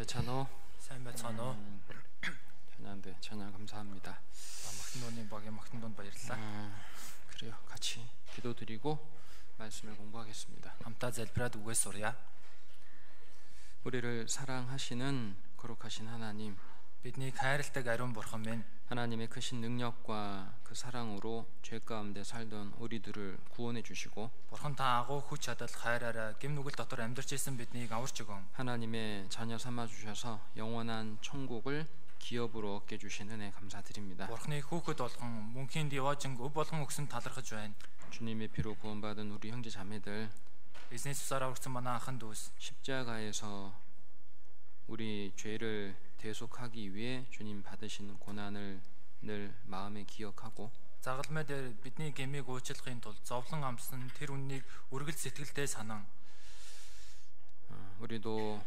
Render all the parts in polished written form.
찬호. сайн байцгаана уу? 찬양대 찬양 감사합니다. Магтан дууны багийн магтан дуунд баярлалаа. 그래요. 같이 기도드리고 말씀을 공부하겠습니다. Хамтаа залбираад үгээс сурья. 우리를 사랑하시는 거룩하신 하나님, Биднийг хайрладаг ариун бурхан минь, 하나님의 크신 능력과 그 사랑으로 죄 가운데 살던 우리들을 구원해 주시고 бурхан та агуу хүч чадал хайраараа гэм нүгэл дотор амьдарч исэн биднийг аварч өгөн. 하나님의 자녀 삼아 주셔서 영원한 천국을 기업으로 얻게 주신 은혜 감사드립니다. Бурханы хүүхэд болгон мөнхийн диважин өв болгон өгсөн талархаж байна. 주님의 피로 구원받은 우리 형제 자매들, Эзний цусаар аврагдсан манай анхан дүүс 십자가에서 우리 죄를 대속하기 위해 주님 받으신 고난을 늘 마음에 기억하고 загалмай дээр бидний гэмийг уучлахын тулд зовлон амсан тэр үннийг үргэлж сэтгэлдээ санан 우리도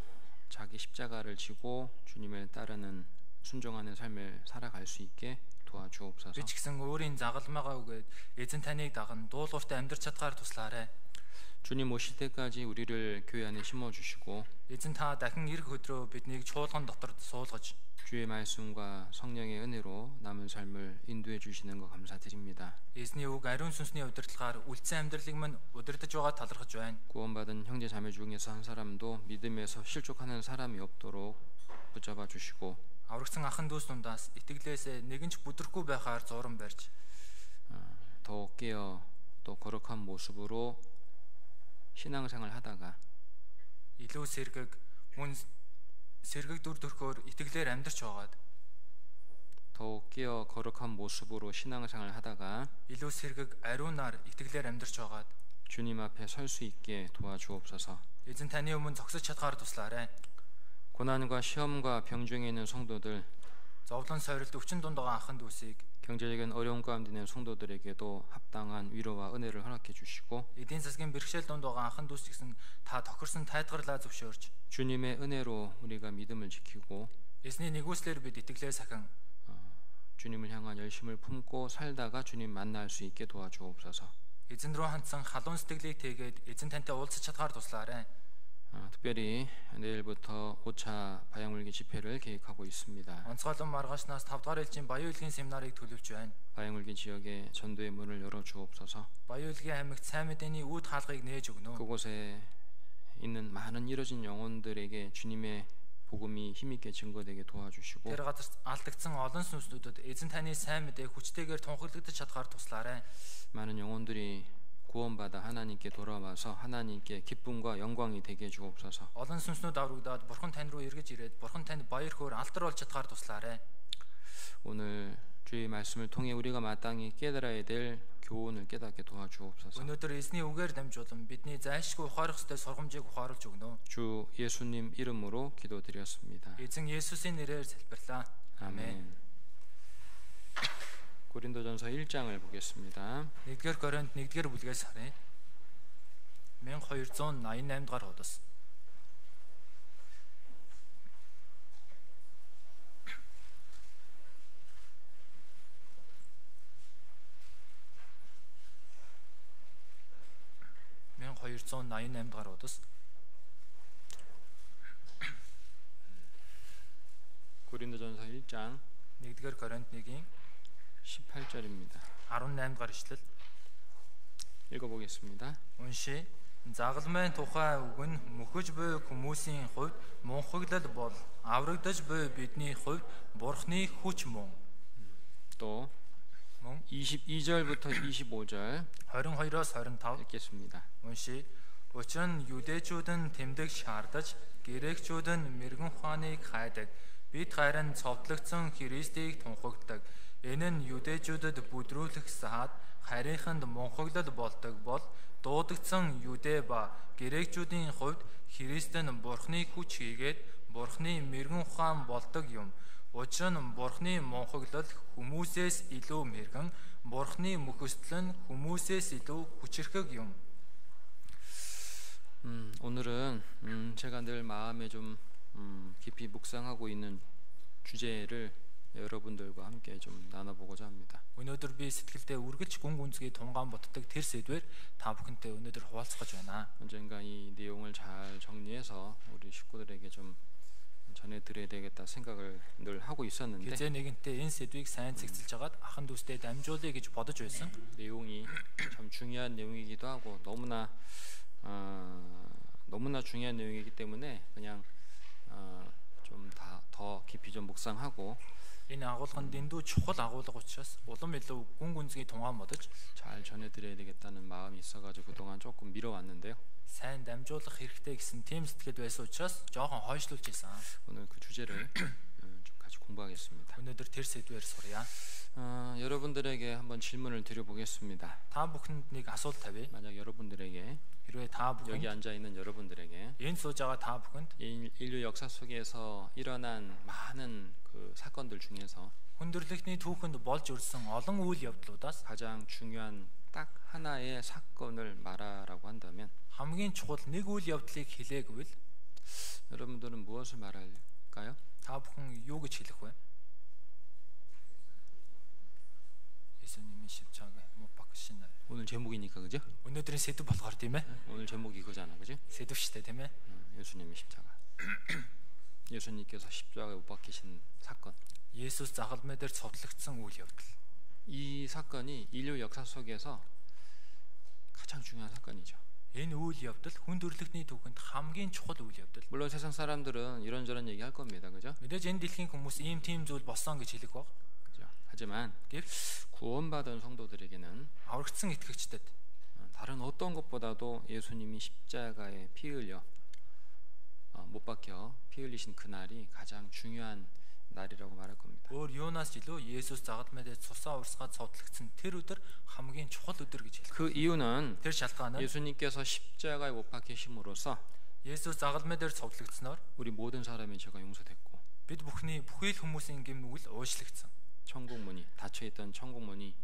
자기 십자가를 지고 주님을 따르는 순종하는 삶을 살아갈 수 있게 도와주옵소서. би ч гэсэн өөрийн загалмайгаа үгээд эзэн таныг даган дуулууртай амьдрч чадгаар туслаарай. 주님 오실 때까지 우리를 교회 안에 심어주시고 эзэн та дахин эх өдрөө биднийг чуулган дотор суулгаж 주의 말씀과 성령의 은혜로 남은 삶을 인도해 주시는 거 감사드립니다. эзний үг ариун сүнсний удирдлагаар үлдсэн амьдралыг мань удирдах байгаа талархаж байна. 구원받은 형제 자매 중에서 한 사람도 믿음에서 실족하는 사람이 없도록 붙잡아 주시고 аврагдсан анхан дүүс дундаас итгэлээс нэгэн ч бүдрэхгүй байхаар зуран барьж 더 깨어 또 거룩한 모습으로 신앙생활 하다가 илүү сэргэг мөн сэргэг дүр төрхөөр итгэлээр амьдарч байгаад 더 깨어 거룩한 모습으로 신앙생활 하다가 илүү сэргэг ариунаар итгэлээр амьдарч байгаад 주님 앞에 설 수 있게 도와주옵소서. эзэн таны өмнө зогсож чадгаар туслаарай. 고난과 시험과 병중에 있는 성도들, зовлон сойролт өвчин дунд байгаа анхан дүүсийг 경제적인 어려움 가운데 있는 성도들에게도 합당한 위로와 은혜를 허락해 주시고 эдийн засгийн бэрхшээл дунд байгаа анхан дүүс гэсэн та тохирсон тайлгарлаа зөвшөөрч 주님의 은혜로 우리가 믿음을 지키고 эзний нэгүслэр бид итгэлээ сахин 주님을 향한 열심을 품고 살다가 주님 만날 수 있게 도와주옵소서. эзэн рүү хандсан халуун сэтгэлийг тэгээд эзэн тантай уулзах чадгаар туслаарай. 특별히 내일부터 5차 바양울기 집회를 계획하고 있습니다. онцгойлон маргаашнаас 5 дугаар ээлжийн Баян Улгийн семинарыг төлөвлөж байна. 바양울기 지역에 전도의 문을 열어 주옵소서. Баян Улгийн аймагт сайн мэдээний үүд хаалгыг нээж өгнө. 그곳에 있는 많은 잃어진 영혼들에게 주님의 복음이 힘있게 증거되게 도와주시고 тэр газар алдагдсан олон сүнслүүдэд эзэн таны сайн мэдээ хүчтэйгээр тунхаглагдаж чадгаар туслаарай. 많은 영혼들이 구원받아 하나님께 돌아와서 하나님께 기쁨과 영광이 되게 주옵소서. олон сүнснүүд аврагдаад бурхан тань руу эргэж ирээд бурхан танд баяр хөөр алдар болж чадгаар туслаарай. 오늘 주의 말씀을 통해 우리가 마땅히 깨달아야 될 교훈을 깨닫게 도와주옵소서. өнөөдөр эзний үгээр дамжуулан бидний зайлшгүй ухаарах ёстой сургамжийг ухааруулж өгнө. 주 예수님 이름으로 기도드렸습니다. эзэн Есүсийн нэрээр залбирлаа. 아멘. 고린도전서 1장을 보겠습니다. 1-р Коринт 1-р бүлгээс харъя. 1288 дахь хуудас. 고린도전서 1장 1-р Коринт 1-ийн 18절입니다. 18 дахь ишлэл. 읽어보겠습니다. Уншия. Загалмайн тухай үг нь мөхөж буй хүмүүсийн хувьд мунхаглал бол аврагдаж буй бидний хувьд бурхны хүч мөн. 또 22절부터 25절 22-оос 25 읽겠습니다. Уншия. Учир нь юдэчүүд нь тэмдэг шаардаж, грекчүүд нь мэрэгэн ухааныг хайдаг. Бид харин цовдлогдсон Христийг тунхагдаг. Энэ нь юдэчүүдэд бүдрүүлэх саад харийнханд мунхаглал болдог бол дуудагдсан юдэ ба грекчүүдийн хувьд Христ нь бурхны хүч хийгээд бурхны мэрэгэн ухаан болдог юм. Учир нь бурхны мунхаглал хүмүүсээс илүү мэрэгэн, бурхны мөхөсдөл нь хүмүүсээс илүү хүчирхэг юм. 오늘은 제가 늘 마음에 좀 깊이 묵상하고 있는 주제를 여러분들과 함께 좀 나눠보고자 합니다. өнөөдөр би сэтгэлдээ үргэлж гүн гүнзгий тунгаан ботдог тэр сэдвээр та бүхэнтэй өнөөдөр хуваалцах гэж байна. 언젠가 이 내용을 잘 정리해서 우리 식구들에게 좀 전해드려야 되겠다 생각을 늘 하고 있었는데 Хизээ нэгэнтээ энэ сэдвийг сайн цэгцэлж хагаад ахын дүүстэй дамжуулъя гэж бодож байсан. 내용이 참 중요한 내용이기도 하고 너무나 중요한 내용이기 때문에 그냥 좀 더 깊이 좀 묵상하고 Энэ агуулгын дэндүү чухал агуулга учраас улам илүү гүн гүнзгий тунгаан бодож 잘 전해드려야 되겠다는 마음이 있어가지고 그동안 조금 미뤄왔는데요. сайн дамжуулах хэрэгтэй гэсэн тийм сэтгэл байсан учраас жоохон хойшлуулж ийсэн. 오늘 그 주제를 좀 같이 공부하겠습니다. Өнөөдөр тэр сэдвээр сурья. 여러분들에게 한번 질문을 드려보겠습니다. Та бүхэнд нэг асуулт тавья. 만약 여러분들에게 Хэрвээ та 여기 бүхэн 앉아 있는 여러분들에게 энэ сууж байгаа та бүхэнд 인류 역사 속에서 일어난 많은 그 사건들 중에서 хүндрэлтний түүхэнд болж өрсөн олон үйл явдлуудаас 가장 중요한 딱 하나의 사건을 말하라고 한다면 хамгийн чухал нэг үйл явдлыг хэлээ гэвэл 여러분들은 무엇을 말할까요? та бүхэн юу гэж хэлэх вэ? 예수님이 십자가에 못 박히신 날. 오늘 제목이니까 그죠? өнөөдрийн сэдв болохоор тийм ээ. 오늘 제목이 그거잖아, 그죠? Сэдв штэ тийм ээ. 예수님의 십자가. 예수님께서 십자가에 못 박히신 사건. Есүс загалмай дээр цовдлогдсон үйл явдал. 이 사건이 인류 역사 속에서 가장 중요한 사건이죠. Энэ үйл явдал хүндрэлтний түүхэнд хамгийн чухал үйл явдал. 물론 세상 사람들은 이런저런 얘기 할 겁니다, 그죠? Мэдээж энэ дэлхийн хүмүүс ийм тийм зүйл болсон гэж хэлэх баг. 그죠? 하지만 Гэвч 구원받은 성도들에게는 аврагдсан итгэгчдэд 다른 어떤 것보다도 예수님이 십자가에 피 흘려 못 박혀 피 흘리신 그날이 가장 중요한 날이라고 말할 겁니다. өөр юунаас ч илүү Есүс загалмай дээр цусаа урсгаад цовдлогдсон тэр өдөр хамгийн чухал өдөр гэж хэлэх. 그 이유는 Тэр шалтгаан нь 예수님께서 십자가에 못 박히심으로써 Есүс загалмай дээр цовдлогдсноор 우리 모든 사람의 죄가 용서됐고 бид бүхний бүхий л хүмүүсийн гэмнүгэл уучлагдсан. 천국 문이 닫혀있던 천국 문이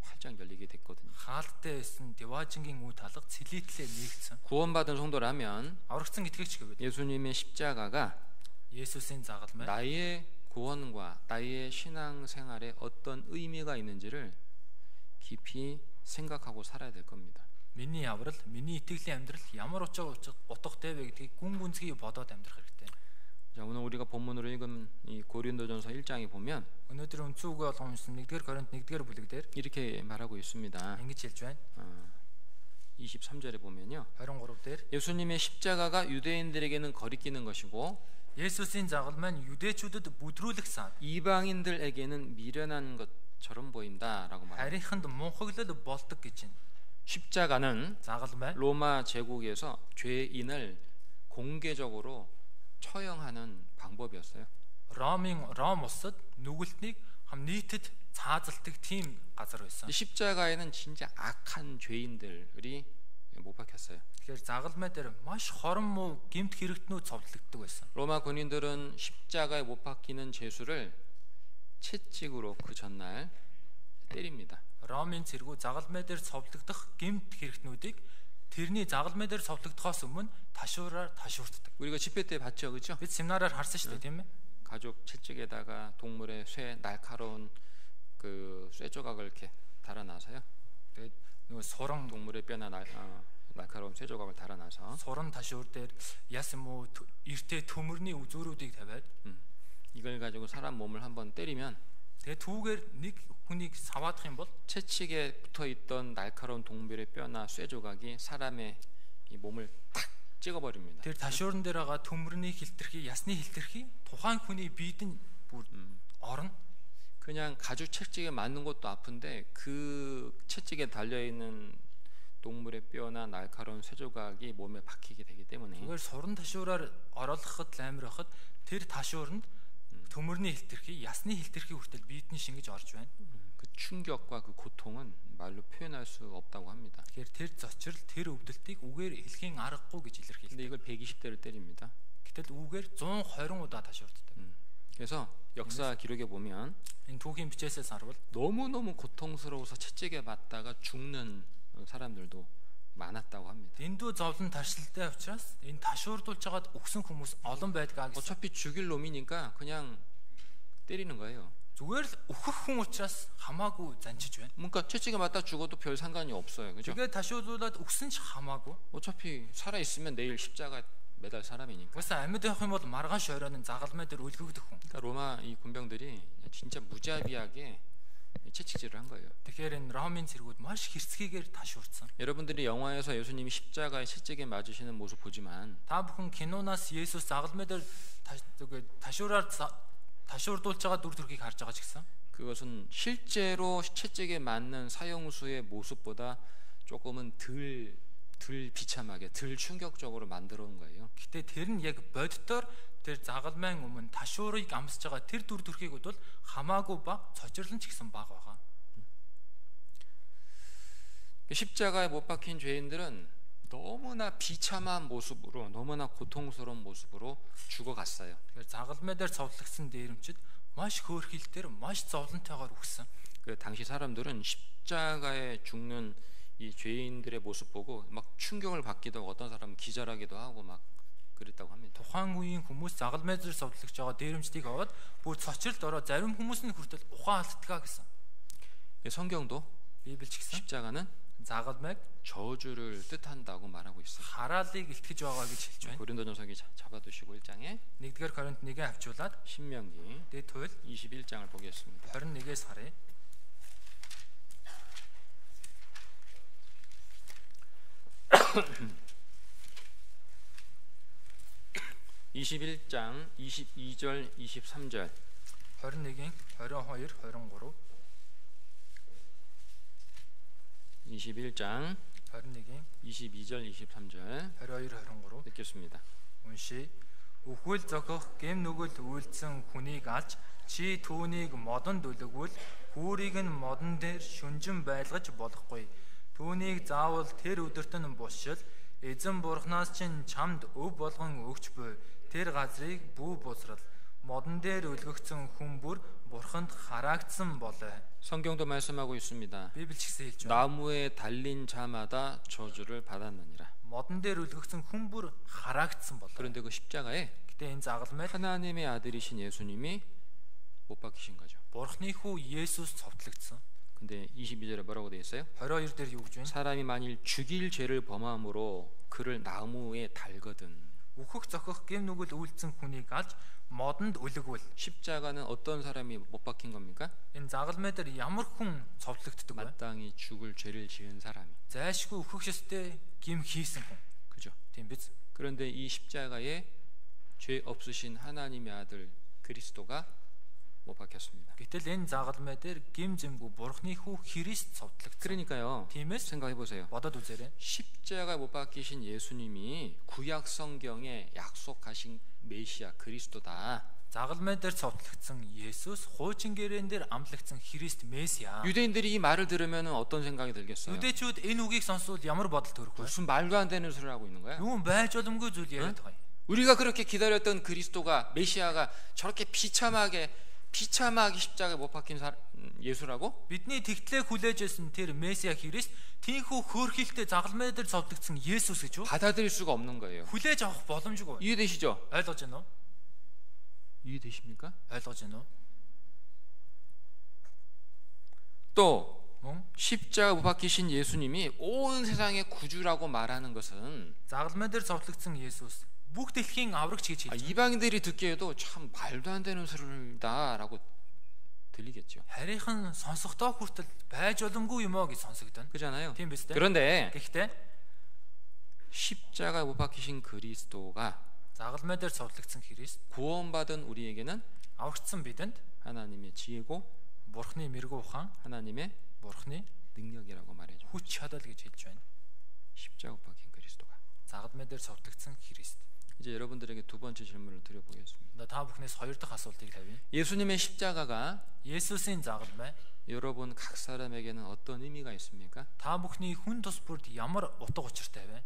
활짝 열리게 됐거든요. Хаалттай байсан Деважингийн үе талга цэлийтлээ нээгдсэн. 구원받은 성도라면 Аврагдсан итгэгч гэвэл 예수님의 십자가가 Есүсийн загалмай 나의 구원과 나의 신앙생활에 어떤 의미가 있는지를 깊이 생각하고 살아야 될 겁니다. миний аврал, миний итгэлийн амьдрал ямар утгатай вэ гэдгийг гүн гүнзгий бодоод амьдрах хэрэгтэй. 자, 오늘 우리가 본문으로 읽은 이 고린도전서 1장에 보면 Өнөөдөр өнцөг үгээ олон уншсан 1-р Коринт 1-р бүлэг дээр 이렇게 말하고 있습니다. ингэж хэлж байна. 23절에 보면요. 23 дээр 예수님의 십자가가 유대인들에게는 거리끼는 것이고 Есүсийн загалмай нь юдэчүүдэд бүдрүүлэх сан. 이방인들에게는 미련한 것처럼 보인다라고 말합니다. Харийнханд мунхаглал болдог гэж байна. 십자가는 Загалмай 로마 제국에서 죄인을 공개적으로 처형하는 방법이었어요. Ром улсад нүгэлтнийг хам нийтэд цаазалдаг тийм газар байсан. 이 십자가에는 진짜 악한 죄인들이 못 박혔어요. Тэгэхээр загалмай дээр маш хорон муу гэмт хэрэгтнүүд цовдлогддог байсан. 로마 군인들은 십자가에 못 박히는 죄수를 채찍으로 그 전날 때립니다. Ромын цэргүү загалмай дээр цовдлогдох гэмт хэрэгтнүүдийг тэрний загалмай дээр цовдлогдохоос өмнө ташуураар ташуурддаг. 우리가 집회 때 봤죠, 그렇죠? Бид семинараар харсан шүү дээ, тийм ээ? 가죽 채찍에다가 동물의 쇠 날카로운 그 쇠 조각을 이렇게 달아놔서요. Тэгээд нөгөө суран 동물의 뼈나 날카로운 쇠 조각을 달아놔서 суран ташуур дээр яс юм уу эртээ төмөрний үзүүрүүдийг тавиад 이걸 가지고 사람 몸을 한번 때리면 тэгээд түүгээр нэг хүнийг саваадах юм бол 채찍에 붙어 있던 날카로운 동물의 뼈나 쇠 조각이 사람의 이 몸을 탁 찍어버립니다. тэр ташуурн дээр байгаа төмөрний хилтерхий, ясны хилтерхий тухайн хүний биед нь бүр орно. 그냥 가죽 채찍에 맞는 것도 아픈데 그 채찍에 달려 있는 동물의 뼈나 날카로운 쇠 조각이 몸에 박히게 되기 때문에 Зүгээр суран ташуураар оруулахад амар байхад тэр ташуурнд төмөрний хилтерхий, ясны хилтерхий хүртэл биед нь шингэж орж байна. 그 충격과 그 고통은 말로 표현할 수 없다고 합니다. Тэгэхээр тэр зочрол, тэр өвдөлтийг үгээр хэлхийн аргагүй гэж 근데 илэрхийлдэг. 이걸 120대를 때립니다. Гэтэл үгээр 120 удаа ташуурддаг. 그래서 역사 기록에 보면 Энэ түүхийн бичээсээс харвал 너무너무 고통스러워서 채찍에 맞다가 죽는 사람들도 많았다고 합니다. дэндүү зовлон таршилтай учраас энэ ташуурдуулж байгаад өгсөн хүмүүс олон байдгаа гэсэн. 어차피 죽일 놈이니까 그냥 때리는 거예요. Зүгээр л өөхөх хүн учраас хамаагүй занчиж байна. 그러니까 채찍에 맞다 죽어도 별 상관이 없어요. 그죠? Тэгээд ташуурлуулаад өгсөн ч хамаагүй. 어차피 살아 있으면 내일 십자가 매달 사람이니까. Угсаа амьд явах юм бол маргааш оройн загалмай дээр үлгэгдэх хүн. 그러니까 로마 이 군병들이 진짜 무자비하게 채찍질을 한 거예요. Тэгэхээр энэ Ромын цэргүүд маш хэрцгийгээр ташуурсан. 여러분들이 영화에서 예수님이 십자가에 채찍에 맞으시는 모습 보지만 Та бүхэн киноноос Есүс загалмай дээр ташуурдуулж байгаа дүр төрхийг харж байгаа ч гэсэн 그것은 실제로 채찍에 맞는 사형수의 모습보다 조금은 덜 비참하게, 덜 충격적으로 만들어 온 거예요. гэтээ тэр нь яг боддоор тэр загалмайн өмнө ташуурыг амсаж байгаа тэр дүр төрхийг бол хамаагүй баг цочрлон ч гэсэн баг байгаа. 십자가에 못 박힌 죄인들은 너무나 비참한 모습으로, 너무나 고통스러운 모습으로 죽어갔어요. Тэгэхээр загалмай дээр цовдлогдсон дээрэмчид маш хөөрхилтээр маш зовлонтойгоор өгсөн. 그 당시 사람들은 십자가에 죽는 이 죄인들의 모습 보고 막 충격을 받기도 하고 어떤 사람은 기절하기도 하고 막 그랬다고 합니다. Тухайн үеийн хүмүүс загалмай дээр цовдлогдож байгаа дээрэмчдийг аваад бүр цочролд ороо зарим хүмүүс нь хүртэл ухаан алдтгаа гэсэн. 성경도 Библи ч гэсэн 십자가는 загалмайг 저주를 뜻한다고 말하고 있어요. хараалыг илтгэж байгаа гэж хэлж байна. 고린도전서기 잡아두시고 1장에 1-р Коринт 1-ийг авчуулаад 신명기 дээд туйл 21장을 보겠습니다. 21-ээс харъя. 21장 22절 23절 21-ийн 22, 23 21장 21-ийн 22절 23절 22, 23 읽겠습니다. уншия. Өхвөл зохих гэм нүгэл үйлдсэн хүнийг алж чи түүнийг модонд үлгвэл хүүрийг нь модон дээр шүнжин байлгаж болохгүй. Түүнийг заавал тэр өдөрт нь бушил эзэн бурхнаас чинь чамд өв болгон өгч буй. Тэр газрыг бүү бусрал модон дээр үлгэгдсэн хүн бүр бурханд хараагдсан болоо. 성경도 말씀하고 있습니다. Библи ч гэсэн хэлж байна. 나무에 달린 자마다 저주를 받았느니라. модон дээр үлгэгдсэн хүн бүр хараагдсан болоо. 그런데 그 십자가에 Гэтэ энэ загалмай 하나님의 아들이신 예수님이 못 박히신 거죠. бурхны хүү Есүс цовдлогдсон. 근데 22절에 뭐라고 되어 있어요? 22 дээр юу гэж байна? 사람이 만일 죽일 죄를 범함으로 그를 나무에 달거든. Үхэх зохих гэм нүгэл үйлдсэн хүнийг алж модонд үлгвэл 십자가는 어떤 사람이 못 박힌 겁니까? энэ загалмай дээр ямар хүн цовдлогддог вэ? 마땅히 죽을 죄를 지은 사람이. Зайлшгүй үхэх ёстой гим хийсэн хүн. 그죠? Тийм биз? 그런데 이 십자가에 죄 없으신 하나님의 아들 그리스도가 못 박혔습니다. Гэтэл энэ загалмай дээр гим зэмгүй бурхны хүү Христ цовдлогдсон. 그러니까요. Тиймээс 생각해 보세요. бодоод үзээрэй. 십자가에 못 박히신 예수님이 구약 성경에 약속하신 메시아 그리스도다. Загалмай дээр цовдлогдсон Есүс хуучин гэрээн дээр амлагдсан Христ Месиа. 유대인들이 이 말을 들으면 어떤 생각이 들겠어요? 유대чүүд энэ үгийг сонсвол ямар бодол төрөх вэ? 무슨 말도 안 되는 소리를 하고 있는 거야? Юу байж боломгүй зүйл яриад байгаа юм. 우리가 그렇게 기다렸던 그리스도가 메시아가 저렇게 비참하게 십자가에 못 박힌 예수라고? Бидний тэгтлээ хүлээж байсан тэр Месиа Христ тийхүү хөөрхилтэй загалмай дээр цовдлогдсон Есүс гэж юу? 받아들일 수가 없는 거예요. хүлээж авах боломжгүй. 이해되시죠? ойлгож байна уу? 이해되십니까? ойлгож байна уу? 또 Мөн 십자가 못 박히신 예수님이 온 세상의 구주라고 말하는 것은 загалмай дээр цовдлогдсон Есүс бүх дэлхийн аврагч гэж хэлж байна. 이방인들이 듣기에도 참 말도 안 되는 소리다라고 들리겠죠. Харийнхан сонсохдоо хүртэл байж боломгүй юм аа гэж сонсогдно. 그렇잖아요. Тийм биз дээ. 그런데 Гэхдээ 십자가 못 박히신 그리스도가 загалмай дээр цовдлогдсон Христ 구원받은 우리에게는 аврагдсан бидэнд 하나님의 지혜고 бурхны мэрэгүү ухаан, 하나님의 бурхны 능력이라고 말해줘. хүч чадал гэж хэлж байна. 십자가 못 박힌 그리스도가. Загалмай дээр цовдлогдсон Христ. 이제 여러분들에게 두 번째 질문을 드려보겠습니다. Та бүхнээс хоёр дахь асуултыг тавья. 예수님의 십자가가 Есүсийн загалмай 여러분 각 사람에게는 어떤 의미가 있습니까? та бүхний хүн тус бүрд ямар утга учиртай вэ?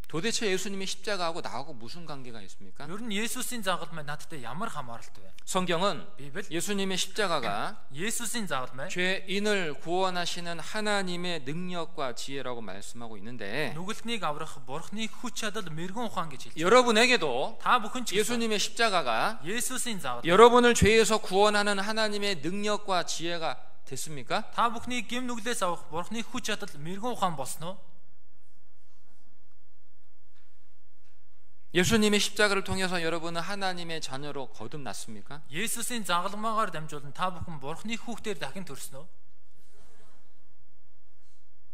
도대체 예수님의 십자가하고 나하고 무슨 관계가 있습니까? Ер нь Есүсийн загалмай надтай ямар хамааралтай вэ? 성경은 Библи 예수님의 십자가가 Есүсийн загалмай 죄인을 구원하시는 하나님의 능력과 지혜라고 말씀하고 있는데 нүгэлтнийг аврах бурхны хүч чадал мэрэгэн ухаан гэж хэлж байна. 여러분에게도 Та бүхэн ч 예수님의 십자가가 Есүсийн загалмай 여러분을 죄에서 구원하는 하나님의 능력과 지혜가 됐습니까? та бүхний гим нүглээс авах бурхны хүч чадал мэрэгэн ухаан болсон уу? 예수님의 십자가를 통해서 여러분은 하나님의 자녀로 거듭났습니까? Есүсийн загалмаагаар дамжуулан та бүхэн Бурхны хүүхдээр дахин төрсөн үү?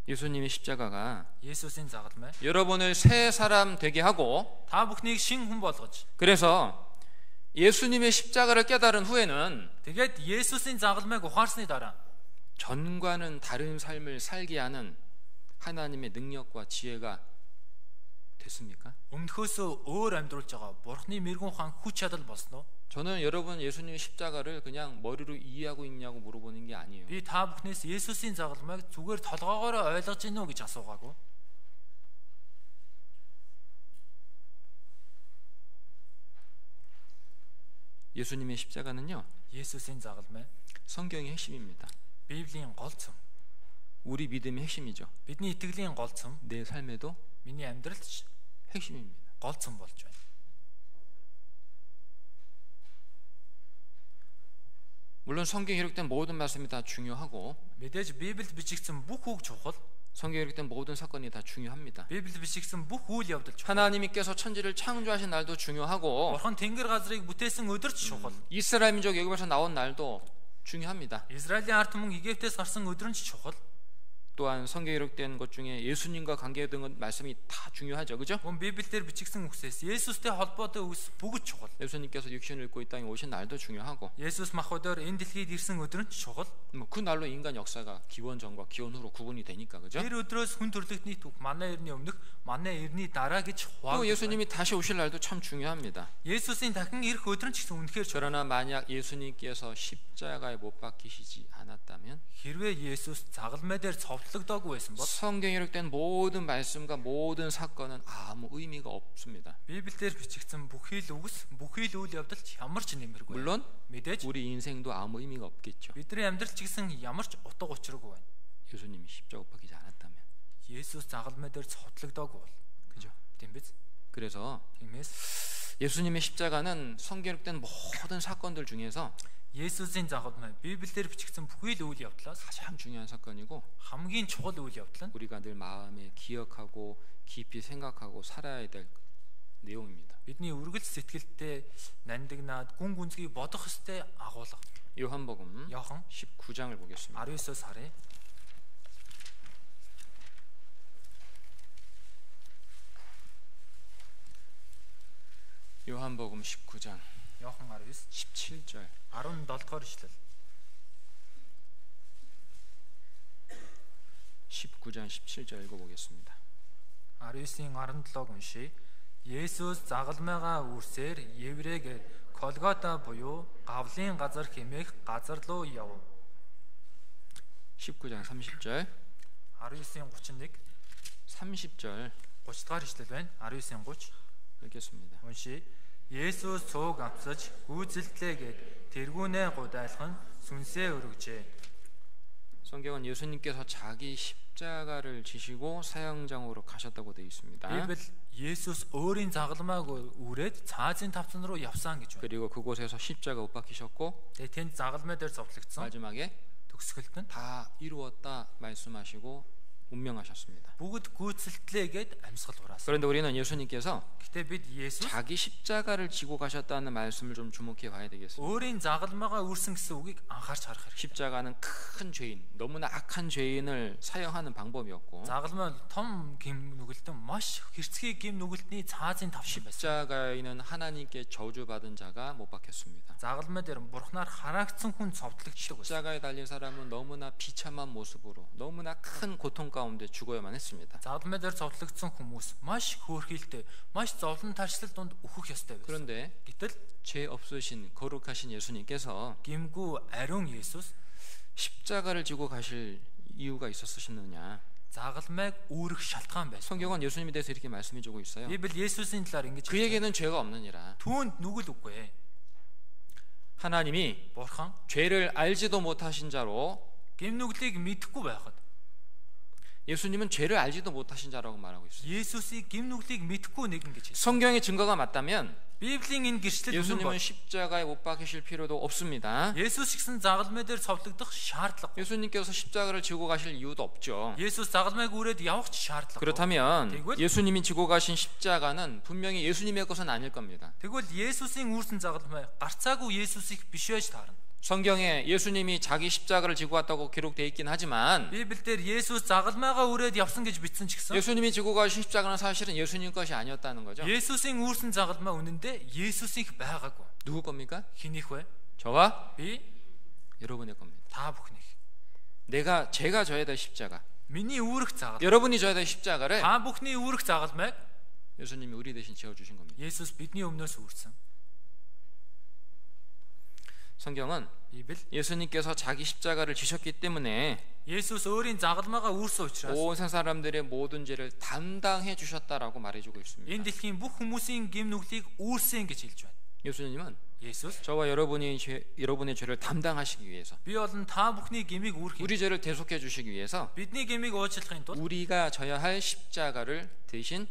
예수님의 십자가가 Есүсийн загалмай 여러분을 새 사람 되게 하고, та бүхнийг шин хүн болгож, 그래서 예수님의 십자가를 깨달은 후에는 тэгээд Есүсийн загалмайг ухаарсны дараа 전과는 다른 삶을 살게 하는 하나님의 능력과 지혜가 됐습니까? өмнөхөөсөө өөр амьдруулж байгаа Бурхны мэрэгэн ухаан хүч чадал болсон уу? 저는 여러분 예수님의 십자가를 그냥 머리로 이해하고 있냐고 물어보는 게 아니에요. Би та бүхнээс Есүсийн загалмайг зүгээр толгоогоор ойлгож гинөө гэж асуугаагүй. 예수님의 십자가는요, Есүсийн загалмай 성경의 핵심입니다. Библийн гол цөм. 우리 믿음의 핵심이죠. Бидний итгэлийн гол цөм. 내 삶에도 Миний амьдралд ч 핵심입니다. гол цөм болж байна. 물론 성경에 기록된 모든 말씀이 다 중요하고, Мэдээж Библиэд бичигдсэн бүх үг чухал. 성경에 기록된 모든 사건이 다 중요합니다. Библиэд бичигдсэн бүх үйл явдал чухал. 하나님께서 천지를 창조하신 날도 중요하고, Бурхан тэнгэр газрыг бүтээсэн өдөр ч чухал. 이스라엘 민족 애굽에서 나온 날도 중요합니다. Израилийн ард түмэн Египтээс гарсан өдөр нь ч чухал. 또한 성경에 기록된 것 중에 예수님과 관계된 말씀이 다 중요하죠. 그죠? Мөн Библиэлд бичигдсэн үгсээс Есүстэй холбоотой үгс бүгд чухал. 예수님께서 육신을 입고 이 땅에 오신 날도 중요하고, Есүс махбодоор энэ дэлхийд ирсэн өдөр нь ч чухал. 그 날로 인간 역사가 기원 전과 기원 후로 구분이 되니까. 그죠? Тэр өдрөөс хүн төрлөختний түүх манай эртний өмнөх, манай эртний дараа гэж 또 хуваагдав. 예수님이 다시 오실 날도 참 중요합니다. Есүсийн дахин ирэх өдөр нь ч гэсэн үнэхээр чухал. 그러나 만약 예수님께서 십자가에 못 박히시지 않았다면 Хэрвээ Есүс загалмай дээр цовдлогдоогүй байсан бол 성경에 기록된 모든 말씀과 모든 사건은 아무 의미가 없습니다. Библиэлд бичигдсэн бүхий л үгс, бүхий л үйл явдалд ямар ч нэмэргүй. 물론 Мэдээж 우리 인생도 아무 의미가 없겠죠. бидний амьдрал ч гэсэн ямар ч утга учиргүй байна. 예수님이 십자가 못 박히지 않았다면. Есүс загалмай дээр цовдлогдоогүй бол. 그죠? Тийм биз? 그래서 Тиймээс 예수님의 십자가는 성경에 기록된 모든 사건들 중에서 Есүсийн загалмай Библиэлд бичигдсэн бүхий л үйл явдлаас 가장 중요한 사건이고, хамгийн чухал үйл явдал нь 우리가 늘 마음에 기억하고 깊이 생각하고 살아야 될 내용입니다. бидний үргэлж сэтгэлдээ нандинаад гүн гүнзгий бодох ёстой агуулга. 요한복음 Иохан 19장을 보겠습니다. 19-оос харъя. 요한복음 19장 Иохан 19 17절 17 дугаар ишлэл. 19장 17절 읽어보겠습니다. 19-ийн 17-г уншия. Есүс загалмайгаа үрсээр Еврейгээд Колгота буюу гавлын газар хэмээх газар руу яв. 19장 30절 19-ийн 31 30절 30 дугаар ишлэл байна. 19-ийн 30 읽겠습니다. уншия. Есүс цууг авсаж гүйцэлтлээгээд тэргүүнээ гудайлах нь сүнсээ өргөжээ. 성경은 예수님께서 자기 십자가를 지시고 사형장으로 가셨다고 되어 있습니다. Библи Есүс өөрийн загалмайг үрээд цаазын тавцан руу явсан гэж байна. 그리고 그곳에서 십자가 못 박히셨고, Тэгээ тэнд загалмай дээр зовлогдсон. 마지막에 Төгсгөлт нь 다 이루었다 말씀하시고 운명하셨습니다. бүгд гүйцэлтлээгээд амьсгал хураасан. 그런데 우리는 예수님께서 Гэтэ бид Есүс 자기 십자가를 지고 가셨다는 말씀을 좀 주목해 봐야 되겠습니다. өөрийн загалмайгаа үрсэн гэсэн үгийг анхаарч харах хэрэгтэй. 십자가는 큰 죄인, 너무나 악한 죄인을 사형하는 방법이었고, Загалмай том гим нүгэлтэн маш хэрцгий гим нүгэлтний цаазын тавшин байсан. 십자가에는 하나님께 저주받은 자가 못 박혔습니다. Загалмай дээр бурхнаар хараагдсан хүн цовдлогддог байсан. 십자가에 달린 사람은 너무나 비참한 모습으로 너무나 큰 고통 가운데 죽어야만 했습니다. Загалмай дээр цовдлогдсон хүмүүс маш хөөрхилтэй, маш зовлон тарчлал донд өөхөх ёстой байсан. 그런데 Гэтэл 죄 없으신 거룩하신 예수님께서 гимгүү ариун Есүс 십자가를 지고 가실 이유가 있었으셨느냐? загалмайг үүрэх шалтгаан байсан. 성경은 예수님에 대해서 이렇게 말씀해 주고 있어요. Библи Есүсийн талаар ингэж хэлж байна. 그에게는 죄가 없느니라. Түүнд нүгэл үгүй. 하나님이 Бурхан 죄를 알지도 못하신 자로 гим нүглийг мэдэхгүй байхад 예수님은 죄를 알지도 못하신 자라고 말하고 있어요. Есүсийг гим нүглийг мэдэхгүй нэгэн гэж хэлсэн. 성경의 증거가 맞다면 Библийн энэ гэрчлэл үнэн 예수님은 бол 십자가에 못 박히실 필요도 없습니다. Есүс гэсэн загалмай дээр цовдлогдох шаардлага. 예수님께서 십자가를 지고 가실 이유도 없죠. Есүс загалмайг үрээд явах ч шаардлага. 그렇다면 Тэгвэл 예수님이 지고 가신 십자가는 분명히 예수님의 것은 아닐 겁니다. тэгвэл Есүсийн үүрсэн загалмай гарцаагүй Есүсийг биш байж таарна. 성경에 예수님이 자기 십자가를 지고 왔다고 기록되어 있긴 하지만 Библиэлд Есүс загалмайгаа үрээд явсан гэж бичсэн ч гэсэн 예수님이 지고 가신 십자가는 사실은 예수님 것이 아니었다는 거죠. Есүсийн үүрсэн загалмай үнэндээ Есүсийнх байгаагүй. 누구 겁니까? Хинийх вэ? 저와 Би 여러분의 겁니다. та бүхнийх. 제가 져야 될 십자가, Миний үүрэх загалмай. 여러분이 져야 될 십자가를 Та бүхний үүрэх загалмайг 예수님이 우리 대신 지어 주신 겁니다. Есүс бидний өмнөөс үүрсэн. 성경은 Библи 예수님께서 자기 십자가를 지셨기 때문에 Есүс өөрийн загалмайгаа үүрсэн учраас 온 세상 사람들의 모든 죄를 담당해 주셨다라고 말해주고 있습니다. энэ дэлхийн бүх хүмүүсийн гим нүглийг үүрсэн гэж хэлж байна. 예수님은 Есүс 저와 여러분의 죄를 담당하시기 위해서, би болон та бүхний гмийг үүрэх, 우리 죄를 대속해 주시기 위해서 бидний гмийг уучлахын тулд 우리가 져야 할 십자가를 대신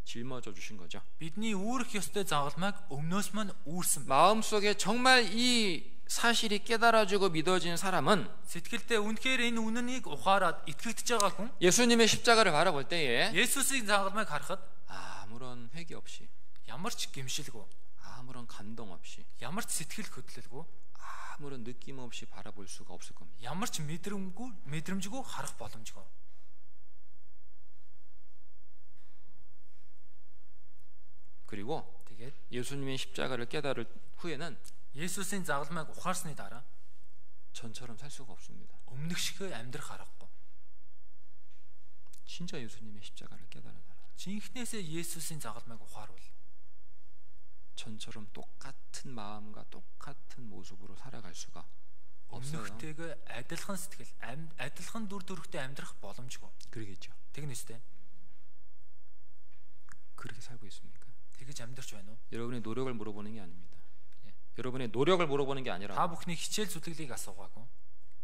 짊어져 주신 거죠. бидний үүрэх ёстой загалмайг өмнөөс мань үүрсэн. 마음속에 정말 이 사실이 깨달아지고 믿어진 사람은 Сэтгэлдээ үнэхээр энэ үнэнийг ухаарад итгэгдэж байгаа хүн 예수님의 십자가를 바라볼 때에 Есүсийн загалмайг харахад 아무런 회개 없이, ямар ч гимшилгүй, 아무런 감동 없이, ямар ч сэтгэл хөдлөлгүй, 아무런 느낌 없이 바라볼 수가 없을 겁니다. ямар ч мэдрэмжгүй харах боломжгүй. 그리고 Тэгээд 예수님의 십자가를 깨달을 후에는 Есүсийн загалмайг ухаарсны дараа 전처럼 살 수가 없습니다. өмнөх шиг амьдрах аргагүй. 진짜 예수님의 십자가를 깨달은 사람, Жинхнээсээ Есүсийн загалмайг ухаарвал 전처럼 똑같은 마음과 똑같은 모습으로 살아갈 수가 없어요. өмнөхтэйгээ адилхан сэтгэл, адилхан дүр төрхтэй амьдрах боломжгүй. 그러겠죠. Тэгнэ үстэй. 그렇게 살고 있습니까? Тэгэж амьдрч байна уу? 여러분의 노력을 물어보는 게 아닙니다. 예. 여러분의 노력을 물어보는 게 Та 아니라 бүхний хичээл зүтгэлийг асуугаагүй.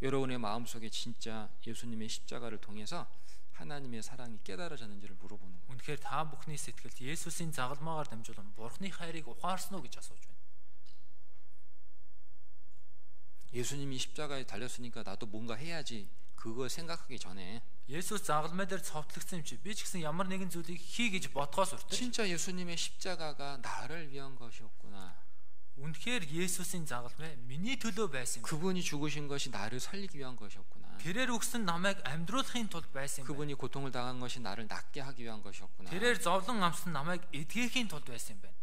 여러분의 마음속에 진짜 예수님의 십자가를 통해서 하나님의 사랑이 깨달아졌는지를 물어보는 거예요. Үнэхээр та бүхний сэтгэлд Есүсийн загалмаагаар дамжуулан Бурхны хайрыг ухаарсан уу гэж асууж байна. 예수님이 십자가에 달렸으니까 나도 뭔가 해야지, 그거 생각하기 전에 Есүс загалмай дээр цовдлогдсон юм чи би ч гэсэн ямар нэгэн зүйлийг хий гэж бодгоос уртаж 진짜 예수님의 십자가가 나를 위한 것이었구나, үнэхээр Есүсийн загалмай миний төлөө байсан юм. 그분이 죽으신 것이 나를 살리기 위한 것이었구나, Тэрээр өгсөн намайг амьдруулахын тулд байсан юм. 그분이 고통을 당한 것이 나를 낫게 하기 위한 것이었구나. Тэрээр зовлон амсан намайг эдгээхийн тулд байсан юм байна.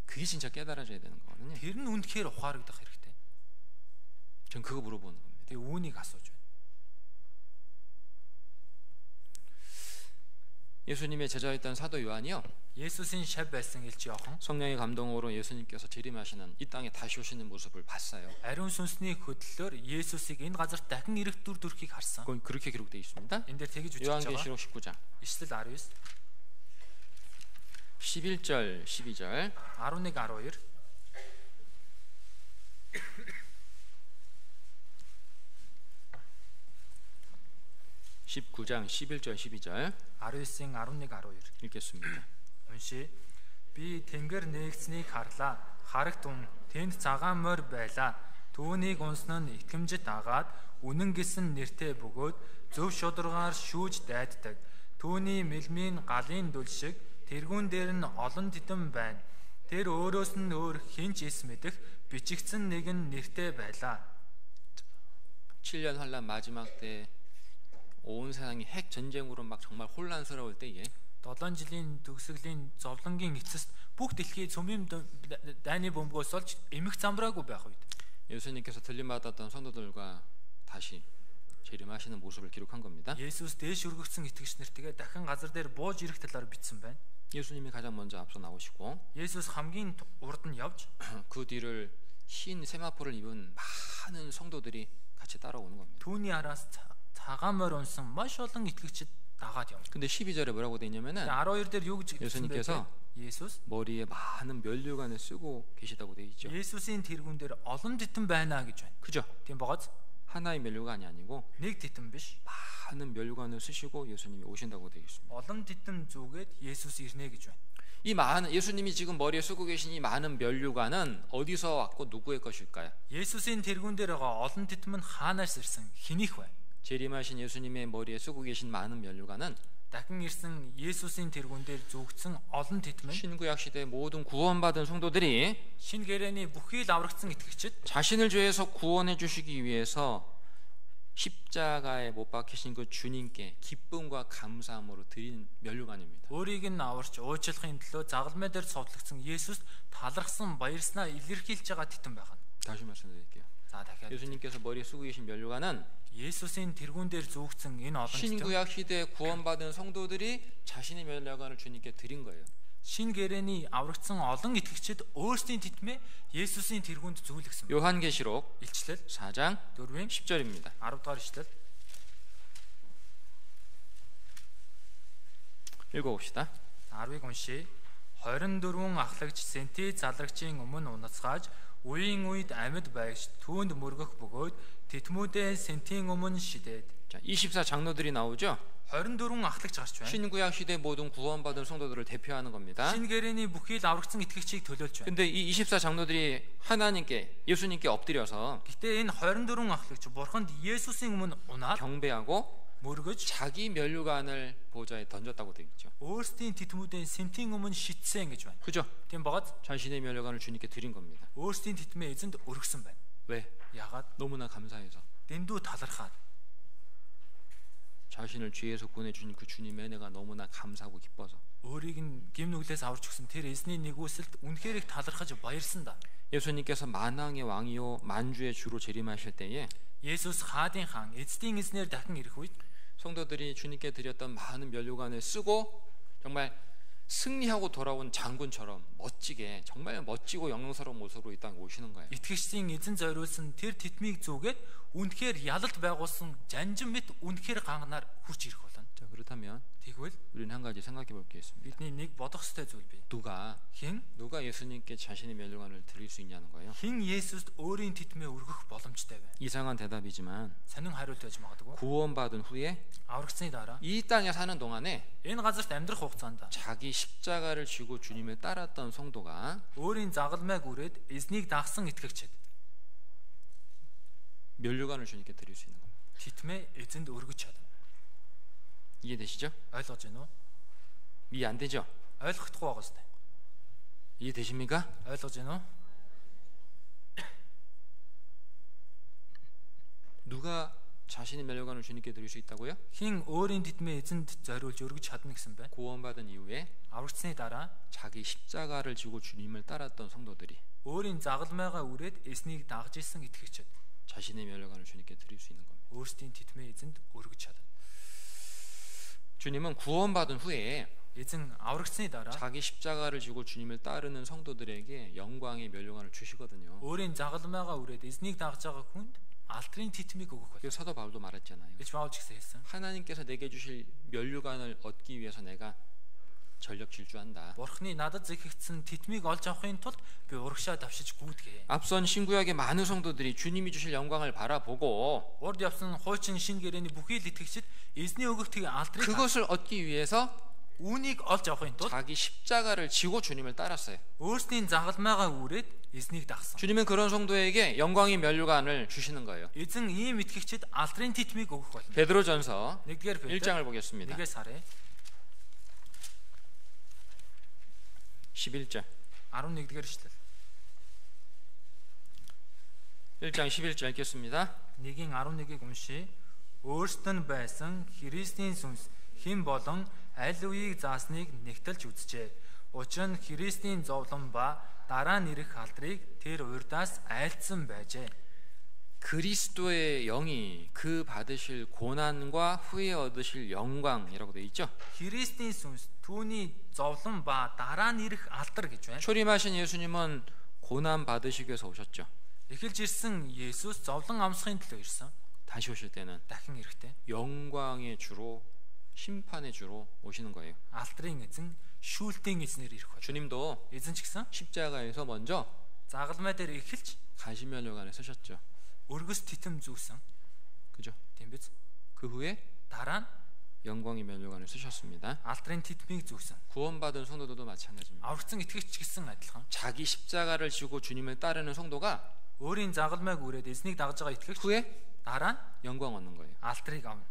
그게 진짜 깨달아져야 되는 거거든요. Тэр нь үнэхээр ухаарагдах хэрэгтэй. 전 그거 물어보는 겁니다. Тэгээ үүнийг асууж байна. 예수님의 제자였던 사도 요한이요, Есүсийн шав байсан элч Иохан 성령의 감동으로 예수님께서 재림하시는 이 땅에 다시 오시는 모습을 봤어요. ариун сүнсний хөдлөлөөр Есүсийг энэ газарт дахин ирэх дүр төрхийг харсан. 그건 그렇게 기록되어 있습니다. Энд дээр тэгж үжилж байгаа. 요한계시록 19장 Ишлэл 19, 11절 12절 11, 12. 19장 11절 12절 19-ийн 11, 12. 읽겠습니다. Уншия. Би тэнгэр нээгцнийг харлаа. Харагтун тэнд цагаан морь байлаа. Түүнийг унсан нь итгэмжит агаад үнэн гэсэн нэртэй бөгөөд зөв шударгаар шүүж дайддаг. Түүний мэлмийн галын дүл шиг тэргүүн дээр нь олон титэм байна. Тэр өөрөөс нь өөр хинч эс мэдэх бичигдсэн нэгэн нэртэй байлаа. 7년 환란 마지막 때 온 세상이 핵 전쟁으로 막 정말 혼란스러울 때에 7 жилийн төгсгөлийн зовлонгийн эцэст бүх дэлхий цөмийн дайны бөмбөгөөс олж эмх замбраагүй байх үед 예수님께서 들림받았던 성도들과 다시 재림하시는 모습을 기록한 겁니다. Есүс дээш өргөгдсөн итгэгч нартэйгээ дахин газар дээр бууж ирэх талаар бичсэн байна. 예수님이 가장 먼저 앞서 나오시고 Есүс хамгийн урд нь явж 그 뒤를 흰 세마포를 입은 많은 성도들이 같이 따라오는 겁니다. түүний араас цагаан морь унсан маш олон итгэгчид дагаад явна. 근데 12절에 뭐라고 돼 있냐면은 12 дээр юу гэж бичсэн бэ? 예수님께서 Есүс 머리에 많은 면류관을 쓰고 계시다고 돼 있죠. Есүсийн тэргүүн дээр олон титэн байна гэж байна. 그죠? Тийм богоц. 하나의 면류관이 아니고 нэг титэм биш. 많은 면류관을 쓰시고 예수님이 오신다고 되어 있습니다. Олон титэм зүгээд Есүс ирнэ гэж байна. 이 많은 예수님이 지금 머리에 쓰고 계신 이 많은 면류관은 어디서 왔고 누구의 것일까요? Есүсийн тэргүүн дээр байгаа олон титэм нь хаанаас ирсэн? Хинийх вэ? 재림하신 예수님의 머리에 쓰고 계신 많은 면류관은 Дахин ирсэн Есүсийн тэргүүн дээр зүгдсэн олон титэм нь 신구약 시대 모든 구원받은 성도들이 шинэ гэрээний бүхий л аврагдсан итгэгчид 자신을 죄에서 구원해 주시기 위해서 십자가에 못 박히신 그 주님께 기쁨과 감사함으로 드린 면류관입니다. өөрийг нь аварч уучлахын төлөө загалмай дээр цовдлогдсон Есүст талархсан баярснаа илэрхийлж байгаа титэм байна. 다시 말씀드릴게요. За дахиад 예수님께서 머리에 쓰고 계신 면류관은 Есүсийн тэргүүн дээр зүгдсэн энэ олон титэм 신구약 시대에 구원받은 성도들이 자신의 면류관을 주님께 드린 거예요. шинэ гэрээний аврагдсан олон итгэгчид өөрсдийн титмээ Есүсийн тэргүүнд зүйлгсэн. 요한계시록 Илчлэл 4장 4-ийн 10절입니다. 10 дугаар ишлэл. 읽어봅시다. 10-ыг уншия. 24 ахлагч сенти залагчийн өмнө унацгааж үеийн үед амьд байгч түүнд мөргөх бөгөөд титмүүдээ сентийн өмнө шидээд. 자, 24 장로들이 나오죠. 24 ахлагч гарч байна. 신구약 시대 모든 구원받은 성도들을 대표하는 겁니다. шинэ гэрээний бүхий л аврагдсан итгэгчийг төлөөлж байна. 근데 이 24 장로들이 하나님께 예수님께 엎드려서 Гэтэ энэ 24 ахлагч бурханд Есүсийн өмнө унаад 경배하고 мөргөж 자기 면류관을 보좌에 던졌다고 되어 있죠. өөрсдийн титмүүдээ сентийн өмнө шидсэн гэж байна. 그죠? Тийм багаз 자신의 면류관을 주님께 드린 겁니다. өөрсдийн титмээ эзэнд өргөсөн байна. 왜? Ягаад? 너무나 감사해서 Дэндүү талархаад 자신을 죄에서 구원해 주신 그 주님의 은혜가 너무나 감사하고 기뻐서 өөрийг нь гим нүглээс аварч өгсөн тэр эзний нэгүсэлд үнэхээр их талархаж баярсан да. 예수님께서 만왕의 왕이요 만주의 주로 재림하실 때에 Есүс хаадын хаан эцдийн эзнэр дахин ирэх үед 성도들이 주님께 드렸던 많은 면류관을 쓰고 정말 승리하고 돌아온 장군처럼 멋지게 정말 멋지고 영광스러운 모습으로 이 땅에 오시는 거예요. итгэгчдийн эзэн зориулсан тэр титмийг зүгээд үнэхээр ялалт байгуулсан жанжин мэт үнэхээр ганганаар хурж ирэх болно. 자, 그렇다면 Тэгвэл 우리는 한 가지 생각해 볼 게 있습니다. бидний нэг бодох ёстой зүйл бий. 누가 예수님께 자신의 면류관을 드릴 수 있냐는 거예요. Хэн Есүст өөрийн титмээ өргөх боломжтой вэ? 이상한 대답이지만 Сонин хариулт байж магадгүй. 구원받은 후에 Аврагдсны дараа 이 땅에 사는 동안에 энэ газарт амьдрах хугацаанд 자기 십자가를 쥐고 주님을 따랐던 성도가 өөрийн загалмайг үрээд эзнийг дагсан итгэгчид 면류관을 주님께 드릴 수 있는 겁니다. титмээ эзэнд өргөж чадна. 이해되시죠? Ойлгож байна уу? 이해 안 되죠? Ойлгохдохгүй байгаа сте. 이해되십니까? Ойлгож байна уу? 누가 자신의 면류관을 주님께 드릴 수 있다고요? Хин өөрийн титмээ эзэнд зориулж өргөж чадна гэсэн бэ? 구원받은 이후에 Аврагдсны дараа 자기 십자가를 지고 주님을 따랐던 성도들이 өөрийн загалмайгаа үрээд эзнийг дагж исэн итгэгчид 자신의 면류관을 주님께 드릴 수 있는 겁니다. өөрсдийн титмээ эзэнд өргөж чадна. 주님은 구원받은 후에 Эзэн аврагдсны дараа 자기 십자가를 지고 주님을 따르는 성도들에게 영광의 면류관을 주시거든요. өөрийн загалмайгаа үрээд эзнийг дагж байгаа хүнд алтрын титмийг өгөх 그 байна. 사도 바울도 말했잖아요. гэж Паул ч гэсэн хэлсэн. 하나님께서 내게 주실 면류관을 얻기 위해서 내가 전력 질주한다. Бурхны надад зэхэгдсэн титмийг олж авахын тулд би урагшаа давшиж гүйдгээ. 앞선 신구약의 많은 성도들이 주님이 주실 영광을 바라보고 Урд явсан хуучин шин гэрээний бүхий л итгэгчид эзний өгөх тэг алтрыг 그것을 얻기 위해서 үүнийг олж авахын тулд 자기 십자가를 지고 주님을 따랐어요. өөрсдийн загалмайгаа үрээд эзнийг дагсан. 주님은 그런 성도에게 영광의 면류관을 주시는 거예요. Эзэн ийм итгэгчид алтрын титмийг өгөх болно. 베드로전서 1-р Петр 1장을 보겠습니다. 1-ээс харъя. 11절. 11-р ишлэл. 1장 11절 읽겠습니다. 1-11-ийг уншия. Өөрсдөд нь байсан Христийн сүнс хэн болон аль үеийг заасныг нэгтэлж үзжээ. Учир нь Христийн зовлон ба дараа нь ирэх алдрыг тэр урдаас айлдсан байжээ. 그리스도의 영이 그 받으실 고난과 후에 얻으실 영광이라고 되어 있죠. Христийн сүнс түүний зовлон ба дараа нь ирэх алдар гэж байна. 초림하신 예수님은 고난 받으시기 위해서 오셨죠. Эхэлж ирсэн Есүс зовлон амсахын төлөө ирсэн. 다시 오실 때는 Дахин ирэхдээ 영광의 주로 심판의 주로 오시는 거예요. алдрын эзэн шүүлтийн эзнэр ирэх байна. 주님도 Эзэн ч гэсэн 십자가에서 먼저 загалмай дээр эхэлж 가시면류관을 쓰셨죠. өргөс титэм зүүсэн. 그죠? Тийм биз? 그 후에 Дараа нь 영광의 면류관을 쓰셨습니다. алдрын титмийг зүгсэн. 구원받은 성도들도 마찬가지입니다. Аврагдсан итгэгч ч гэсэн адилхан. 자기 십자가를 지고 주님을 따르는 성도가 Өөрийн загалмайг үрээд эзнийг дагаж байгаа итгэгч 후에 дараа нь 영광 얻는 거예요. алдрыг авна.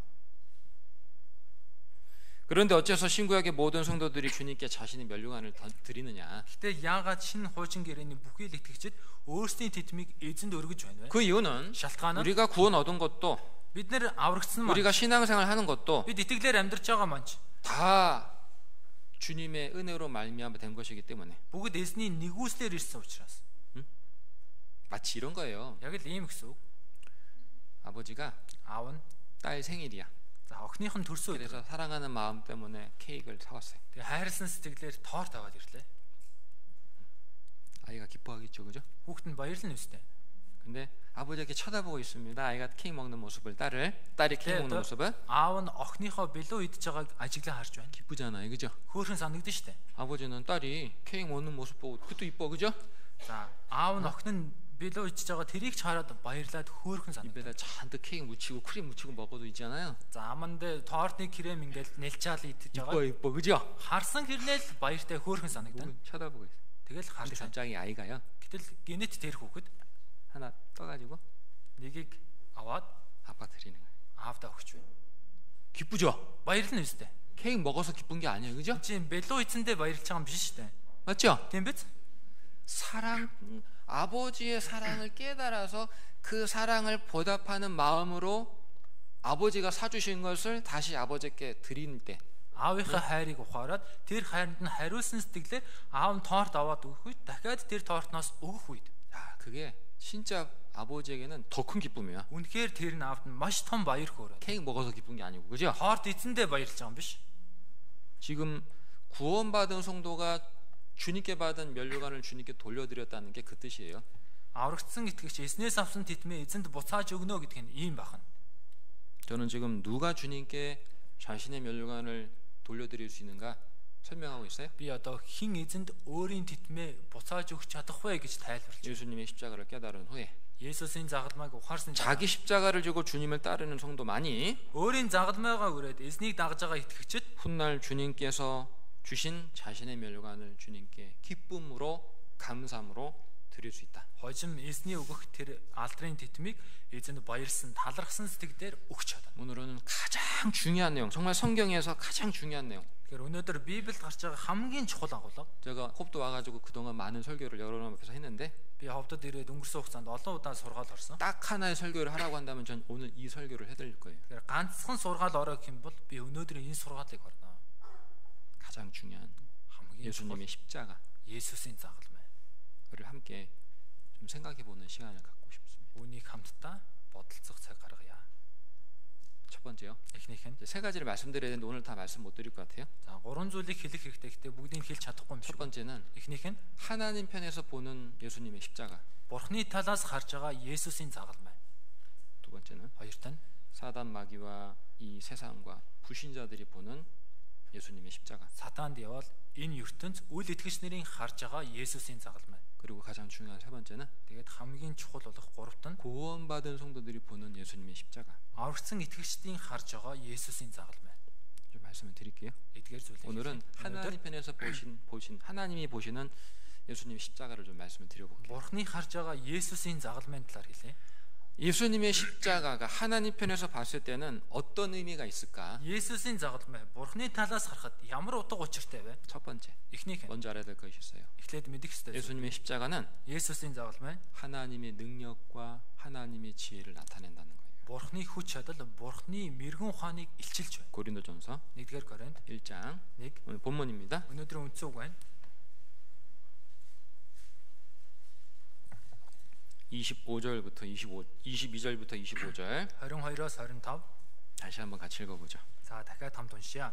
그런데 어째서 신구약의 모든 성도들이 주님께 자신의 면류관을 드리느냐? Гэтэ яагаад шинэ хуучин гэрээний бүхий л итгэгчид өөрсдийн титмийг эзэнд өргөж байна вэ? 그 이유는 Шалтгаан нь 우리가 구원 얻은 것도 бид нэр аврагдсан маань 우리가 신앙생활 하는 것도 бид итгэлээр амьдарч байгаа маань 다 주님의 은혜로 말미암아 된 것이기 때문에 бүгд эзний нэгүслэр ирсэн учраас 마치 이런 거예요. яг л ийм гэсэн үг. 아버지가 Аав нь 딸 생일이야. за охиных нь төрсөн өдөр. 그래서 사랑하는 마음 때문에 케이크를 사왔어요. Тэгээ хайрлсан сэтгэлээр торт аваад ирлээ. 아이가 기뻐하겠죠, 그죠? Хүүхэд нь баярлна үстэй. 근데 아버지가 이렇게 쳐다보고 있습니다. 아이가 케이크 먹는 모습을 딸이 케이크 먹는 모습을 아ав нь охиныхоо бэлүү идж байгааг ажиглаа харж байна. 기쁘잖아요, 그죠? Хөөрхөн санагдаж штэ. 아버지는 딸이 케이크 먹는 모습 보고 그것도 이뻐, 그죠? За аав нь охин нь бэлүү идж байгаа тэрийг ч хараад баярлаад хөөрхөн санагдав. 입에다 잔뜩 케이크 묻히고 크림 묻히고 먹어도 있잖아요. За аманд тортны крем ингээл нэлчаал идэж 이뻐, байгаа. 이뻐, 그죠? Харсан хэрнээл баяртай хөөрхөн санагдана. 쳐다보고 있어. Тэгэл 이 харж байна. 잔짝이 아이가요. Гэтэл генет тэр хүүхэд 하나 떠가지고 нэгийг аваад 아빠 드리는 거예요. аавдаа өгч байна. 기쁘죠? Баярлна үстэй. 케이크 먹어서 기쁜 게 아니에요, 그죠? Чи бэлүү идсэндээ баярлж байгаа юм биш штэ. 맞죠? Тийм биз? 사랑, 아버지의 사랑을 깨달아서 그 사랑을 보답하는 마음으로 아버지가 사주신 것을 다시 아버지께 드릴 때 Аавынхаа хайрыг ухаарад тэр хайранд нь хариулсан сэтгэлээр аав нь торт аваад өгөх үед дахиад тэр тортноос өгөх үед 야, 그게 진짜 아버지에게는 더 큰 기쁨이야. үнэхээр тэр нь аавд нь маш том баяр хөөрөв. 케이크 먹어서 기쁜 게 아니고, 그죠? Торт эзэндээ баярлж байгаа юм биш. 지금 구원받은 성도가 주님께 받은 면류관을 주님께 돌려드렸다는 게 그 뜻이에요. Аврагдсан итгэгч эзнээс авсан титмээ эзэнд буцааж өгнө гэдг нь ийм байна. 저는 지금 누가 주님께 자신의 면류관을 돌려드릴 수 있는가 설명하고 있어요. Би одоо хэн эзэнд өөрийн титмээ буцааж өгч чадах вэ гэж тайлбарлаж байна. 예수님의 십자가를 깨달은 후에 Есүсийн загалмайг ухаарсан 자기 십자가를 지고 주님을 따르는 성도만이 өөрийн загалмайгаа өрөөд эзнийг дагаж байгаа итгэгчид 훗날 주님께서 주신 자신의 면류관을 주님께 기쁨으로 감사함으로 드릴 수 있다. хожим эзний өгөх тэр алдрын титмийг эзэнд баярлсан талархсан сэтгэлээр өгч чадна. 오늘은 가장 중요한 내용, 정말 성경에서 가장 중요한 내용. Тэгэхээр өнөөдөр Библиэд гарч байгаа хамгийн чухал агуулга. 제가 홉도 와가지고 그동안 많은 설교를 여러 번 앞에서 했는데 Би ховдод ирээд өнгөрсөн хугацаанд олон удаа сургаал орсон. 딱 하나의 설교를 하라고 한다면 전 오늘 이 설교를 해드릴 거예요. Тэгэхээр ганцхан сургаал орох юм бол би өнөөдөр энэ сургаалыг орно. 가장 중요한 хамгийн чухал 예수님의 십자가를 Есүсийн загалмай. 함께 좀 생각해보는 시간을 갖고 싶습니다. Үүнийг хамтдаа бодолцох цаг гаргая. 첫 번째요. Эхнийх нь 이제 세 가지를 말씀드려야 되는데 오늘 다 말씀 못 드릴 것 같아요. за гурван зүйлийг хэлэх хэрэгтэй. Гэтэ бүгдийг хэлж чадахгүй юм 첫 шиг. 번째는 Эхнийх нь 하나님 편에서 보는 예수님의 십자가. Бурхны талаас харж байгаа Есүсийн загалмай. 두 번째는 Хоёрт нь 사단 마귀와 이 세상과 불신자들이 보는 예수님의 십자가. Сатанд явал энэ ертөнц үл итгэгч нарын харж байгаа Есүсийн загалмай. 그리고 가장 중요한 세 번째는 Тэгээд хамгийн чухал болох гуравт нь 구원받은 성도들이 보는 예수님의 십자가. аврагдсан итгэгчдийн харж байгаа Есүсийн загалмай. 좀 말씀을 드릴게요. Эдгээр зүйлийг 오늘은 하나님 편에서 보신 하나님이 보시는 예수님의 십자가를 좀 말씀을 드려볼게요. Бурхны харж байгаа Есүсийн загалмайн талаар хэлье. 예수님의 십자가가 하나님 편에서 봤을 때는 어떤 의미가 있을까? Есүсийн загалмай Бурхны талаас харахад ямар утга учиртай вэ? 첫 번째, Эхнийх нь 먼저 알아야 될 것이 있어요. эхлээд мэдэх ёстой. 예수님의 십자가는 Есүсийн загалмай 하나님의 능력과 하나님의 지혜를 나타낸다는 거예요. Бурхны хүч чадал, Бурхны мэрэгэн ухааныг илчилж байна. 고린도전서 1-р Коринт 1장 1 오늘 본문입니다. өнөөдрийн үндсэн үг байна. 25절부터 22절부터 25절 22-оос 25. 다시 한번 같이 읽어보죠. За дахиад хамт уншъя.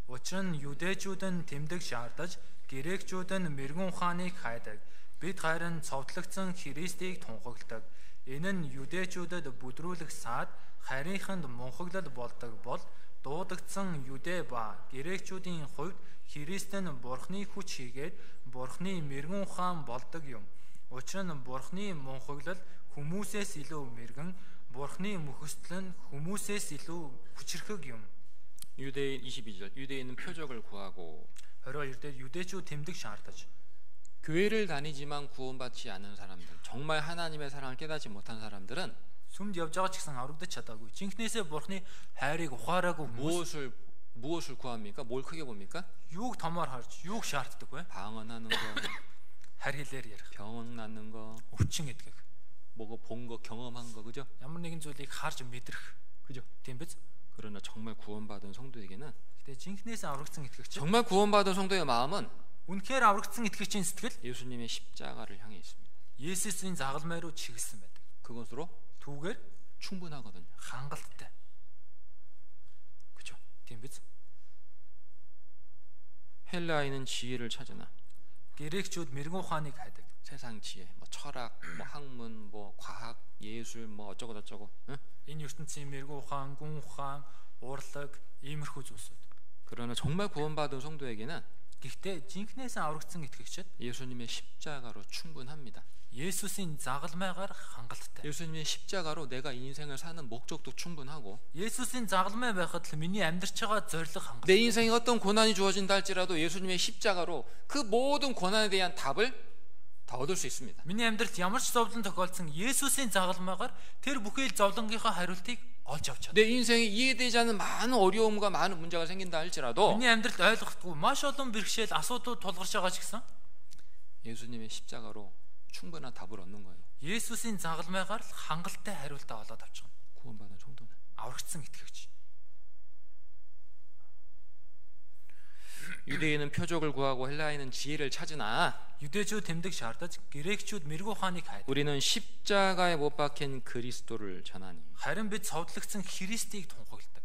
Учир нь юдэчүүд нь тэмдэг шаардаж, грекчүүд нь мэрэгэн ухааныг хайдаг. Бид харин цовдлогдсон Христийг тунхагладаг. Энэ нь юдэчүүдэд бүдрүүлэх саад харийнханд мунхаглал болдог бол дуудагдсан юдэ ба грекчүүдийн хувьд Христ нь Бурхны хүч хийгээд Бурхны мэрэгэн ухаан болдог юм. Учир нь Бурхны мунхаглал хүмүүсээс илүү мэрэгэн, Бурхны мөхөсөл нь хүмүүсээс илүү хүчрхэг юм. 유대인 22절 유대인은 표적을 구하고 22-д 유대чүүд тэмдэг шаардаж 교회를 다니지만 구원받지 않은 사람들, 정말 하나님의 사랑을 깨닫지 못한 사람들은 сүмд явж байгаа ч гэсэн аврагдаж чадаагүй. Жинхнээсээ Бурхны хайрыг ухаараагүй хүмүүс 무엇을 구합니까? 뭘 크게 봅니까? юуг томоор харж, юуг шаарддаг вэ? 방언하는 거, Харь хэлээр ярих, 병 낫는 거, өвчин эдгэх. 뭐고 본 거, 경험한 거, 그죠? Ямар нэгэн зүйлийг харж мэдрэх. 그죠? Тийм биз? 그러나 정말 구원받은 성도에게는 Гэтэ жинхнээсээ аврагдсан итгэгч 정말 구원받은 성도의 마음은 үнэхээр аврагдсан итгэгчийн сэтгэл 예수님의 십자가를 향해 있습니다. Есүсийн загалмай руу чиглэсэн байдаг. 그것으로 Түүгээр 충분하거든요. хангалттай. 그죠? Тийм биз? 헬라인은 지혜를 찾으나 Грекчүүд мэрэгэн ухааныг хайдаг. 세상 지혜, 뭐 철학, 뭐 학문, 뭐 과학, 예술, 뭐 어쩌고 저쩌고. 응? Энэ ертөнцийн мэрэгэн ухаан, гүн ухаан, урлаг, иймэрхүү зүйлсүүд. 그러나 정말 구원받은 성도에게는 Гэхдээ жинхнээсээ аврагдсан итгэгчид 예수님의 십자가로 충분합니다. Есүсийн загалмайгаар хангалттай. 예수님의 십자가로 내가 인생을 사는 목적도 충분하고 Есүсийн загалмай байхад л миний амьдрч байгаа зорилго 내 хангалттай. 인생에 어떤 고난이 주어진다 할지라도 예수님의 십자가로 그 모든 고난에 대한 답을 다 얻을 수 있습니다. Миний амьдралд ямар ч зовлон тохиолдсон Есүсийн загалмайгаар тэр бүхэл зовлонгийнхаа хариултыг олж авч чадна. 내 인생에 이해되지 않는 많은 어려움과 많은 문제가 생긴다 할지라도 Миний амьдралд ойлгохгүй маш олон бэрхшээл асуудууд тулгарч байгаа ч гэсэн 예수님의 십자가로 충분한 답을 얻는 거예요. Есүсийн загалмайгаар л хангалттай хариултаа олоод авчихна. 구원받은 성도는. Аврагдсан итгэгч. 유대인은 표적을 구하고 헬라인은 지혜를 찾으나 Юдэчүүд тэмдэг шаардаж, грекчүүд мэрэгэн ухааныг хайдаг. 우리는 십자가에 못 박힌 그리스도를 전하니 Харин бид цовдлогдсон Христийг тунхагладаг.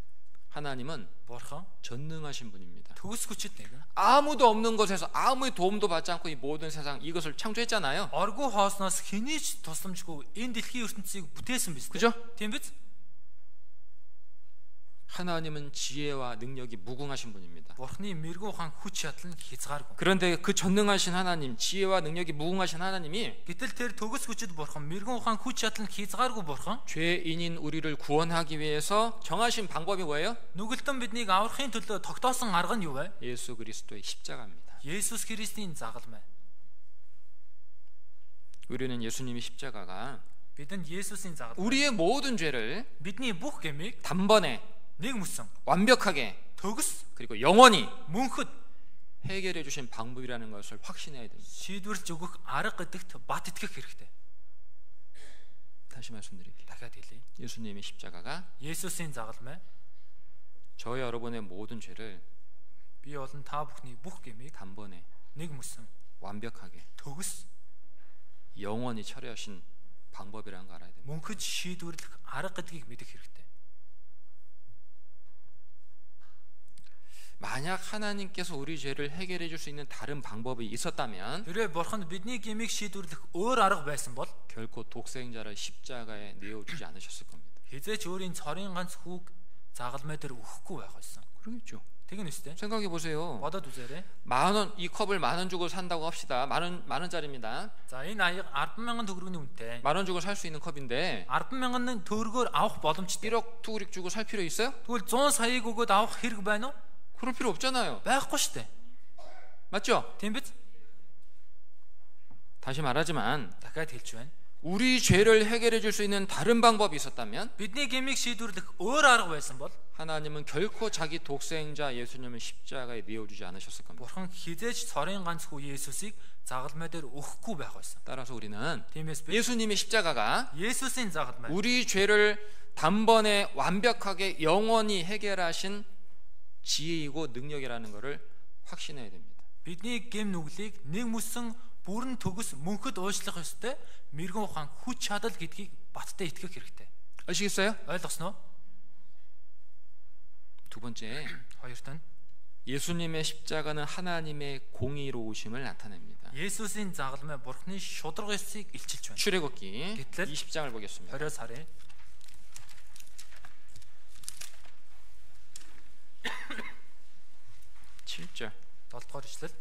하나님은 Бурхан 전능하신 분입니다. төгс хүчит нэг. 아무도 없는 곳에서 아무의 도움도 받지 않고 이 모든 세상 이것을 창조했잖아요. Оргуу хоосноос хэний ч тусламжгүй энэ дэлхийн ертөнцийг бүтээсэн биз 그죠? дээ. Тийм биз? 하나님은 지혜와 능력이 무궁하신 분입니다. Бурханы мэрэгэн ухаан хүч чадал нь хязгааргүй. 그런데 그 전능하신 하나님, 지혜와 능력이 무궁하신 하나님이 Гэтэл тэр төгс хүчит Бурхан, мэрэгэн ухаан хүч чадал нь хязгааргүй Бурхан 죄인인 우리를 구원하기 위해서 정하신 방법이 뭐예요? нүгэлтэн биднийг аврахын төлөө тогтоосон арга нь юу вэ? 예수 그리스도의 십자가입니다. Есүс Христийн загалмай. 우리는 예수님의 십자가가 Бидэнд Есүсийн загалмай. 우리의 모든 죄를 Бидний бүх гэмийг 단번에 нэг мөсөн 완벽하게 төгс 그리고 영원히 мөнхөд 해결해 주신 방법이라는 것을 확신해야 됩니다. шийдвэрлэж өгөх арга гэдэгт бат итгэх хэрэгтэй. 다시 말씀드릴게요. Дахиад хэлье. 예수님의 십자가가 Есүсийн загалмай 저와 여러분의 모든 죄를 би болон та бүхний бүх гэмийг 단번에 нэг мөсөн 완벽하게 төгс 영원히 처리하신 방법이라는 거 알아야 됩니다. мөнхөд шийдвэрлэх арга гэдгийг мэдэх хэрэгтэй. 만약 하나님께서 우리 죄를 해결해 줄 수 있는 다른 방법이 있었다면 Хэрвээ Бурхан бидний гэмийг шийдвэрлэх өөр арга байсан бол 결코 독생자를 십자가에 내어주지 않으셨을 겁니다. хизээч өөрийн цорын ганц хүүг загалмай дээр өгөхгүй байх байсан. 그러겠죠. Тэгнэ үстэй. 생각해 보세요. Бодоод үзээрэй. 10,000원 이 컵을 10,000원 주고 산다고 합시다. 만 원짜리입니다. За энэ аяг 10,000 төгрөгийн үнэтэй. 10,000원 주고 살 수 있는 컵인데 10,000 төгрөгөөр авах боломжтой. 1억 투구릭 주고 살 필요 있어요? Тэгвэл 100 саяыг өгөөд авах хэрэг байна уу? 그럴 필요 없잖아요. Байхгүй шүү дээ. 맞죠? Тийм биз? 다시 말하지만 Дахиад хэлж байна. 우리 죄를 해결해 줄 수 있는 다른 방법이 있었다면 Бидний гэмийг шийдвэрлэх өөр арга байсан бол 하나님은 결코 자기 독생자 예수님을 십자가에 내어주지 않으셨을 겁니다. Бурхан хизээч цорын ганц хүү Есүсийг загалмай дээр өгөхгүй байх байсан. 따라서 우리는 Тиймээс бид 예수님의 십자가가 Есүсийн загалмай 우리 죄를 단번에 완벽하게 영원히 해결하신 지혜이고 능력이라는 것을 확신해야 됩니다. бидний гэм нүглийг нэг мөсөн бүрэн төгс мөнхөд уушлах ёстой мэрэгэн ухаан хүч чадал гэдгийг баттай итгэх хэрэгтэй. 아시겠어요? Ойлгосноо? 두 번째, Хоёрт нь 예수님의 십자가는 하나님의 공의로우심을 나타냅니다. Есүсийн загалмай Бурханы шударга ёсыг илчилж байна. 출애굽기 гэтэл 20장을 보겠습니다. 20-аас харъя. 7절. 7-р эшлэл.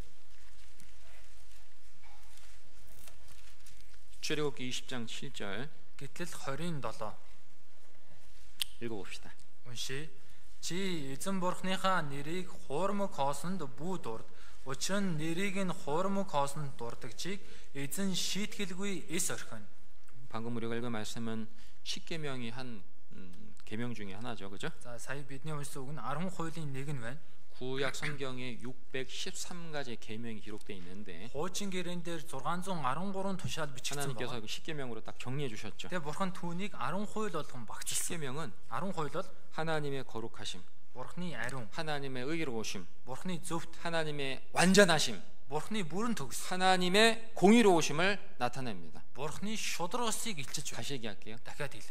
출애굽기 20장 7절. Гэтэл 27 읽어봅시다. Уншия. Чи эзэн бурхныхаа нэрийг хуурмаг хоосонд бүү дурд. Учир нь нэрийг нь хуурмаг хоосонд дурдагчийг эзэн шийтгэлгүй эс орхино. 방금 우리가 읽은 말씀은 10계명이 한 계명 중에 하나죠, 그죠? За сая бидний уншсан үг нь 10 хуулийн нэг нь байна. 구약 성경에 613가지의 계명이 기록되어 있는데 Хуучин гэрээн дээр 613 тушаал бичигдсэн 하나님께서 байна. 그 10계명으로 딱 정리해 주셨죠. Тэгээ бурхан түүнийг 10 хууль болгон багчилсан. 10계명은 10 хууль бол 하나님의 거룩하심, бурхны ариун, 하나님의 의로우심, бурхны зөвхт, 하나님의 완전하심, бурхны бүрэн төгс, 하나님의 공의로우심을 나타냅니다. бурхны шударгасыг илчилж байна. 다시 얘기할게요. Дахиад хэлье.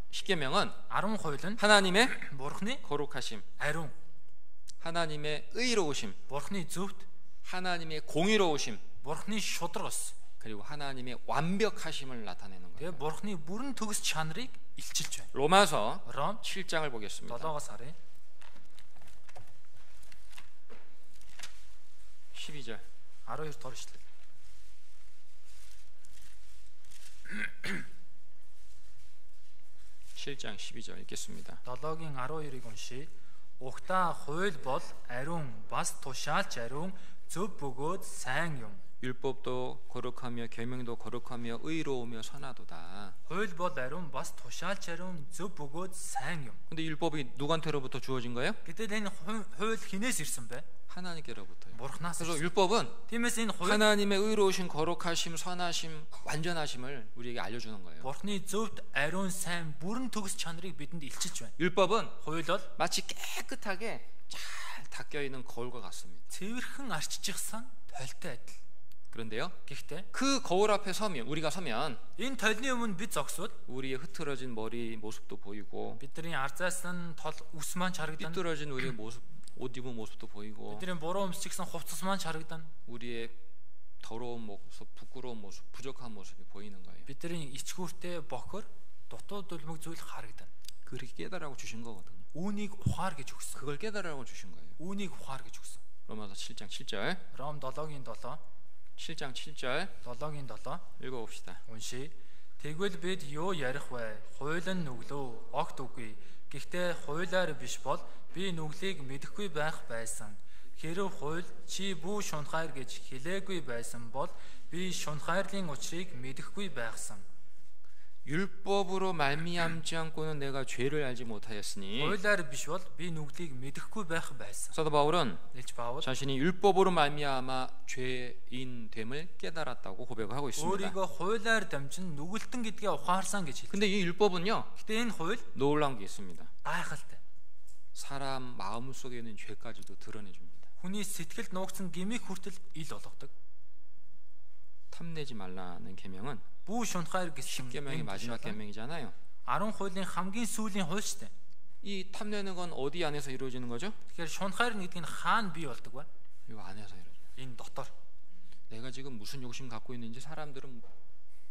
10계명은 10 хууль нь 하나님의 бурхны 거룩하심, ариун, 하나님의 의로우심, бурхны зөвхт, 하나님의 공의로우심, бурхны шударгас. 그리고 하나님의 완벽하심을 나타내는 거예요. Тэгээ бурхны бүрэн төгс чанарыг илчилж байна. 로마서 Ром 7장을 보겠습니다. 7-аас харъя. 12절. 12 дугаар ишлэл. 7장 12절 읽겠습니다. 7-гийн 12-ыг уншия. Угтаа хууль бол ариун, бас тушаалч ариун, зөв бөгөөд сайн юм. 율법도 거룩하며 계명도 거룩하며 의로우며 선하도다. Хууль бол ариун, бас тушаалч ариун, зөв бөгөөд сайн юм. 근데 율법이 누구한테로부터 주어진 거예요? Гэтэл энэ хууль хинээс ирсэн бэ? 하나님께로부터요. Бурханаас. 그래서 율법은 Тиймээс энэ хууль 하나님의 의로우신 거룩하심 선하심 완전하심을 우리에게 알려주는 거예요. Бурхны зөвхт ариун, сайн, бүрэн төгс чанарыг бидэнд илчилж байна. 율법은 Хууль бол 마치 깨끗하게 잘 닦여 있는 거울과 같습니다. цэвэрхэн арчижсан толтой адил. 그런데요, Гэхдээ 그 거울 앞에 서면 우리가 서면 энэ толны өмнө бид зогсвол 우리의 흐트러진 머리 모습도 보이고 бидний арзаасан тол ус маань харагдана. 삐뚤어진 우리의 모습, 옷 입은 모습도 보이고 Бидний буруу өмсчихсэн хувцас маань харагдана. 우리의 더러운 모습, 부끄러운 모습, 부족한 모습이 보이는 거예요. Бидний ичгүүртэй бохор дутуу дулмаг зүйл харагдана. 그렇게 깨달으라고 주신 거거든요. Үүнийг ухаар гэж өгсөн. 그걸 깨달으라고 주신 거예요. Үүнийг ухаар гэж өгсөн. 로마서 7장 7절. Ром 7-гийн 7, 7장 7절 7-гийн 7 읽어봅시다. уншия. Тэгвэл бид юу ярих вэ? Хууль нь нүглөө, огт үгүй. Гэхдээ хуулиар биш бол би нүглийг мэдэхгүй байх байсан. Хэрв хууль чи бүү шунхайр гэж хэлээгүй байсан бол би шунхайрлын учрыг мэдэхгүй байсан. 율법으로 말미암지 않고는 내가 죄를 알지 못하였으니. Хуулиар биш бол би нүглийг мэдэхгүй байх байсан. 사도 바울은 Илж Паул 자신이 율법으로 말미암아 죄인 됨을 깨달았다고 고백하고 있습니다. өөрийгөө хуулиар дамжин нүгэлтэн гэдгээ ухаарсан гэж хэлдэг. 근데 이 율법은요, Гэтэ энэ хууль 놀라운 게 있습니다. гайхалтай. 사람 마음 속에 있는 죄까지도 드러내줍니다. Хүний сэтгэлд нуугдсан гмийг хүртэл ил болгодог. 탐내지 말라는 계명은 Бүү шунхайр гэсэн 10계명이 마지막 계명이잖아요. 10 хуулийн хамгийн сүүлийн хууль шүү дээ. 이 탐내는 건 어디 안에서 이루어지는 거죠? Тэгэхээр шунхайр гэдэг нь хаана бий болдог вэ? 이 안에서 이루어져요. Энэ дотор. 내가 지금 무슨 욕심 갖고 있는지 사람들은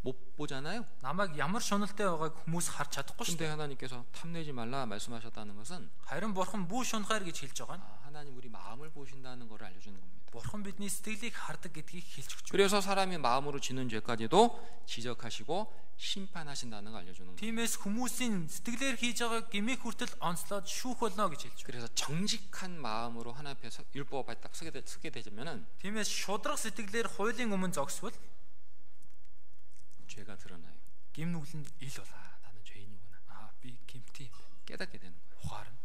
못 보잖아요. Намайг ямар шуналтай байгааг хүмүүс харж чадахгүй шүү 근데 дээ. 하나님께서 탐내지 말라 말씀하셨다는 것은 Харин бурхан бүү шунхайр гэж хэлж байгаа нь 하나님 우리 마음을 보신다는 것을 알려주는 겁니다. бурхан бидний сэтгэлийг хардаг гэдгийг хэлж өгч байна. 그래서 사람이 마음으로 짓는 죄까지도 지적하시고 심판하신다는 걸 알려주는 거예요. Тиймээс хүмүүсийн сэтгэлээр хийж байгаа гмийг хүртэл онцлоод шүүх болно гэж хэлж байна. 그래서 정직한 마음으로 하나님 앞에 율법 앞에 딱 서게 되면은 Тиймээс шудраг сэтгэлээр хуулийн өмнө зогсвол 죄가 드러나요. гим нүглэнд ил бол. 나는 죄인이구나. Би гимтэй юм байна. 깨닫게 되는 거예요. Ухаарна.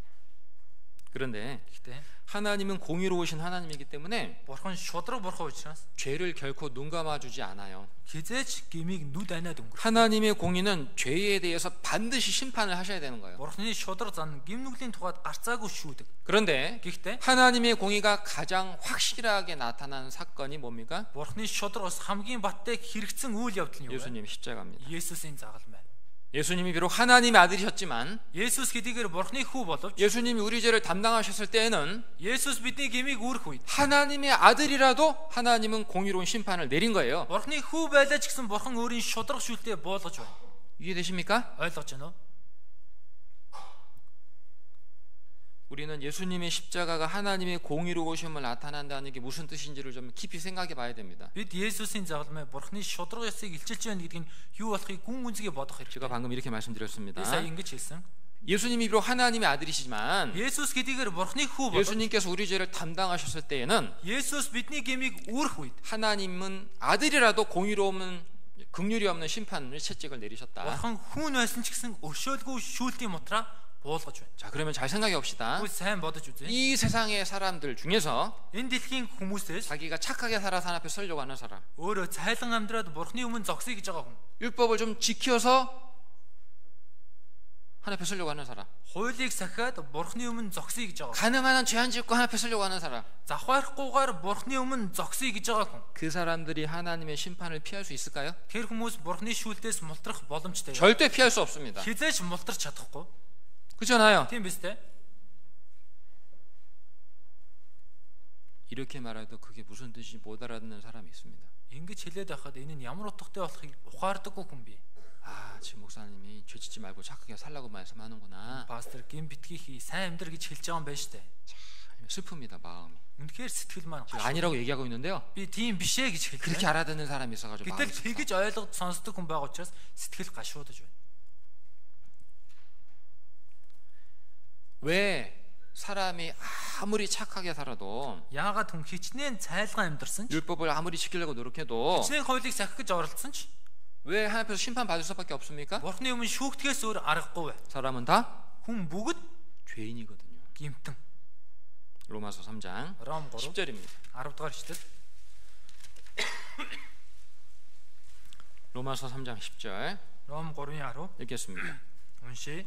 그런데 Гэхдээ 하나님은 공의로우신 하나님이기 때문에 бурхан шудраг бурхан учраас 죄를 결코 눈 감아주지 않아요. хизээч гмийг нүд анаад өнгөрөх. 하나님의 공의는 죄에 대해서 반드시 심판을 하셔야 되는 거예요. Бурханы шудраг зан гим нүглийн тухайд гарцаагүй шүүдэг. 그런데 Гэхдээ 하나님의 공의가 가장 확실하게 나타난 사건이 뭡니까? Бурханы шудрагаас хамгийн баттай хэрэгцсэн үйл явдал нь юу вэ? 예수님 십자가입니다. Есүсийн загалмай. 예수님이 비록 하나님의 아들이셨지만 Есүс хэдийгээр Бурханы хүү боловч 예수님이 우리 죄를 담당하셨을 때에는 Есүс бидний гмийг үүрэх үед 하나님의 아들이라도 하나님은 공의로운 심판을 내린 거예요. Бурханы хүү байлаа ч гэсэн Бурхан өөрийн шудраг шүлтээ буулгаж байна. 이해되십니까? Ойлгож байна уу? 우리는 예수님의 십자가가 하나님의 공의로우심을 나타난다는 게 무슨 뜻인지를 좀 깊이 생각해 봐야 됩니다. Бид Есүсийн загалмай Бурханы шудраг ёсыг илчилж байна гэдэг нь юу болохыг гүн гүнзгий бодох 제가 хэрэгтэй. 방금 이렇게 말씀드렸습니다. Би сая ингэж хэлсэн. 예수님이 비록 하나님의 아들이시지만 Есүс гэдгээр бурхны хүү бол 예수님께서 우리 죄를 담당하셨을 때에는 Есүс бидний гмийг үүрэх үед 하나님은 아들이라도 공의로운 긍휼이 없는 심판을 채찍을 내리셨다. бурхан хүн байсан ч гэсэн өршөөлгүй шүүлтийн мутраа буулгаж байна. 자, 그러면 잘 생각해 봅시다. Үгүй сайн бодож үзье. 이 세상의 사람들 중에서 Энэ дэлхийн хүмүүсээс 자기가 착하게 살아서 하나님 앞에 서려고 하는 사람, өөрөө цайлан амьдраад бурхны өмнө зогсъё гэж байгаа хүн. 율법을 좀 지켜서 하나님 앞에 서려고 하는 사람, Хуулийг сахиад бурхны өмнө зогсъё гэж байгаа. 가능한 한 죄 안 짓고 하나님 앞에 서려고 하는 사람, Завхаарахгүйгээр бурхны өмнө зогсъё гэж байгаа хүн. 그 사람들이 하나님의 심판을 피할 수 있을까요? Тэр хүмүүс бурхны шүүлтээс мултрах боломжтой. 절대 피할 수 없습니다. Хизээч мултарч чадахгүй. 그렇잖아요. Тийм биз дээ. 이렇게 말해도 그게 무슨 뜻인지 못 알아듣는 사람이 있습니다. Ингэж хэлээд байхад энэ нь ямар утгатай болохыг ухаардаггүй хүн бий. 아, 지금 목사님이 죄 짓지 말고 착하게 살라고 말씀하는구나. Пастор гин битгий хий, сайн амьдр гэж хэлж байгаа юм байна шүү дээ. 슬픕니다, 마음이. Үнэхээр сэтгэл маань 지금 아니라고 얘기하고 있는데요. би тийм биш ээ гэж хэлдэг. 그렇게 알아듣는 사람이 있어가지고 마음이 Гэтэл 슬퍼. тэгэж ойлгож сонсдог хүн байгаа учраас сэтгэл гашуудаж байна. 왜 사람이 아무리 착하게 살아도 Яагаад хүн хичнээн цайлган амьдрсан ч 율법을 아무리 지키려고 노력해도 хичнээн хуулийг сахих гэж оролцсон ч 왜 하나님 앞에서 심판 받을 수밖에 없습니까? бурхны өмнө шүүгтгэхээс өөр аргагүй бай. 사람은 다 Хүн бүгд 죄인이거든요. гимтэн. 로마서 3장 Ром 3 10절입니다. 10 дугаар ишлэл. 로마서 3장 10절 Ром 3:10 읽겠습니다. уншия.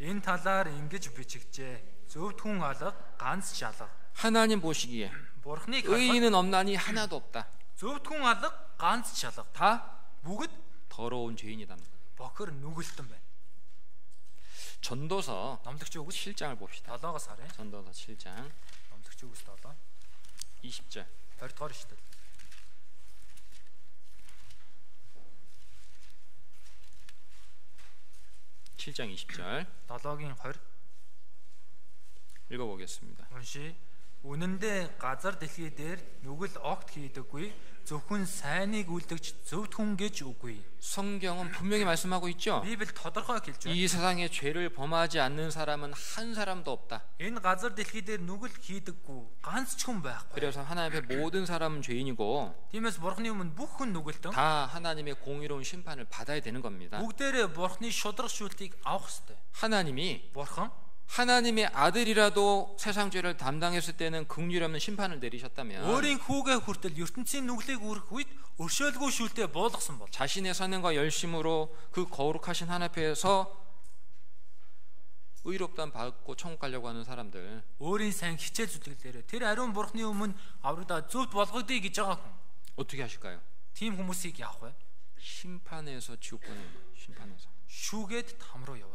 Энэ талаар ингэж бичигчээ. Зөвхт хүн алга, ганц шалга. 하나님 보시기에 Бурхныг харахад 의인은 없나니 하나도 없다. зөвхт хүн алга, ганц шалга. 다 Бүгд 더러운 죄인이다. бохор нүгэлтэн байна. 전도서 Номлогч үгс 7장을 봅시다. 7-оос харъя. 전도서 7장 Номлогч үгс 7. 20절. 20 дугаар ишлэл. 7장 20절 7-гийн 20 읽어보겠습니다. уншия. Үнэн дээр газар дэлхий дээр нүгэл огт хийдэггүй. Зөвхөн сайныг үлдэгч зөвхт хүн гэж үгүй. 성경은 분명히 말씀하고 있죠. Библи тодорхой хэлж байна. 이 세상에 죄를 범하지 않는 사람은 한 사람도 없다. Энэ газар дэлхий дээр нүгэл хийдэггүй ганц ч хүн байхгүй. 그래서 하나님 앞에 모든 사람은 죄인이고 Тиймээс бурхны өмнө бүх хүн нүгэлтэн 다 하나님의 공의로운 심판을 받아야 되는 겁니다. бүгдээрээ бурхны шудраг шүүлтийг авах ёстой. 하나님이 Бурхан 하나님의 아들이라도 세상 죄를 담당했을 때는 긍휼 없는 심판을 내리셨다면 өөрийн хүүгээ хүртэл ертөнцийн нүглийг үүрэх үед өршөөлгүй шүүлтээ буулгасан бол 자신의 선행과 열심으로 그 거룩하신 하나님 앞에서 의롭다함 받고 천국 가려고 하는 사람들 өөрийн сайн хичээл зүтгэлээрээ тэр ариун бурхны өмнө аврагдаа зөвд болгогдъё гэж байгаа хүн. 어떻게 하실까요? Тийм хүмүүсийг яах вэ? 심판에서 지옥 보내는 거예요. 심판에서. Шүүгээд там руу явуул.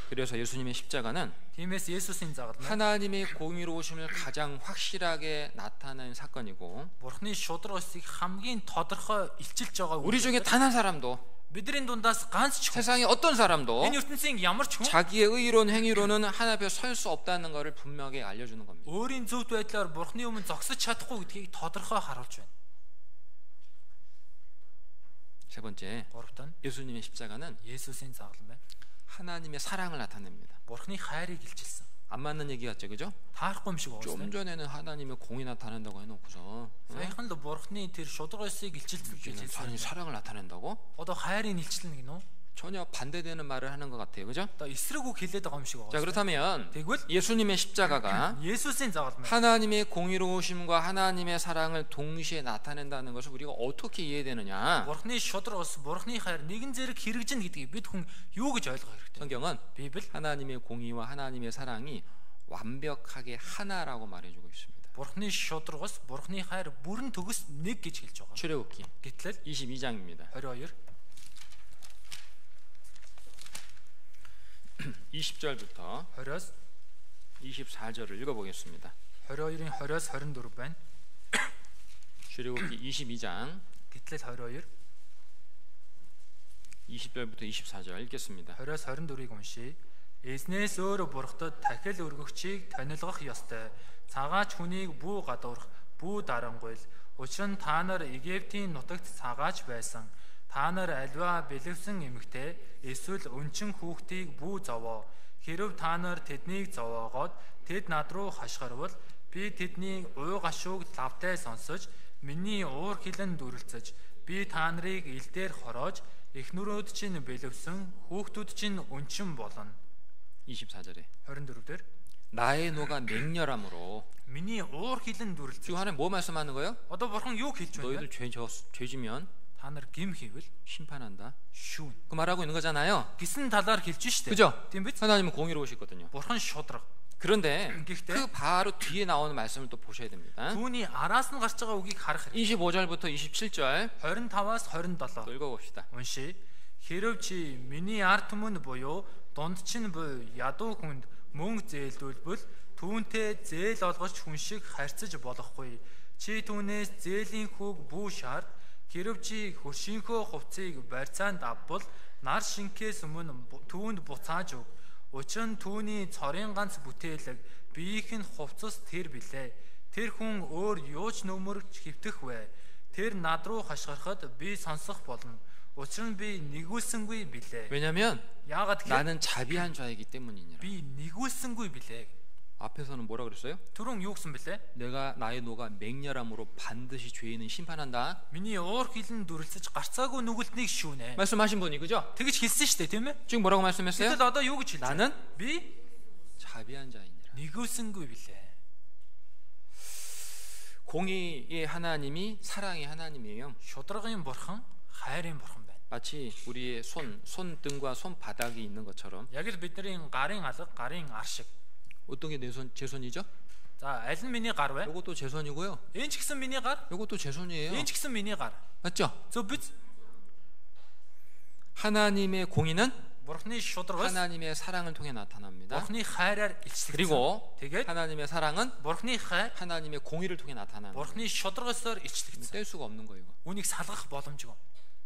그래서 예수님의 십자가는 Тиймээс Есүсийн загалмай 하나님의 공의로우심을 가장 확실하게 나타낸 사건이고 бурхны шудраг өсийг хамгийн тодорхой илчилж байгаа 우리 중에 단 한 사람도 бидний дундаас ганц ч хүн 세상의 어떤 사람도 энэ ертөнцийн ямар ч хүн 자기의 의로운 행위로는 하나님 앞에 설 수 없다는 것을 분명하게 알려주는 겁니다. өөрийн зөвхт байдлаар бурхны өмнө зогсож чадахгүй гэдгийг тодорхой харуулж байна. 세 번째, Гуравт нь 예수님의 십자가는 Есүсийн загалмай 하나님의 사랑을 나타냅니다. бурхны хайрыг илчилсэн. 안 맞는 얘기 같죠, 그죠? Таарахгүй юм шиг 좀 байна. 전에는 하나님의 공이 나타난다고 해놓고서 Саяхан л бурхны тэр шудраг өсийг илчилсэн гэж 이제는 хэлсэн. 사랑을 나타낸다고? Одоо хайрыг илчилнэ гинөө. 전혀 반대되는 말을 하는 것 같아요, 그죠? Одоо эсрэг үг хэлээд байгаа юм шиг 자, байна. 그렇다면 Тэгвэл 예수님의 십자가가 Есүсийн загалмай 하나님의 공의로우심과 하나님의 사랑을 동시에 나타낸다는 것을 우리가 어떻게 이해되느냐? бурхны шудраг ус, бурхны хайр нэгэн зэрэг хэрэгжинэ гэдгийг бид хүн юу гэж ойлгох хэрэгтэй. 성경은 Библи 하나님의 공의와 하나님의 사랑이 완벽하게 하나라고 말해주고 있습니다. бурхны шудраг ус, бурхны хайр бүрэн төгс нэг гэж хэлж байгаа. 출애굽기 Гэтэл 22장입니다. 22 20절부터 20-аас 24절을 읽어보겠습니다. 22-ийн 20-аас 24 байна. 출애굽기 22장 Гэтэл 22 20절부터 24절 읽겠습니다. 20-аас 24-ийг уншия. Эзнээс өөр бурхтад дахил өргөгчийг танилгах ёстой. Цагаач хүнийг бүү гадуурх, бүү дарангуйл. Учир нь та нар Египтийн нутагт цагаач байсан. Та нар альва бэлэвсэн эмэгтэй эсвэл өнчин хүүхдийг бүү зовоо. Хэрв та нар тэднийг зовоогоод тэд над руу хашгирвал би тэдний уу гашууг лавтай сонсож миний уур хилэн дүрлцэж би та нарыг ил дээр хороож эхнэрүүд чинь бэлэвсэн хүүхдүүд чинь өнчин болно. 24절에 24 дээр 나의 노가 맹렬함으로. миний уур хилэн дүрлцэж. 지금 하나님 뭐 말씀하는 거예요? Одоо бурхан юу хэлж байна? 너희들 죄지면 Та нар гим хийвэл 심판한다. шүүн. 그 말하고 있는 거잖아요. Гэсэн талаар хэлж штэ. 그죠? Тийм биз? 하나님은 공의로우시거든요. Бурхан шудраг. 그런데 гэхдээ 그 바로 뒤에 나오는 말씀을 또 보셔야 됩니다. Түүний араас нь гарч байгаа үгийг харах хэрэгтэй. 25절부터 27절 25-аас 27. 읽어봅시다. Уншия. Хэрв чи миний арт түмэнд буюу дунд чинь буй ядуу хүнд мөнгө зээлдүүлбэл түүнтэй зээл олгож хүн шиг харьцаж болохгүй. Чи түүнээс зээлийн хүүг бүү шаард. Хэрв чи хөршийнхөө хувцсыг барьцаанд авбал нар шинкээс өмнө түүнд буцааж өг. Учир нь түүний цорын ганц бүтээлэг биеийнх нь хувцас тэр билээ. Тэр хүн өөр юу ч нөмөрч хөвтөх вэ. Тэр над руу хашгирахад би сонсох болно. Учир нь би нэгүүлсэнгүй билээ. 왜냐하면 Яагаад гэвэл 나는 자비한 자이기 때문이니라. би нэгүүлсэнгүй билээ. 앞에서는 뭐라 그랬어요? Түрүүн юу гэсэн бэлээ? 내가 나의 노가 맹렬함으로 반드시 죄인은 심판한다. Миний уур хилэн дүрлцэж гарцаагүй нүгэлтнийг шүүнэ. 말씀하신 분이 그죠? Тэгэж хэлсэн шүү дээ, тийм ээ? 지금 뭐라고 말씀했어요? Гэтэл одоо юу гэж хэлж 나는 байна? Би 자비한 자이니라. нэгүүлсэнгүй билээ. 공의의 하나님이 사랑의 하나님이에요. Шударгын бурхан, хайрын бурхан байна. 마치 우리의 손등과 손바닥이 있는 것처럼. Яг л бидний гарын алга, гарын ар шиг. 어떤 게 제 손이죠? За, аль нь миний гар вэ? 요것도 제 손이고요. Энэ ч гэсэн миний гар, 요것도 제 손이에요. энэ ч гэсэн миний гар. 맞죠? Зөв биз? 하나님의 공의는 Бурхны шударгаас 하나님의 사랑을 통해 나타납니다. Бурхны хайраар илчлэгдсэн. 그리고 Тэгээд 하나님의 사랑은 Бурхны хайр 하나님의 공의를 통해 나타나는 거예요. Бурхны шударгаасаар илчлэгдсэн. 뗄 수가 없는 거예요. Үнийг салгах боломжгүй.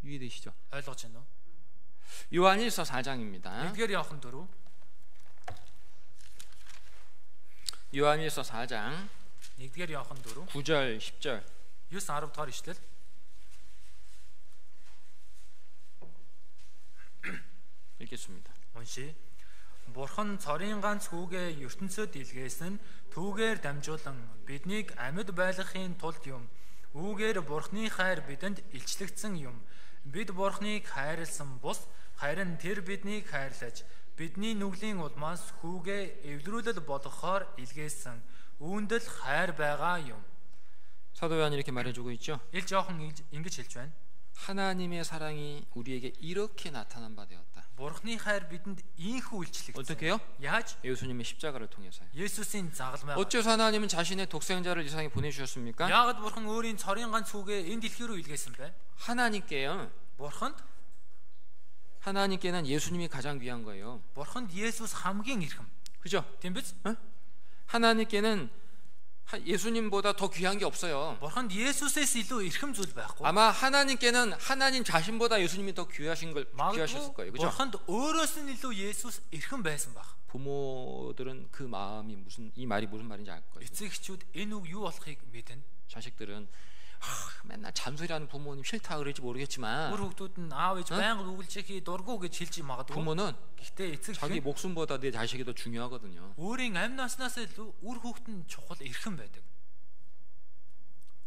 이해되시죠? Ойлгож байна уу? 요한일서 4장입니다. 1-р Иохан 4. 요한일서 4장 1-р Иохан 4. 9절 10절 9-10 дугаар ишлэл. 읽겠습니다. Уншия. Бурхан цорын ганц хүүгээ ертөнцөд илгээсэн түүгээр дамжуулан биднийг амьд байлгахын тулд юм. Үүгээр Бурханы хайр бидэнд илчлэгдсэн юм. Бид Бурханыг хайрлсан бус харин тэр биднийг хайрлаж бидний нүглийн улмаас хүүгээ эвдрүүлэл болгохоор илгээсэн. Үүнд л хайр байгаа юм. 사도 요한이 이렇게 말해주고 있죠. Илж Иохан ингэж хэлж байна. 하나님의 사랑이 우리에게 이렇게 나타난 바 되었다. Бурханы хайр бидэнд ийхүү илчлэгдсэн. 어떻게요? Яаж? 예수님의 십자가를 통해서요. Есүсийн загалмай. 어째서 하나님은 자신의 독생자를 이 세상에 보내주셨습니까? Яагаад Бурхан өөрийн цорын ганц хүүгээ энэ дэлхий рүү илгээсэн бэ? 하나님께요. 하나님께는 예수님이 가장 귀한 거예요. Бурханд Есүс хамгийн эрхэм. 그죠? Тийм биз? 하나님께는 예수님보다 더 귀한 게 없어요. Бурханд Есүсээс илүү эрхэм зүйл байхгүй. 아마 하나님께는 하나님 자신보다 예수님이 더 귀하셨을 거예요. 그죠? Бурханд өөрөөс нь илүү Есүс эрхэм байсан баг. 부모들은 그 마음이 이 말이 무슨 말인지 알 거예요. Эцэг эхчүүд энэ үг юу болохыг мэднэ. 자식들은 맨날 잔소리하는 부모님 싫다 그럴지 모르겠지만 Өөр хүүхдүүд нь аав ээж байнга үгэлжихий дургу гэж хэлж магадгүй. 부모는 Гэхдээ эцэг 자기 хэн 목숨보다 내 자식이 더 중요하거든요. өөрийн амь наснаас илүү үр хүүхэд нь чухал эрхэм байдаг.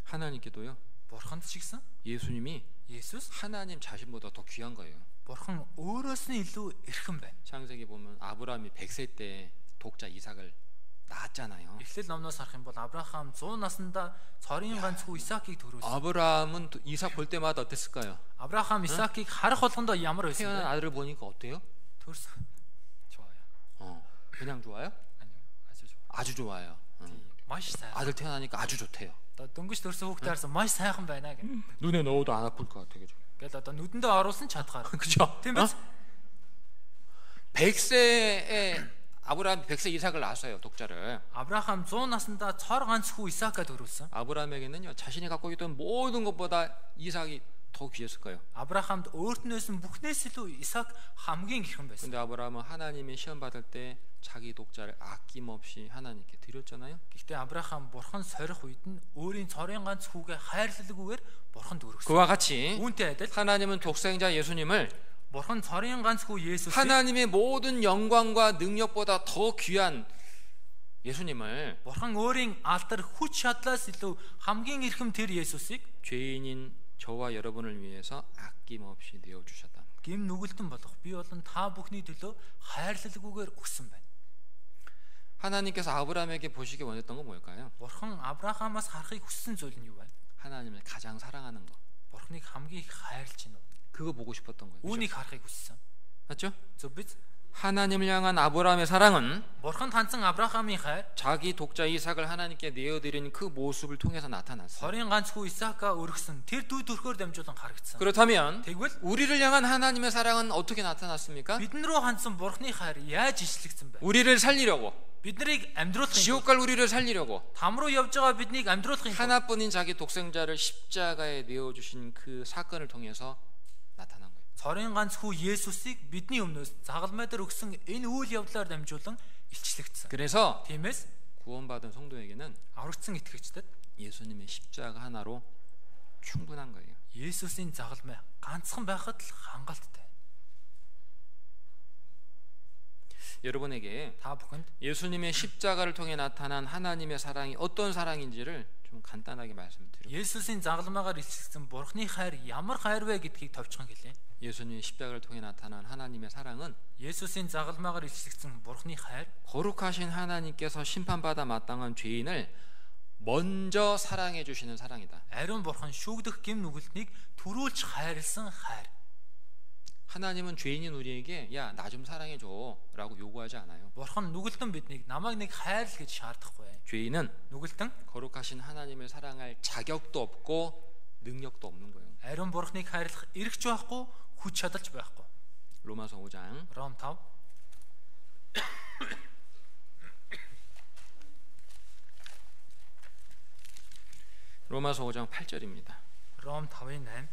하나님께도요. Бурханд ч гэсэн 예수님이 Есүс 하나님 자신보다 더 귀한 거예요. Бурхан өөрөөс нь илүү эрхэм байна. 창세기 보면 아브라함이 100세 때 독자 이삭을 낳았잖아요. Эхлэл номноос харах юм бол Авраам 100 наснда цорын ганц хүү Исаакийг төрүүлсэн. 아브라함은 이삭 볼 때마다 어땠을까요? Авраам Исаакийг харах болгондоо ямар байсан 태어난 бэ? 아들을 보니까 어때요? төрсөн. 좋아요. 그냥 좋아요? 아니요. 아주 좋아. 아주 좋아요. маш сайн. 아들 태어나니까 아주 좋대요. Одоо дөнгөж төрсөн хүүхдээ харсан маш сайхан байна гэх. 눈에 넣어도 안 아플 것 같아, 그죠? Гэтэл одоо нүдэндээ оруулсан чадхаар. 그죠? Тийм биз? 100세에 아브라함 100세 이삭을 낳았어요, 독자를. Авраам 100 наснда цор ганц хүү Исаакаа төрүүлсэн. 아브라함에게는요, 자신이 갖고 있던 모든 것보다 이삭이 더 귀했을까요? Авраамд өөртнөөс нь бүхнээс илүү Исаак хамгийн гэрхэн байсан. 근데 아브라함은 하나님의 시험 받을 때 자기 독자를 아낌없이 하나님께 드렸잖아요. Гэхдээ Авраам бурхан сорих үед нь өөрийн цорын ганц хүүгээ хайрлалгүйгээр бурханд өргөсөн. 그와 같이 Үүнтэй адил 하나님은 독생자 예수님을 бурхан цорын ганц хүү Есүсийг 하나님의 모든 영광과 능력보다 더 귀한 예수님을 бурхан өөрийн алдар хүч чадлаас илүү хамгийн эрхэм тэр Есүсийг 죄인인 저와 여러분을 위해서 아낌없이 내어 주셨다는 거예요. гим нүгэлтэн болох би болон та бүхний төлөө хайрлалгүйгээр өгсөн байна. 하나님께서 아브라함에게 보시기 원했던 건 뭘까요? Бурхан Авраамаас харахыг хүссэн зүйл нь юу вэ? 하나님을 가장 사랑하는 거. Бурханыг хамгийн их хайрлж байна уу? 그거 보고 싶었던 거예요. 그죠? Үүнийг харахыг хүссэн. 맞죠? Зөв биз? 하나님을 향한 아브라함의 사랑은 Бурханд хандсан Авраамын хайр 자기 독자 이삭을 하나님께 내어드린 그 모습을 통해서 나타났어요. цорын ганц хүү Исаакаа өргөсөн тэр дүү төрхөөр дамжуулан харагдсан. 그렇다면 Тэгвэл 우리를 향한 하나님의 사랑은 어떻게 나타났습니까? бидэн рүү хандсан Бурханы хайр яаж ишлэгдсэн бэ? 우리를 살리려고, Биднийг амьдруулахын 지옥 갈 우리를 살리려고 там руу явж байгаа биднийг амьдруулахын 하나뿐인 자기 독생자를 십자가에 내어주신 그 사건을 통해서 나타난 거예요. цорын ганц хүү Есүсийг бидний өмнөөс загалмай дээр өгсөн энэ үйл явдлаар дамжуулан илчлэгдсэн. 그래서 Тиймээс 구원받은 성도에게는 аврагдсан итгэгчдэд 예수님의 십자가 하나로 충분한 거예요. Есүсийн загалмай ганцхан байхад л хангалттай. 여러분에게 Та бүхэнд 예수님의 십자가를 통해 나타난 하나님의 사랑이 어떤 사랑인지를 좀 간단하게 말씀드려요. Есүсийн загалмайгаар илчлэгдсэн Бурханы хайр ямар хайр вэ гэдгийг товчхон хэлье. 예수님의 십자가를 통해 나타난 하나님의 사랑은 Есүсийн загалмайгаар илчлэгдсэн Бурханы хайр 거룩하신 하나님께서 심판받아 마땅한 죄인을 먼저 사랑해 주시는 사랑이다. ариун Бурхан шүүгдэх гим нүгэлтнийг төрүүлж хайрлсан хайр. 하나님은 죄인인 우리에게 야, 나 좀 사랑해 줘라고 요구하지 않아요. Бурхан нүгэлтэн биднийг намайг нэг хайрл гэж шаардахгүй. 죄인은 Нүгэлтэн 거룩하신 하나님을 사랑할 자격도 없고 능력도 없는 거예요. ариун Бурханыг хайрлах эрхч байхгүй, хүч чадалж байхгүй. 로마서 5장 Ром 5 로마서 5장 8절입니다. Ром 5-ын 8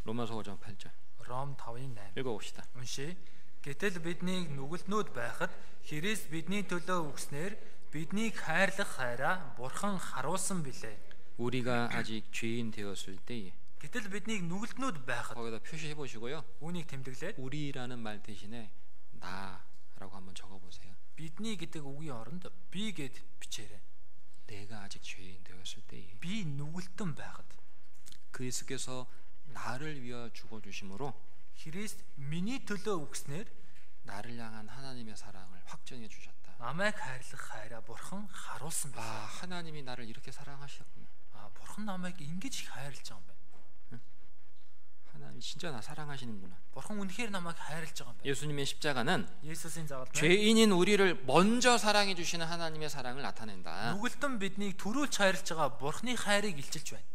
로마서 5장 8절 Ром 5-ын 8 읽어봅시다. Уншия. Гэтэл биднийг нүгэлтнүүд байхад Христ бидний төлөө өгснээр биднийг хайрлах хайраа Бурхан харуулсан билээ. 우리가 아직 죄인 되었을 때에 Гэтэл биднийг нүгэлтнүүд байхад 거기다 표시해 보시고요. үүнийг тэмдэглээд 우리라는 말 대신에 나라고 한번 적어보세요. бидний гэдэг үгийн оронд би гэд бичээрэй. 내가 아직 죄인 되었을 때에 Би нүгэлтэн байхад 그리스도께서 나를 위하여 죽어주심으로 Христ миний төлөө өгснээр 나를 향한 하나님의 사랑을 확정해 주셨다. намайг хайрлах хайраа Бурхан харуулсан 아, байна. 하나님이 나를 이렇게 사랑하셨구나. Бурхан намайг ингэж их хайрлаж байгаа юм байна. 하나님 진짜 나 사랑하시는구나. Бурхан үнэхээр намайг хайрлаж байгаа юм байна. 예수님의 십자가는 Есүсийн загалмай 죄인인 우리를 먼저 사랑해 주시는 하나님의 사랑을 나타낸다. нүгэлтэн биднийг төрүүлж хайрлаж байгаа Бурханы хайрыг илчилж байна.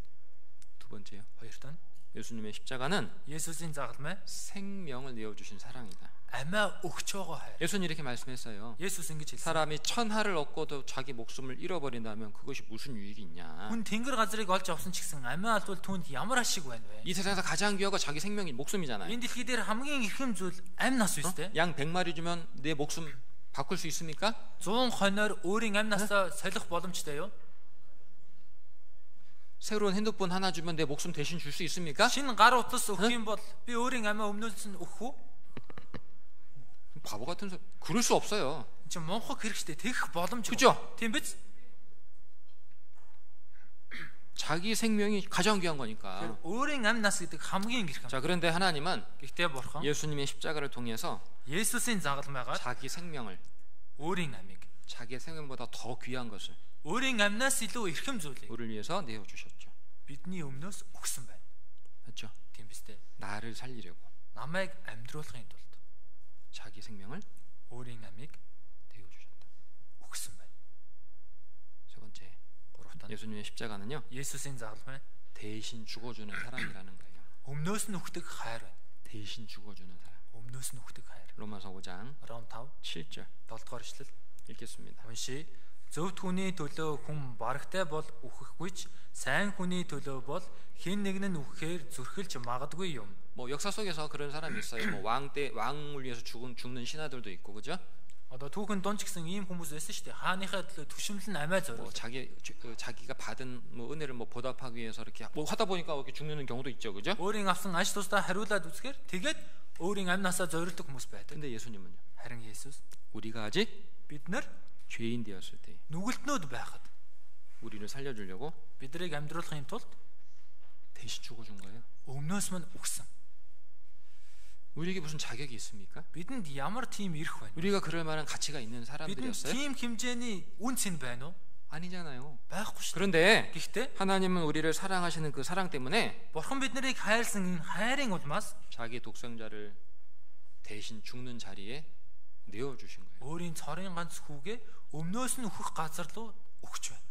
두 번째요. Хоёрт нь 예수님의 십자가는 Есүсийн загалмай 생명을 내어 주신 사랑이다. амиа өгч байгаа хайр. 예수님 이렇게 말씀했어요. Есүс ингэж хэлсэн. 사람이 천하를 얻고도 자기 목숨을 잃어버린다면 그것이 무슨 유익이 있냐? Хүн тэнгэр газрыг олж авсан ч гэсэн амиа алдвал түүнд ямар ашиг байна вэ? 이 세상에서 가장 귀한 거 자기 생명이 목숨이잖아요. Энэ дэлхий дээр хамгийн эрхэм зүйл амь нас үстэй. 양 100마리 주면 내 목숨 바꿀 수 있습니까? 100 хоноор өөрийн амь насаа солих боломжтой юу? 새로운 핸드폰 하나 주면 내 목숨 대신 줄 수 있습니까? Шинэ гар утас өгөх юм бол би өөрийн амиа өмнөөс нь өгөх үү? 바보 같은 소리. 그럴 수 없어요. Чи монхог хэрэгтэй тэгэх боломж. 그죠? Тийм биз? 자기 생명이 가장 귀한 거니까. өөрийн амь нас гэдэг хамгийн эрхэм. 자, 그런데 하나님은 Гэхдээ Бурхан 예수님의 십자가를 통해서 Есүсийн загалмайгаар 자기 생명을 өөрийн амийг 자기의 생명보다 더 귀한 것을 өөрийн амнаас илүү эрхэм зүйлийг 우리를 위해서 내어 주셨죠. бидний өмнөөс өгсөн байна. 맞죠? Тийм биз дээ. 나를 살리려고 Намайг амьдруулахын тулд 자기 생명을 өөрийн амийг 내어 주셨다. өгсөн байна. 세 번째. Гуравт нь 예수님의 십자가는요. Есүсийн загалмай 대신 죽어주는 사랑이라는 거예요. өмнөөс нь өгдөг хайр байна. 대신 죽어주는 사랑. Өмнөөс нь өгдөг хайр. 로마서 5장 Ром 5 7절 7 дугаар эшлэл 읽겠습니다. уншия. Зөвхт хүний төлөө хүн барагтай бол үхэхгүй ч сайн хүний төлөө бол хэн нэг нь үхэхээр зүрхэлж магадгүй юм. 뭐 역사 속에서 그런 사람이 있어요. 뭐 왕을 위해서 죽는 신하들도 있고, 그죠? Одоо түүхэн дон ч гэсэн ийм хүмүүс байсан шүү дээ. Хааныхаа төлөө түшимлэн амиа 뭐 зориулдаг. 자기가 받은 뭐 은혜를 뭐 보답하기 위해서 이렇게 뭐 하다 보니까 이렇게 죽는 경우도 있죠, 그죠? Өөрийн авсан аж тусдаа хариулаад үзэхээр тэгээд өөрийн амнасаа зориулдаг хүмүүс байдаг. 근데 예수님은요, Харин Есүс 우리가 아직 бид нар 죄인 되었을 때 нүгэлтнүүд байхад 우리를 살려주려고 биднийг амьдруулахын тулд 대신 죽어준 거예요. өмнөөс мань өгсөн. 우리에게 무슨 자격이 있습니까? Бидэнд ямар тийм ирэх байна? 우리가 그럴 만한 가치가 있는 Бидэнд 사람들이었어요? тийм хэмжээний үнц нь байна уу? 아니잖아요. Байхгүй шүү дээ. 그런데 Гэхдээ 하나님은 우리를 사랑하시는 그 사랑 때문에 Бурхан биднийг хайрлсан энэ хайрын улмаас 자기 독생자를 대신 죽는 자리에 내어주신 거예요. өөрийн цорын ганц хүүгээ өмнөөс нь өгөх газар руу өгч байна.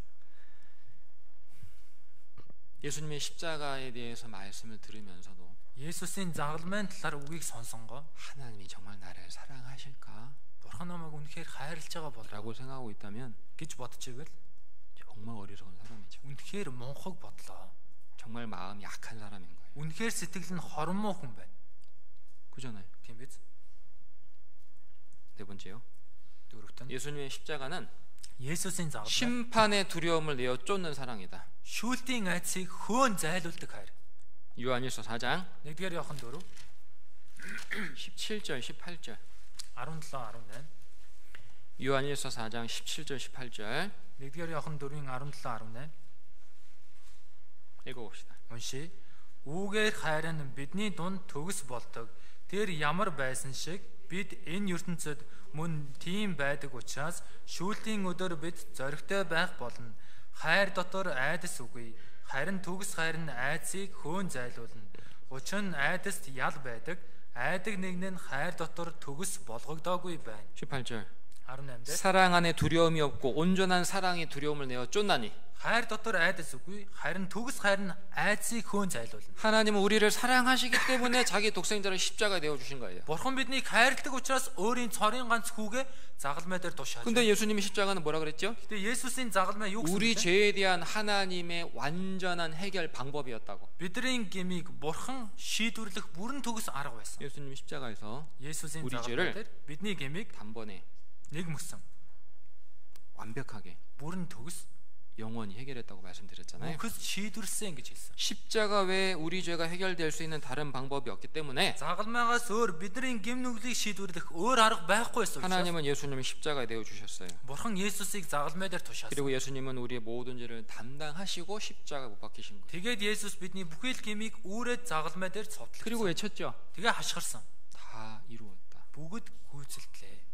예수님의 십자가에 대해서 말씀을 들으면서도 Есүсийн загалмайн талаар үгийг сонсонгоо 하나님이 정말 나를 사랑하실까? Бурхан намайг үнэхээр хайрлаж байгаа болов 라고 생각하고 있다면 гэж бодож ивэл 정말 어리석은 사람이죠. үнэхээр мунхаг бодлоо. 정말 마음이 약한 사람인 거예요. Үнэхээр сэтгэл нь хормоо хүн байна. 그잖아요. Тийм биз? 네 번째요. Дөрөвт нь 예수님의 십자가는 Есүсийн загалмай 심판의 두려움을 내어 쫓는 사랑이다. шүүлтийн айцыг хөөн зайлуулдаг хайр. 요한일서 4장 1-р Иохан 4 17절 18절. 17 18 요한일서 4장 17절 18절 1-р Иохан 4-ийн 17 18 읽어봅시다. уншия. Үүгээр хайр нь бидний дунд төгс болдог. Тэр ямар байсан шиг бид энэ ертөнцид мөн тийм байдаг учраас шүүлтийн өдөр бид зоригтой байх болно. Хайр дотор айдас үгүй. Харин төгс хайр нь айдсыг хөөн зайлуулна. Учир нь айдаст ял байдаг. Айдаг нэг нь хайр дотор төгс болгогдоогүй байна. 18절 18-д 사랑 안에 두려움이 없고 온전한 사랑이 두려움을 내어 쫓나니 хайр дотор айдас үгүй. Харин төгс хайр нь айдсыг хөөн зайлуулна. 하나님은 우리를 사랑하시기 때문에 자기 독생자를 십자가에 내어 주신 거예요. Бурхан биднийг хайрладаг учраас өөрийн цорын ганц хүүгээ загалмай дээр тушааж. 근데 예수님의 십자가는 뭐라 그랬죠? Гэтэ Есүсийн загалмай юу гэсэн 우리 бэ? 죄에 대한 하나님의 완전한 해결 방법이었다고. Бидний гмийг Бурхан шийдвэрлэх бүрэн төгс арга байсан. 예수님이 십자가에서 Есүсийн 우리 загалмай 죄를 дээр бидний гмийг 단번에 нэг мөсөн 완벽하게 бүрэн төгс 영원히 해결했다고 말씀드렸잖아요. өгс шийдвэрлсэн гэж хэлсэн. 십자가 외에 우리 죄가 해결될 수 있는 다른 방법이 없기 때문에 Загалмайгаас өөр бидний гм нүглийг шийдвэрлэх өөр арга байхгүй байсан. 하나님은 예수님을 십자가에 내어 주셨어요. Бурхан Есүсийг загалмай дээр тушаасан. 그리고 예수님은 우리의 모든 죄를 담당하시고 십자가에 못 박히신 거예요. Тэгээд Есүс бидний бүхэл гмийг үүрээд загалмай дээр цовдлоо. 그리고 외쳤죠. Тэгээ хашгирсан. 다 이루었다. Бүгд гүйцэлтлээ.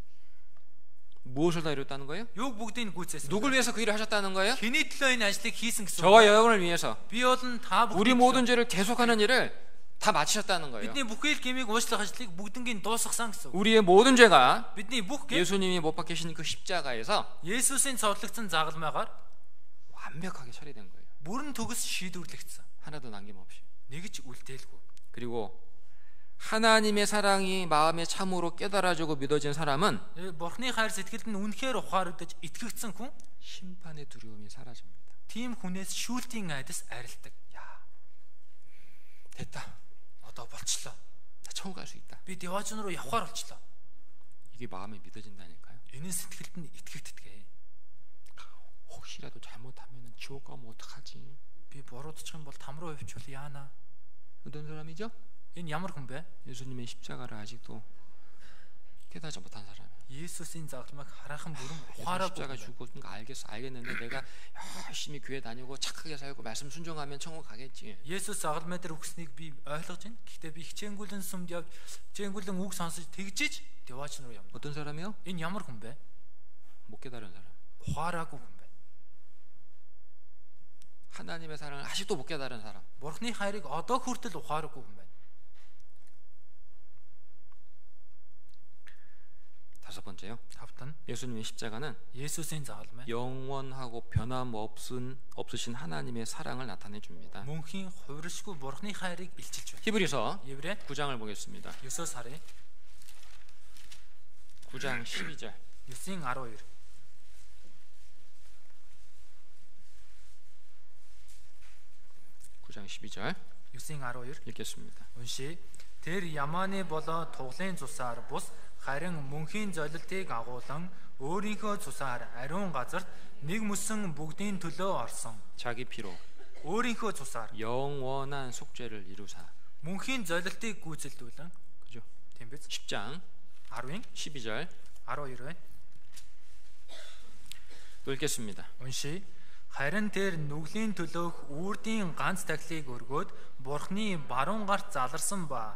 무엇을 다 이뤘다는 거예요? Юг бүгдийг гүйцээсэн. 누굴 위해서 그 일을 하셨다는 거예요? Хэний төлөө энэ ажлыг хийсэн гэсэн. 저와 여러분을 위해서 Би болон та 우리 бүгд 모든 죄를 계속하는 일을 다 마치셨다는 거예요. бидний бүхэл гмийг уучлах ажлыг бүгднийг дуусгасан гэсэн. 우리의 모든 죄가 Бидний бүх гэм 예수님이 못 박히신 그 십자가에서 Есүсийн цовдлогдсон загалмайгаар 완벽하게 처리된 거예요. бүрэн төгс шийдвэрлэгдсэн. 하나도 남김없이. Нэг ч үлдээлгүй. 그리고 하나님의 사랑이 마음에 참으로 깨달아지고 믿어진 사람은 Бурхны хайр сэтгэлд нь үнэхээр ухаарагдаж итгэгдсэн хүн 심판의 두려움이 사라집니다. тийм хүнээс шүүлтийн айдас арилдаг. 됐다. Одоо болчлоо. 나 천국 갈 수 있다. Би деважн руу явхаар болчлоо. 이게 마음에 믿어진다니까요. Энэ сэтгэлд нь итгэгддэг. 혹시라도 잘못하면 지옥 가면 어떡하지? Би буруудчих юм бол там руу явчихвал яана. 어떤 사람이죠? Энэ ямар хүн бэ? 예수님의 십자가를 아직도 깨닫지 못한 사람이에요. Есүсийн загалмайг хараахан бүрэн ухаараагүй. 십자가 죽었는 거 알겠는데 내가 열심히 교회 다니고 착하게 살고 말씀 순종하면 천국 가겠지. Есүс загалмай дээр өгснийг би ойлгож байна. Гэхдээ би хичээнгүлэн сүмд явж, хичээнгүлэн үг сонсож тэгжиж деважн руу явна. 어떤 사람이요? Энэ ямар хүн бэ? 못 깨달은 사람. Ухаараагүй хүн бэ. 하나님의 사랑을 아직도 못 깨달은 사람. Бурхны хайрыг одоо хүртэл ухаараагүй хүн байна. 다섯 번째요. Тавтан 예수님의 십자가는 Есүсийн загалмай 영원하고 변함없으신 하나님의 사랑을 나타내 줍니다. мөнхийн хувиршгүй Бурхны хайрыг илчилж байна. 히브리서 Еврэ 9장을 보겠습니다. 9 сарын 9장 12절. 9-ийн 12. 9장 12절 9:12 읽겠습니다. уншия. Тэр ямааны болоо туглын цусаар бус харин мөнхийн золилтыг агуулan өөрийнхөө цусаар ариун газарт нэг мөсөн бүгдийн төлөө орсон. 자기 피로 өөрийнхөө цусаар 영원한 속죄를 이루사. мөнхийн золилтыг гүйцэлдүүлэн. 그죠? Тийм биз? 10장 10-ын 12절 12 байна. 또 읽겠습니다. уншия. Харин тэр нүглийн төлөөх үрдийн ганц тахлыг өргөөд Бурхны баруун гарт заларсан ба.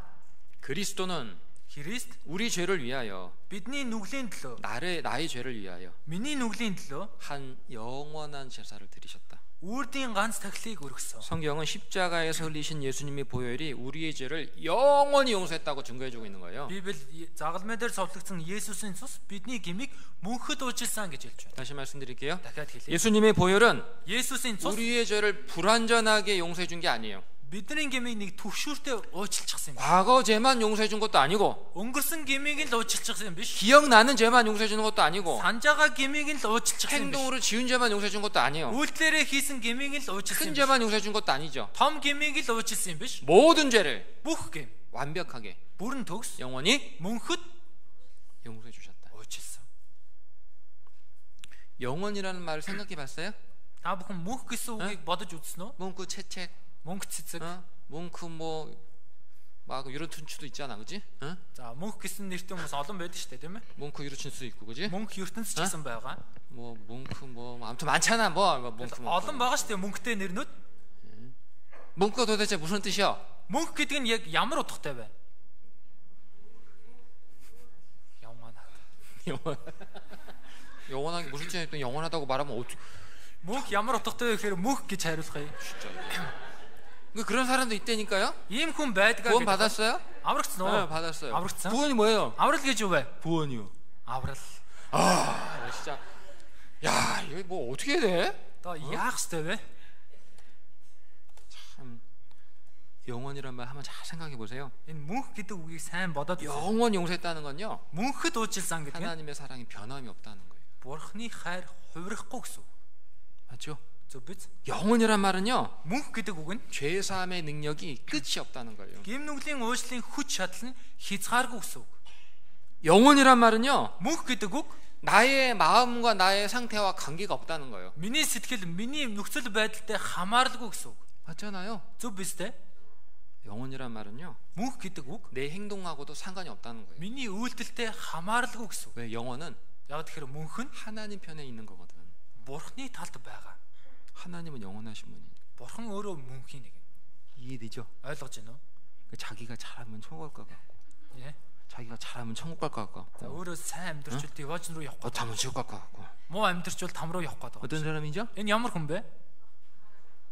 그리스도는 Христ 우리 죄를 위하여 бидний нүглийн төлөө, 나의 죄를 위하여 миний нүглийн төлөө 한 영원한 제사를 드리셨다. үрдийн ганц тахлыг өргөсөн. 성경은 십자가에서 흘리신 예수님의 보혈이 우리의 죄를 영원히 용서했다고 증거해주고 있는 거예요. Библи загалмай дээр цовдлогдсон Есүсийн цус бидний гмийг мөнхөд уучлсан гэж хэлж байна. 다시 말씀드릴게요. дахиад хэлье. 예수님의 보혈은 Есүсийн цус 우리의 죄를 불완전하게 용서해 준 게 아니에요. бидний гмийг нэг төвшүүртэй уучлчихсан юм. 과거 죄만 용서해 준 것도 아니고 Өнгөрсөн гмийг л уучлчихсан юм биш. 기억나는 죄만 용서해 주는 것도 아니고 산자가 гмийг л уучлчихсан юм биш. 행동으로 지은 죄만 용서해 준 것도 아니에요. үйлдэлээрээ хийсэн гмийг л 큰 уучлсан юм биш. 죄만 용서해 준 것도 아니죠. Том гмийг л уучлсан юм биш. 모든 죄를 Бүх гм 완벽하게 бүрэн төгс 영원히 мөнхөд 용서해 주셨다. уучлсан. 영원이라는 말을 생각해 봤어요? Та бүхэн мөнх гэсэн үгийг бодож үзсэн үү? 뭉크 채책, Мөнх цэцэг. 뭉크 막 유로춘추도 있잖아, 그지? 어? За мөнх гэсэн нэртэй хүмүүс олон байдаг шүү дээ, тийм ээ? 뭉크 유로춘추도 있고, 그지? Мөнх ертөнц ч гэсэн байгаа. 뭐 뭉크 아무튼 많잖아, 뭉크. Олон байгаа шүү дээ мөнхтэй нэрнүүд. 뭉크가 도대체 무슨 뜻이야? Мөнх гэдэг нь яг ямар утгатай вэ? 영원하게 무슨 뜻이 또 영원하다고 말하면 어떻게? Мөнх ямар утгатай вэ гэхээр мөнх гэж хариулах юм. 그런 사람도 있다니까요? Ийм хүн байдгаа 구원 гэдэг. 받았어요? Аврагдсан уу? 네, 받았어요. аврагдсан. 구원이 뭐예요? Аврал гэж юу вэ? 구원이요. Аврал. 진짜. 야, 이거 뭐 어떻게 해야 돼? Одоо яах ёстой вэ? 참 영원이란 말 한번 잘 생각해 보세요. Энэ мөнх гэдэг үгийг сайн бодоод 영원 용서했다는 건요. мөнхөд уучлсан гэдэг нь 하나님의 사랑이 변함이 없다는 거예요. Бурхны хайр хувирахгүй гэсэн. 맞죠? Зөв биз? 영원이란 말은요. Мөнх гэдэг үг нь 죄 사함의 능력이 끝이 없다는 거예요. гэм нүглийн уучлалын хүч чадал нь хязгааргүй гэсэн үг. 영원이란 말은요. Мөнх гэдэг үг 나의 마음과 나의 상태와 관계가 없다는 거예요. миний сэтгэл, миний нөхцөл байдалтай хамааралгүй гэсэн үг. 맞잖아요. Зөв биз дээ? 영원이란 말은요. Мөнх гэдэг үг 내 행동하고도 상관이 없다는 거예요. миний үйлдэлтэй хамааралгүй гэсэн үг. 왜 영원은 Яг тэгэхээр мөнх нь 하나님 편에 있는 거거든. Бурхны талд байгаа. 하나님은 영원하신 분이니까. Бурхан өөрөө мөнхийн нэг. 이해되죠? ойлгож байна уу? 자기가 잘하면 천국 갈 것 같고, Ээ. 자기가 잘하면 천국 갈 것 За 같고, өөрөө сайн амьдрчул деважн руу явах. 못하면 지옥 갈 것 같고. Муу амьдрчул там руу явах гэдэг. 어떤 사람이죠? Энэ ямар хүн бэ?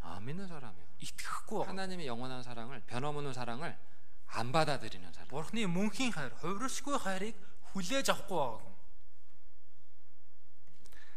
안 믿는 사람이에요. Итгэхгүй байгаа. 하나님의 영원한 사랑을, 변함없는 사랑을 안 받아들이는 사람. Бурхны мөнхийн хайр, хувиршгүй хайрыг хүлээж авахгүй байгаа хүн.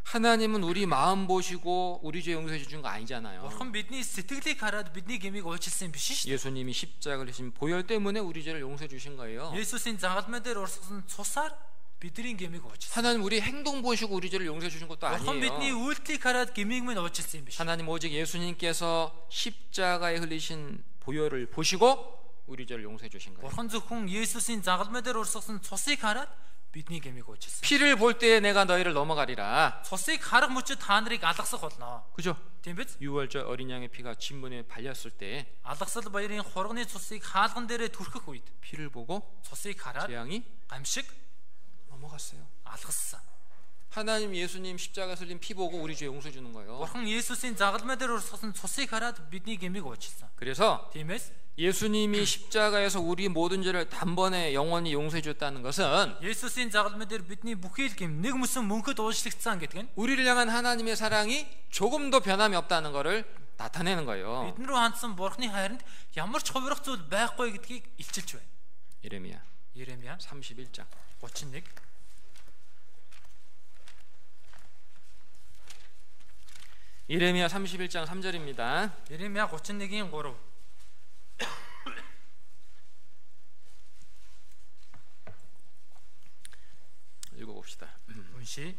하나님은 우리 마음 보시고 우리 죄 용서해 주신 거 아니잖아요. Бурхан бидний сэтгэлийг хараад бидний гмийг уучлсан биш шүү дээ. 예수님이 십자가를 지신 보혈 때문에 우리 죄를 용서해 주신 거예요. Есүсийн загалмай дээр урсгасан цусаар бидний гмийг уучлсан. 하나님 우리 행동 보시고 우리 죄를 용서해 주신 것도 Бурхан бидний 아니에요. үйлдэлийг хараад гмийг минь уучлсан биш. 하나님 오직 예수님께서 십자가에 흘리신 보혈을 보시고 우리 죄를 용서해 주신 거예요. Бурхан зөвхөн Есүсийн загалмай дээр урсгасан цусыг хараад бидний гмийг уучлсан. 피를 볼 때에 내가 너희를 넘어가리라. Цусыг харах мөчид та нарыг алгасах болно. 그죠? Тийм биз? 유월절 어린 양의 피가 진문에 발렸을 때 Алгасал баярын хурганы цусыг хаалган дээрээ түрхэх үед 피를 보고 цусыг хараад 재앙이 гамшиг 넘어갔어요. алгассан. 하나님 예수님 십자가 흘린 피 보고 우리 죄 용서해 주는 거예요. Бурхан Есүсийн загалмай дээр урсгасан цусыг хараад бидний гмийг уучлсан. 그래서 Тиймээс 예수님이 십자가에서 우리 모든 죄를 단번에 영원히 용서해 줬다는 것은 Есүсийн загалмай дээр бидний бүхий л гм нэг мөсөн мөнхөд уучлагдсан гэдэг нь 우리를 향한 하나님의 사랑이 조금도 변함이 없다는 것을 나타내는 거예요. бид нар хандсан Бурханы хайранд ямар ч хувирах зүйл байхгүй гэдгийг илчилж байна. 예레미야 Иремья 31장 31 예레미야 31장 3절입니다. Иремья 31-ийн 3 읽어봅시다. Уншия.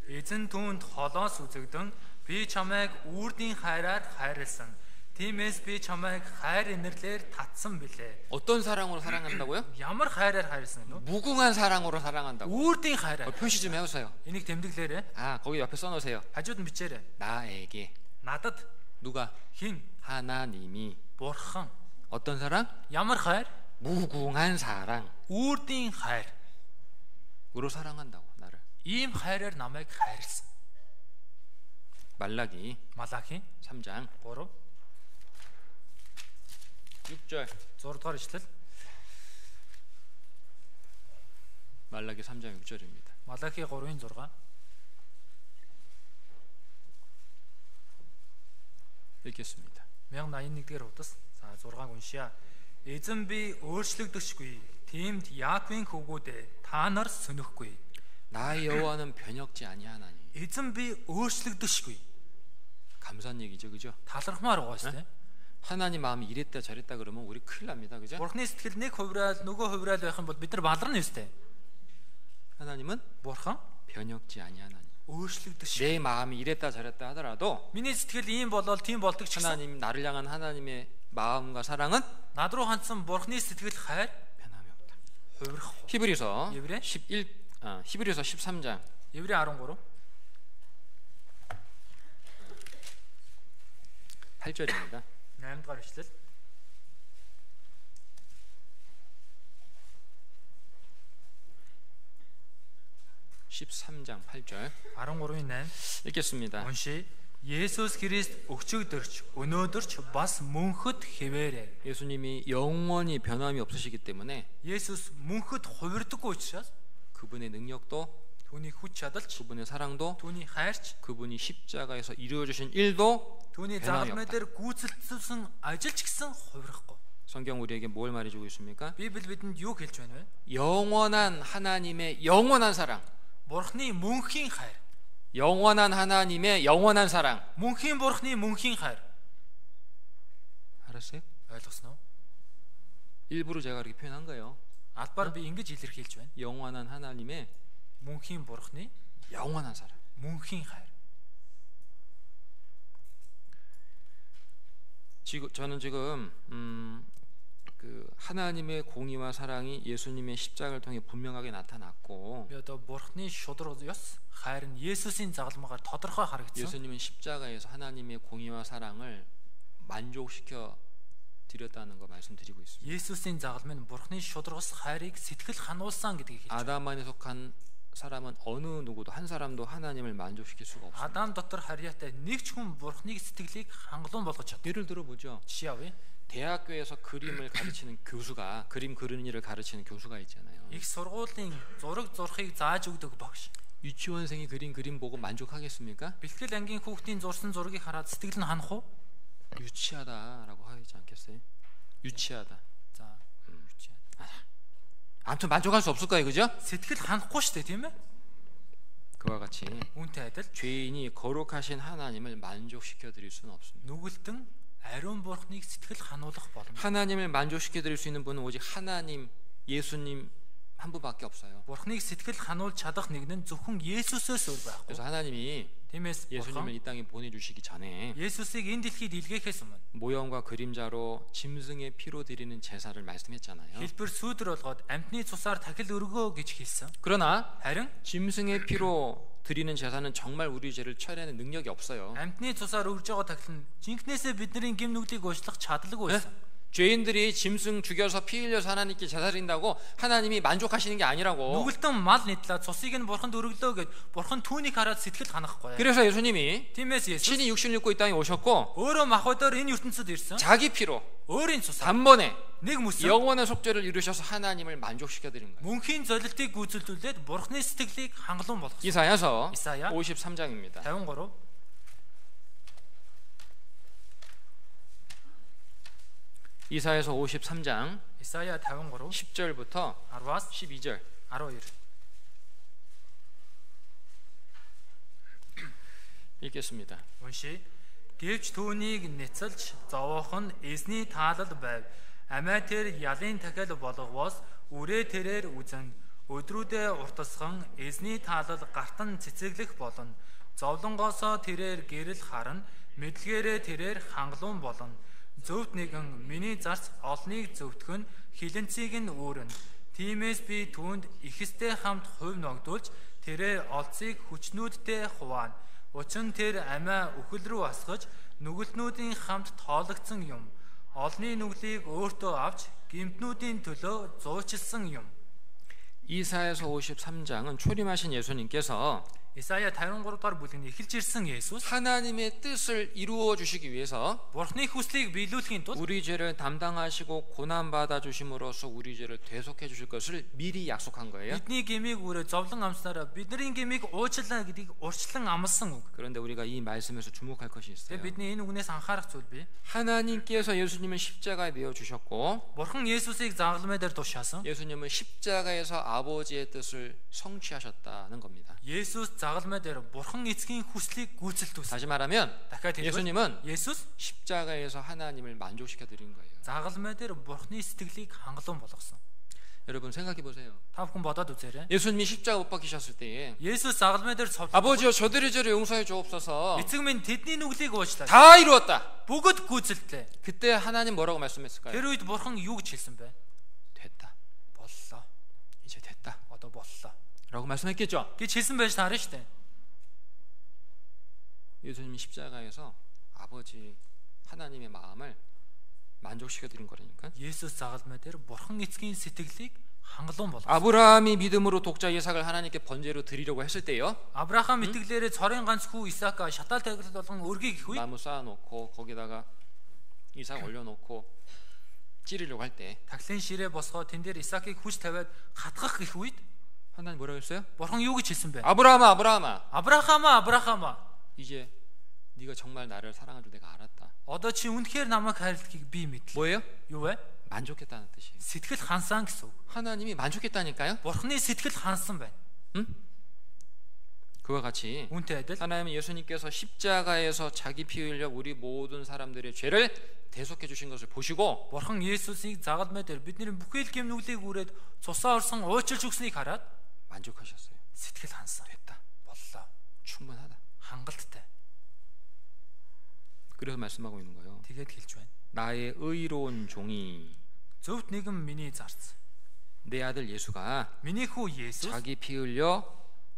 Эзэн түүнд холоос үзэгдэн би чамайг үрдийн хайраар хайрлсан. Тиймээс би чамайг хайр инэрлэр татсан билээ. 어떤 사랑으로 사랑한다고요? Ямар хайраар хайрсан гэлөө? 무궁한 사랑으로 사랑한다고. Үрдийн хайраар. 표시 좀 해보세요. Энийг тэмдэглээрэй. 거기 옆에 써놓으세요. Хажууд нь бичээрэй. 나에게 Надад 누가? хин 하나님이 бурхан 어떤 사랑? ямар хайр? 무궁한 사랑. Үрдийн хайр. 으로 사랑한다고 나를. Ийм хайраар намайг хайрлсан. 말라기 Малахи 3장 3 6절. 6 дугаар ишлэл. 말라기 3장 6절입니다. Малахи 3-ын 6. 읽겠습니다. 1081-р хуудас. За 6-г уншия. Эзэн би өөрчлөгдөшгүй. Тиймд Яаковын хөвгүүдээ та нар сөнөхгүй. 나의 여호와는 변혁지 아니하나니. Эзэн би өөрчлөгдөшгүй. 감사한 얘기죠, 그죠? Талархмаар байгаа шүү дээ. 하나님 마음이 이랬다 저랬다 그러면 우리 큰일 납니다, 그죠? Бурхны сэтгэл нэг хувраал нөгөө хувраал байх юм бол бид нар баларна ёстой. 하나님은 Бурхан 변혁지 아니하나니. өөрчлөгдөшгүй. 내 마음이 이랬다 저랬다 하더라도 Миний сэтгэл ийм болол тийм болдог ч гэсэн 하나님 나를 향한 하나님의 마음과 사랑은 над руу хандсан Бурхны сэтгэл хайр 변함이 없다. хувирахгүй. 히브리서 예브레? 11 히브리서 13장 Еврей 13 8절입니다. 8 дугаар ишлэл. (13장 8절) 13-ийн 8 읽겠습니다. уншия. Есүс Христ өчигдөрч өнөөдөрч бас мөнхөд хэвээрээ. 예수님이 영원히 변함이 없으시기 때문에 Есүс мөнхөд хувирдаггүй учраас 그분의 능력도 түүний хүч чадалч, 그분의 사랑도 түүний хайрч, 그분이 십자가에서 이루어주신 일도 түүний загалмай дээр гүйцэлдсэн ажилч гэсэн хувирахгүй. 성경 우리에게 뭘 말해주고 있습니까? Библи бидэнд юу хэлж байна вэ? 영원한 하나님의 영원한 사랑, Бурхны мөнхийн хайр. 영원한 하나님의 영원한 사랑. Мөнхийн Бурхны мөнхийн хайр. 알았어요? ойлгосноо? 일부러 제가 그렇게 표현한 거예요. Албаар би ингэж илэрхийлж байна. 영원한 하나님의 Мөнхийн Бурхны 영원한 사랑. мөнхийн хайр. 저는 지금 그 하나님의 공의와 사랑이 예수님의 십자가를 통해 분명하게 나타났고, Би одоо Бурхны шудраг ёс хайр нь Есүсийн загалмаагаар тодорхой харагдсан. 예수님은 십자가에서 하나님의 공의와 사랑을 만족시켜 드렸다는 거 말씀드리고 있습니다. Есүсийн загалмай нь Бурхны шудрагс хайрыг сэтгэл хануулсан гэдгийг хэлж байна. 아담 안에 속한 사람은 어느 누구도 한 사람도 하나님을 만족시킬 수가 없습니다. Адам дотор харьяатай нэг ч хүн Бурхныг сэтгэлийг хангалуун болгож чадна. 예를 들어보죠. Жишээ авъя. 대학교에서 그림을 가르치는 교수가, 그림 그리는 일을 가르치는 교수가 있잖아요. Их сургуулийн зураг зурхыг зааж өгдөг багш. 유치원생이 그린 그림 보고 만족하겠습니까? Бэлтгэл ангийн хүүхдийн зурсан зургийг хараад сэтгэл нь ханах уу? 유치하다라고 하지 않겠어요? 유치하다. За, 아무튼 만족할 수 없을 거예요, 그죠? сэтгэл ханахгүй шүү дээ, тийм ээ? 그와 같이 Үүнтэй адил 죄인이 거룩하신 하나님을 만족시켜 드릴 수는 없습니다. нүгэлтэн ариун Бурхныг сэтгэл хануулах боломж. 하나님을 만족시켜 드릴 수 있는 분은 오직 하나님, 예수님 한 분밖에 없어요. Бурхныг сэтгэл хануулж чадах нэг нь зөвхөн Есүсээс өөр байхгүй. 그래서 하나님이 Тиймээс 예수님을 이 땅에 보내주시기 전에 Есүсийг энэ дэлхийд илгээхээс өмнө 모형과 그림자로 짐승의 피로 드리는 제사를 말씀했잖아요. хэлбэр сүүдэр болгоод амьтны цусаар тахил өргөө гэж хэлсэн. 그러나 Харин 짐승의 피로 드리는 제사는 정말 우리 죄를 처리하는 능력이 없어요. амьтны цусаар өргөж байгаа тахил нь жинкнээсээ бидний гэм нүглийг уучлах чадлаггүй байсан. 죄인들이 짐승 죽여서 피 흘려서 하나님께 제사 드린다고 하나님이 만족하시는 게 아니라고. Нүгэлтэн мал нийтлээ цусыг нь бурханд өргөлөө гэд бурхан түүнийг хараад сэтгэл ханахгүй. 그래서 예수님이 Тиймээс Есүс 신이 육신을 입고 이 땅에 오셨고 өөрөө махбодоор энэ ертөнцид ирсэн. 자기 피로 Өөрийн цусаар 단번에 нэг мөсөн 영원한 속죄를 이루셔서 하나님을 만족시켜 드린 거예요. мөнхийн золилтыг гүйцэлдүүлээд бурхны сэтгэлийг хангалуун болгосон. 이사야서 이사야 53장입니다. 53 이사야서 53장 Исая 53 10절부터 10-аас 12절 12 읽겠습니다. уншия. Гэвч түүнийг нэцэлж зовоохон эзний таалал байв. Амиа тэр ялын дахил болгоос үрээ тэрээр үзэн өдрүүдээ уртасхан эзний таалал гартан цэцэглэх болно. Зовлонгоосоо тэрээр гэрэл харна, мэдлэгээрээ тэрээр хангалуун болно. Зөвхт нэгэн миний зарц олныг зөвтгөн, хилэнцгийг нь өөрнө. Тиймээс би түүнд ихэстэй хамт хувь ногдуулж тэрээр олцыг хүчнүүдтэй хуваана. Учир нь тэр амиа үхэл рүү асгаж нүгэлтнүүдийн хамт тоологдсон юм. Олны нүглийг өөртөө авч гэмтнүүдийн төлөө зуучилсан юм. 이사야서 53장은 초림하신 예수님께서 Исая 53 дугаар бүлгийн эхэлж ирсэн Есүс 하나님의 뜻을 이루어 주시기 위해서 Бурхны хүслийг биелүүлэхийн тулд 우리 죄를 담당하시고 고난 받아 주심으로써 우리 죄를 대속해 주실 것을 미리 약속한 거예요. бидний гмийг өрөө зовлон амснараа бидний гмийг уучлаа гэдгийг урьдчилан амласан үг. 그런데 우리가 이 말씀에서 주목할 것이 있어요. Тэгээ бидний энэ үгнээс анхаарах зүйл бий. 하나님께서 예수님을 십자가에 매어 주셨고 Бурхан Есүсийг загалмай дээр тушаасан. 예수님은 십자가에서 아버지의 뜻을 성취하셨다는 겁니다. Есүс загалмай дээр Бурхан эцгийн хүслийг гүйцэлдүүлсэн. 다시 말하면 Дахиад хэлбэл 예수님은 Есүс 십자가에서 하나님을 만족시켜 드린 거예요. загалмай дээр Бурханы сэтгэлийг хангалуун болгосон. 여러분 생각해 보세요. Та бүхэн бодоод үзээрэй. 예수님이 십자가 못 박히셨을 때에 Есүс загалмай дээр цовдлоо. 아버지여 저들의 죄를 용서해 주옵소서. Эцэг минь тэдний нүглийг уучлаа. 다 이루었다. Бүгд гүйцэлдлээ. 그때 하나님 뭐라고 말씀했을까요? Тэр үед Бурхан юу гэж хэлсэн бэ? 됐다. Боллоо. 이제 됐다. Одоо боллоо. 라고 말씀했겠죠. гэж хэлсэн байж таарна шүү дээ. 예수님이 십자가에서 아버지 하나님의 마음을 만족시켜 드린 거라니까. Есүс загалмай дээр Бурхан эцгийн сэтгэлийг хангалуун болгосон. 아브라함이 믿음으로 독자 이삭을 하나님께 번제로 드리려고 했을 때요. Авраам итгэлээрээ цорын ганц хүү Исаака шатаал тайлбар болгон өргөийг их үе. 나무 쌓아놓고 거기다가 이삭 올려놓고 찌르려고 할 때 Таглын ширээ босгоо тэн дээр Исаакийг хүч тавиад хатгах их үед 하나님 뭐라고 했어요? Бурхан юу гэж хэлсэн бэ? 아브라함아 아브라함아 Авраамаа 이제 네가 정말 나를 사랑한 줄 내가 알았다. одоо чи үнэхээр намайг хайрладгийг би мэдлээ. 뭐예요? Юу вэ? 만족했다는 뜻이에요. Сэтгэл хансан гэсэн үг. 하나님이 만족했다니까요. Бурханы сэтгэл хансан байна. 그와 같이 Үүнтэй адил 하나님은 예수님께서 십자가에서 자기 피 흘려 우리 모든 사람들의 죄를 대속해 주신 것을 보시고 Бурхан Есүсийг загалмай дээр бидний бүхэл гэм нүглийг үрээд цусаа орсон уучилж өгснийг хараад 만족하셨어요. сэтгэл хансан. 됐다. Боллоо. 충분하다. Хангалттай. 그래서 말씀하고 있는 거예요. Тэгээд хэлж байна. 나의 의로운 종이 Зөвхт нэгэн миний зарц. 내 아들 예수가 Миний хүү Есүс 자기 피 흘려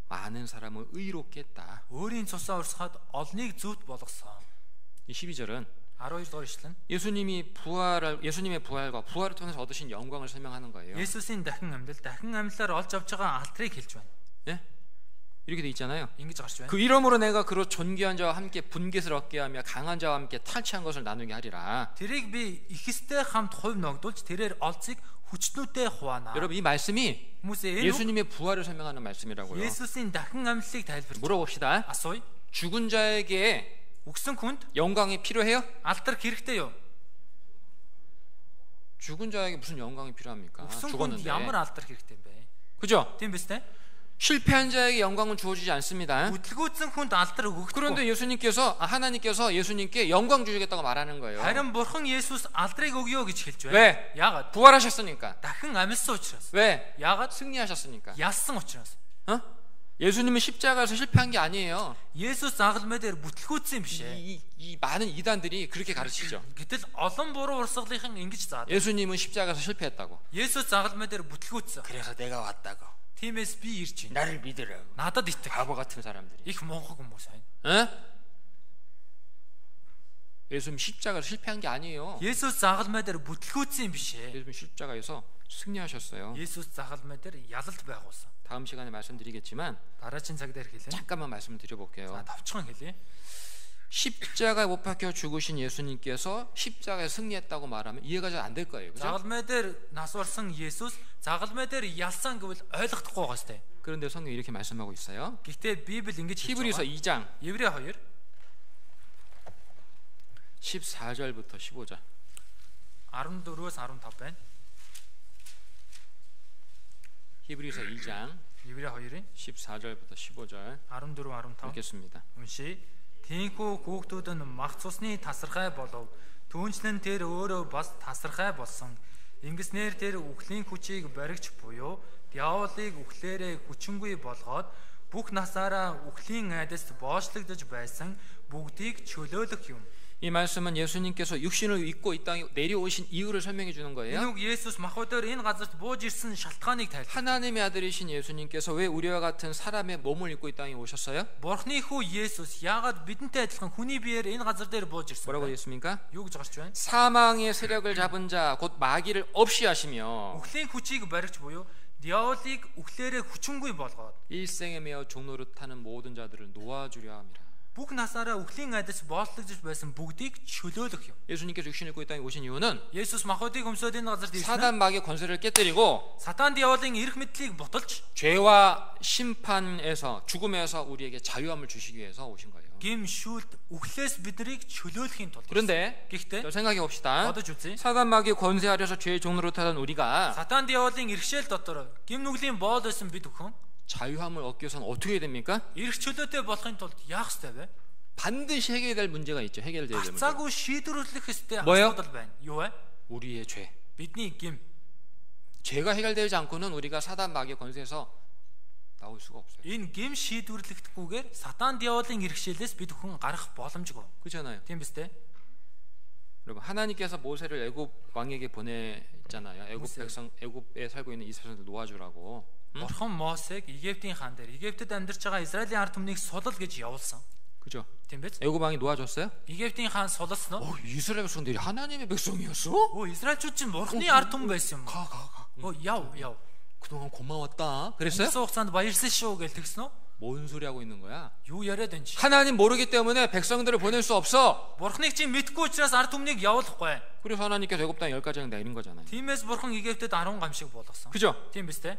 많은 사람을 의롭게 했다. өөрийн цусаа урсгаад олныг зөвхт болгосон. 이 12절은 12 дугаар ишлэн 예수님의 부활과 부활을 통해서 얻으신 영광을 설명하는 거예요. Есүсийн дахин амьдлаар олж авч байгаа алдрыг хэлж байна. 예? 이렇게 돼 있잖아요. Ингэж гарч байна. 그 이름으로 내가 그로 존귀한 자와 함께 분깃을 얻게 하며 강한 자와 함께 탈취한 것을 나누게 하리라. Тэрийг би ихэстэй хамт хувь ногдуулж тэрээр олцыг хүчнүүтэй хуваана. 여러분 이 말씀이 Хүмүүсээ энэ 예수님의 부활을 설명하는 말씀이라고요. Есүсийн дахин амьдлыг тайлбарлаж 물어봅시다. асууя. 죽은 자에게 Үгсэн хүнд 영광이 필요해요? алдар хэрэгтэй юу? 죽은 자에게 무슨 영광이 필요합니까? Үгсэн хүнд 죽었는데. ямар алдар хэрэгтэй юм бэ? 그죠? Тийм биз дээ? 실패한 자에게 영광은 주어지지 않습니다. Бүтлгүүцэн хүнд алдар өгөхгүй. 그런데 하나님께서 예수님께 영광 주시겠다고 말하는 거예요. Харин Бурхан Есүс алдрыг өгөө гэж хэлж байна. 왜? Яагаад? 부활하셨으니까. Дахин амьсан учраас. 왜? Яагаад? 승리하셨으니까. Ялсан учраас. 어? 예수님은 십자가에서 실패한 게 아니에요. Есүс загалмай дээр бүтлгүүцсэн юм биш ээ. 이 많은 이단들이 그렇게 가르치죠. Гэтэл олон буруу урсгалынхан ингэж заадаг. 예수님은 십자가에서 실패했다고. Есүс загалмай дээр бүтлгүүцсэн. 그래서 내가 왔다고. Тиймээс би ирж байна. 나를 믿으라고. Надад итг. 바보 같은 사람들이. Их монхог хүмүүс байна. 어? 예수님 십자가에서 실패한 게 아니에요. Есүс загалмай дээр бүтлгүүцсэн юм биш ээ. 예수님 십자가에서 승리하셨어요. Есүс загалмай дээр ялалт байгуулсан. 다음 시간에 말씀드리겠지만 Дараагийн цаг дээр хэлээ. 잠깐만 말씀을 드려볼게요. За давчхан хэлье. 십자가에 못 박혀 죽으신 예수님께서 십자가에 승리했다고 말하면 이해가 잘 안 될 거예요. 그죠? Загалмай дээр нас барсан Есүс загалмай дээр ялсан гэвэл ойлгохдохгүй байгаа сте. 그런데 성경이 이렇게 말씀하고 있어요. Гэхдээ Библи ингэж хэлж 히브리서 байгаа. 2장 Еврей 2 14절부터 15절. 14-өөс 15 байна. 히브리서 2장 Еврей 2-ын 14절부터 15절 14-15 읽겠습니다. уншия. Тийнхүү хүүхдүүд нь мах цусны тасархай болов. Түүнчлэн тэр өөрөө бас тасархай болсон. Ингэснээр тэр үхлийн хүчийг баригч буюу диаволыг үхлээрээ хүчингүй болгоод бүх насаараа үхлийн айдаст боочлогдож байсан бүгдийг чөлөөлөх юм. 이 말씀은 예수님께서 육신을 입고 이 땅에 내려오신 이유를 설명해 주는 거예요. Энэ үг Есүс махбодоор энэ газарт бууж ирсэн шалтгааныг тайлбарлав. 하나님의 아들이신 예수님께서 왜 우리와 같은 사람의 몸을 입고 이 땅에 오셨어요? Бурхны хүү Есүс яагаад бидэнтэй адилхан хүний биеэр энэ газар дээр бууж ирсэн 뭐라고 бэ? 되어 있습니까? Юу гэж гарч байна? 사망의 세력을 잡은 자 곧 마귀를 없이 하시며 Үхлийн хүчийг баригч буюу диаволыг үхлээрээ хүчингүй болгоод 일생에 매어 종노릇하는 모든 자들을 놓아주려 함이라. бүх насаараа үхлийн айдас боочлогдож байсан бүгдийг чөлөөлөх юм. 예수님께서 육신을 입고 이 땅에 오신 이유는 Есүс махбодыг өмсөд энэ газарт ирсэн. 사단 마귀의 권세를 깨뜨리고 Сатан диаволын эрх мэдлийг ботолж 죄와 심판에서 죽음에서 우리에게 자유함을 주시기 위해서 오신 거예요. гим шүүлт үхлээс биднийг чөлөөлөхийн тулд. 그런데 Гэхдээ 생각해 봅시다. бодож үзье. 사단 마귀의 권세 아래서 죄의 종로를 타던 우리가 Сатан диаволын эрхшээл дотор гим нүглийн боол байсан бид бүхэн 자유함을 얻기 위해서는 어떻게 해야 됩니까? эрх чөлөөтэй болохын тулд яах ёстой вэ? 반드시 해결될 문제가 있죠. 해결돼야 될 문제. Гацаагүй шийдвэрлэх ёстой 뭐요? асуудал байна. Юу вэ? 우리의 죄. Бидний гим. 죄가 해결되지 않고는 우리가 사단 마귀의 권세에서 나올 수가 없어요. Энэ гим шийдвэрлэхдэггүйгээр Сатан диаволын эрхшээлээс бид бүхэн гарах боломжгүй. 그렇잖아요. Тийм биз дээ? 여러분 하나님께서 모세를 애굽 왕에게 보냈잖아요. 애굽 모세. 백성 애굽에 살고 있는 이스라엘을 놓아주라고. Бурхан Мосег Египтийн хаан дээр Египтэд амьдарч байгаа Израилийн ард түмнийг сулал гэж явуулсан. 그죠? Тийм биз? 애굽 왕이 놓아줬어요? Египтийн хаан сулалсан уу? 이스라엘 백성들이 하나님의 백성이었어? Оо, Израильчууд чинь Бурханы ард түмэн байсан юм. 가. Оо, яв. 그동안 고마웠다. 그랬어요? Өнгөрсөн хугацаанд баярлсан шүү гэж тэгсэн үү? 뭔 소리 하고 있는 거야? Юу яриад байна чи? 하나님 모르기 때문에 백성들을 보낼 수 없어. Бурханыг чинь мэдгүй учраас ард түмнийг явуулахгүй. 그래서 하나님께서 애굽 땅에 10가지 내린 거잖아요. Тиймээс Бурхан Египтэд 10 гамшиг болгосон. 그죠? Тийм биз дээ?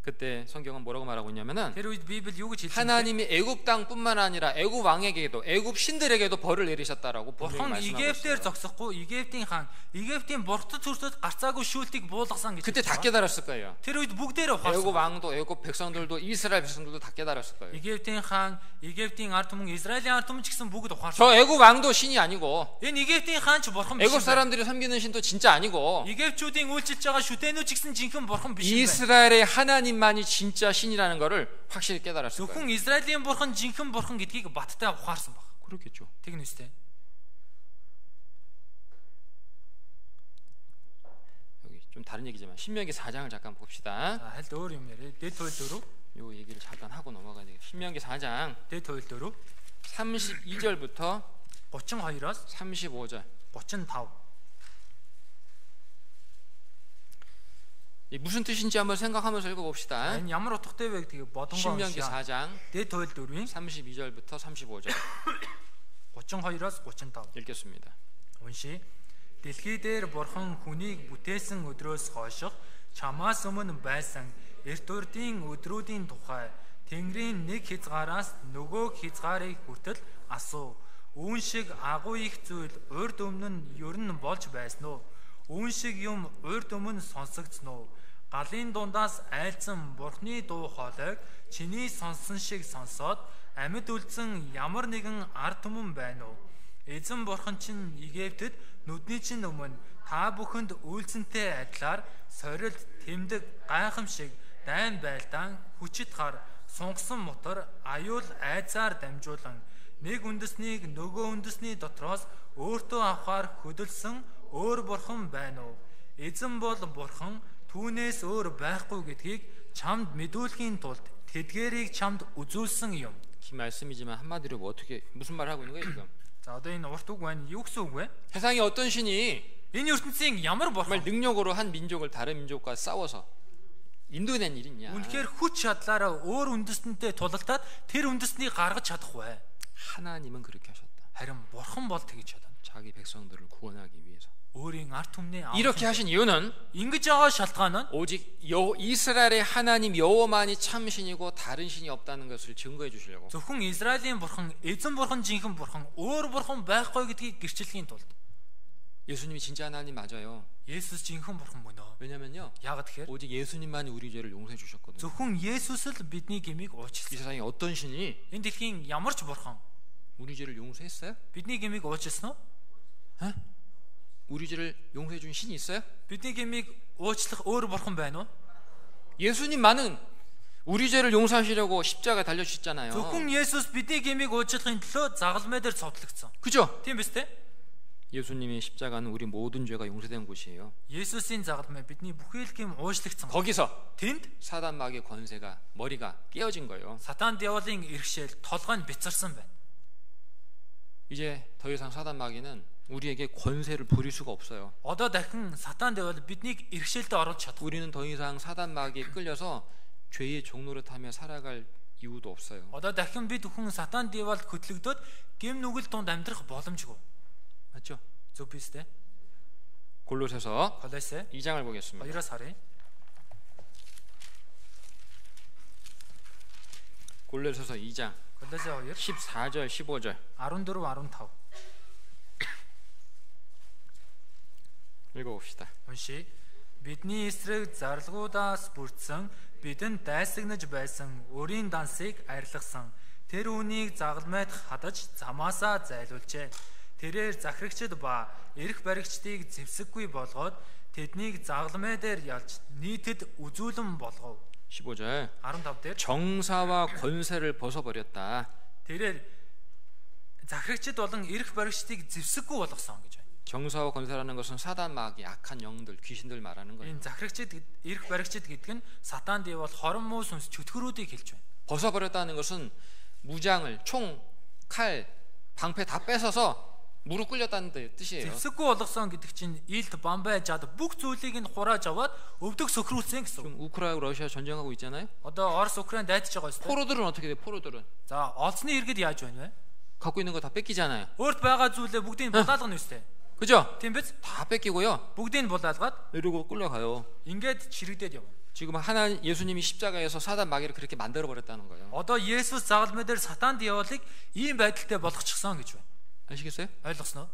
그때 성경은 뭐라고 말하고 있냐면은 Тэр үед Библи юу гэж хэлсэн бэ? 하나님이 애굽 땅뿐만 아니라 애굽 왕에게도 애굽 신들에게도 벌을 내리셨다라고 Бурхан 분명히 말씀하고 Египтээр 있어요. зогсохгүй Египтийн хаан Египтийн буртад төртөд гарцаагүй шүүлтийг буулгасан гэж. 그때 다 깨달았을 거예요. Тэр үед бүгдээрээ 애굽 ухаарсан. 왕도 애굽 백성들도 이스라엘 백성들도 다 깨달았을 거예요. Египтийн хаан, Египтийн ард түмэн, Израилийн ард түмэн ч гэсэн бүгд ухаарсан. 저 애굽 왕도 신이 아니고 Энэ Египтийн хаан ч бурхан биш. 애굽 사람들이 섬기는 신도 진짜 아니고 Египтчүүдийн үйлчилж байгаа шүтэнүүд ч гэсэн жинхэнэ бурхан биш юм байна. 이스라엘의 하나님만이 진짜 신이라는 것을 확실히 깨달았을 거예요. Зөвхөн Израилийн бурхан жинхэнэ бурхан гэдгийг баттай ухаарсан баг. 그렇겠죠. Тэгнэ үстэй. 여기 좀 다른 얘기지만 신명기 4장을 잠깐 봅시다. За хальт өөр юм яриа. Дэд туйл 4. 요 얘기를 잠깐 하고 넘어가야 되겠습니다. 신명기 4장 Дэд туйл 4. 32절부터 32-аас 35절. 35. 이 무슨 뜻인지 한번 생각하면서 읽어봅시다. Энэ ямар утгатай вэ гэдгийг бодонгоо 신명기 уншаа. 4장 Дэд туйл 4-ийн 32절부터 35절 32-аас 35. 읽겠습니다. Уншия. Дэлхий дээр бурхан хүнийг бүтээсэн өдрөөс хойших чамаас өмнө байсан эрт урдын өдрүүдийн тухай Тэнгэрийн нэг хязгаараас нөгөө хязгаарыг хүртэл асуу. Үүн шиг агуу их зүйл урд өмнө нь ер нь болж байсан уу? Үүн шиг юм урд өмнө сонсогдсон уу? Галын дундаас айлцсан бурхны дуу хоолойг чиний сонсон шиг сонсоод амьд үлдсэн ямар нэгэн ард түмэн байна уу? Эзэн бурхан чинь Египтэд нүдний чинь өмнө та бүхэнд үйлцэнтэй адилаар сорилт тэмдэг гайхамшиг дайн байлдаан хүчит хар сунгасан мотор аюул айцаар дамжуулан нэг үндэснийг нөгөө үндэсний дотроос өөртөө авахар хөдөлсөн өөр бурхан байна уу? Эзэн бол бурхан түүнээс өөр байхгүй гэдгийг чамд мэдүүлэхийн тулд тэдгээрийг чамд үзүүлсэн юм. 긴 말씀이지만 한마디로 뭐 어떻게 무슨 말 하고 있는 거예요 지금? За одоо энэ урт үг байна. Юу гэсэн үг вэ? 세상에 어떤 신이 Энэ ертөнцийн ямар 정말 бурхан 능력으로 한 민족을 다른 민족과 싸워서 인도해낸 일이 있냐? үнэхээр хүч чадлаараа өөр үндэстэнтэй тулалдаад тэр үндэстнийг гаргаж чадах вэ? 하나님은 그렇게 하셨다. Харин бурхан бол тэгж чадна. 자기 백성들을 구원하기 위해서. Өөрийн ард түмний 이렇게 하신 이유는 ингэж байгаа шалтгаан нь 오직 이스라엘의 하나님 여호만이 참 신이고 다른 신이 없다는 것을 증거해 주시려고. зөвхөн Израилийн бурхан, эзэн бурхан жинхэнэ бурхан, өөр бурхан байхгүй гэдгийг гэрчлэхийн тулд 예수님이 진짜 하나님 맞아요. Есүс жинхэнэ бурхан мөн үү? 왜냐면요. Яагаад тэгэхээр 오직 예수님만이 우리 죄를 용서해 주셨거든요. зөвхөн Есүс л бидний гмийг 이 уучлсан. 세상에 어떤 신이 Энэ дэлхийн ямар ч бурхан 우리 죄를 용서했어요? бидний гмийг уучлсан уу? 우리 죄를 용서해 준 신이 있어요? Бидний гмийг уучлах өөр бурхан байна уу? 예수님만은 우리 죄를 용서하시려고 십자가에 달려주셨잖아요. Зөвхөн Есүс бидний гмийг уучлахын төлөө загалмай дээр цовдлогдсон. 그죠? Тийм биз дээ? 예수님의 십자가는 우리 모든 죄가 용서된 곳이에요. Есүсийн загалмай бидний бүхий л гм уучлагдсан. 거기서 Тэнд 사단 마귀의 권세가 머리가 깨어진 거예요. Сатан диаволын иргэшэл толгой нь бицарсан байна. 이제 더 이상 사단 마귀는 우리에게 권세를 부릴 수가 없어요. Одоо дахин Сатан диавол биднийг иргэшээлдээ оруулж чадахгүй. 우리는 더 이상 사단 마귀에 끌려서 죄의 종노릇하며 살아갈 이유도 없어요. Одоо дахин бид хүн Сатан диаволд хөтлөгдөд гм нүгэл дунд амьдрах боломжгүй. 맞죠? Зөв биз дээ? 골로새서 Колосе 2장을 보겠습니다. 2-аас харъя. 골로새서 2장 Колосе 2 14절 15절 14 15 읽어봅시다. уншия. Бидний эсрэг зарлгуудаас бүрдсэн бидэнд дайсагнаж байсан өрийн дансыг арилгасан. Тэр үнийг загалмайд хадаж замаасаа зайлуулжээ. Тэрээр захирагчд ба эрх баригчдыг зэвсэггүй болгоод тэднийг загалмай дээр ялж нийтэд үзүүлэн болгов. 15절 15 дээр 정사와 권세를 벗어버렸다. тэрээр захирагчд болон эрх баригчдыг зэвсэггүй болгосон гэж байна. 정사와 권세라는 것은 사단 마귀 악한 영들 귀신들 말하는 거예요. Энэ захирагчд эрх баригчд гэдэг нь сатан диавол хорон муу сүнс чөтгөрүүдийг хэлж байна. 벗어버렸다는 것은 무장을 총, 칼, 방패 다 뺏어서 무릎 꿇렸다는 뜻이에요. Зэвсэггүй болгосон гэдэг чинь илт бамбай жад бүх зүйлийг нь хурааж аваад өвдөг сөхрүүлсэн гэсэн. 지금 우크라이나 러시아 전쟁하고 있잖아요. Одоо Орос Украин дайдж байгаа юм. 포로들은 어떻게 돼? 포로들은 За, олзны иргэд яаж байна вэ? 갖고 있는 거 다 뺏기잖아요. Өөрт байгаа зүйлээ бүгдийг булаалгана үстэй. 그죠? Тийм биз? 다 뺏기고요. Бүгдийг нь булаалгаад 이러고 끌려가요. ингээд чирэгдээд явна. 지금 하나님 예수님이 십자가에서 사단 마귀를 그렇게 만들어 버렸다는 거예요. Одоо Есүс загалмай дээр сатан диаволыг ийм байдалтай болгочихсон гэж байна. 아시겠어요? Ойлгосноо?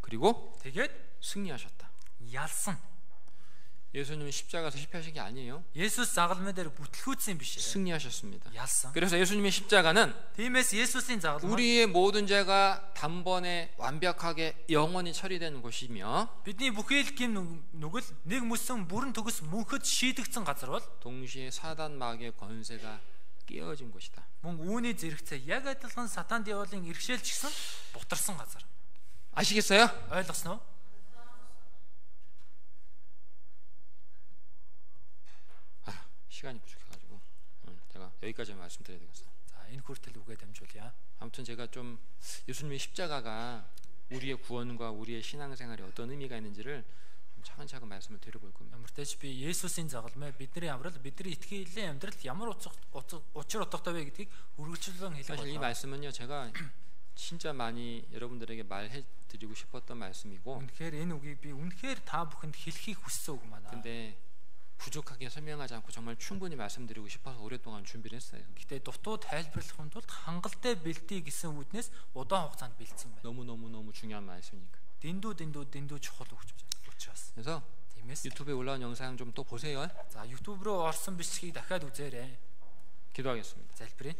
그리고 Тэгээд 승리하셨다. ялсан. 예수님은 십자가에서 실패하신 게 아니에요. Есүс загалмай дээр бүтлгүүцсэн биш ээ. 승리하셨습니다. Ялсан. 그래서 예수님의 십자가는 Тиймээс Есүсийн загалмай 우리의 모든 죄가 단번에 완벽하게 영원히 처리되는 곳이며 бидний бүхий л гин нүгэл нэг мөсөн бүрэн төгс мөнхөд шийдэгдсэн газар бол 동시에 사단 마귀의 권세가 깨어진 곳이다. мөн үүний зэрэгцээ яг адилхан сатан диаволын иргэшээлч гэсэн бутарсан газар. 아시겠어요? Ойлгосноо? 시간이 부족해가지고 제가 여기까지만 말씀드려야 되겠어요. За, энэ хүртэл үгээ дамжуулъя. 아무튼 제가 좀 예수님의 십자가가 우리의 구원과 우리의 신앙생활에 어떤 의미가 있는지를 좀 차근차근 말씀을 드려볼 겁니다. Ямар ч тач би Есүсийн загалмай бидний амрал бидний итгэлийн амьдралд ямар учир утгатай вэ гэдгийг үргэлжлэн хэлэх 사실 이 болно. 말씀은요 제가 진짜 많이 여러분들에게 말해드리고 싶었던 말씀이고 Үнэхээр энэ үгийг би үнэхээр та бүхэнд хэлхийг хүссэн үг маань. 근데 부족하게 설명하지 않고 정말 충분히 말씀드리고 싶어서 오랫동안 준비를 했어요. Гэтэ дутуу тайлбарлахын тулд хангалттай бэлтий гэсэн үднээс удаан хугацаанд бэлдсэн байна. 너무 중요한 말씀이니까. Дэндүү чухал учраас. 그래서 Тиймээс 유튜브에 올라온 영상 좀 또 보세요. за YouTube руу орсон бичлэгийг дахиад үзээрэй. 기도하겠습니다. Залбирая.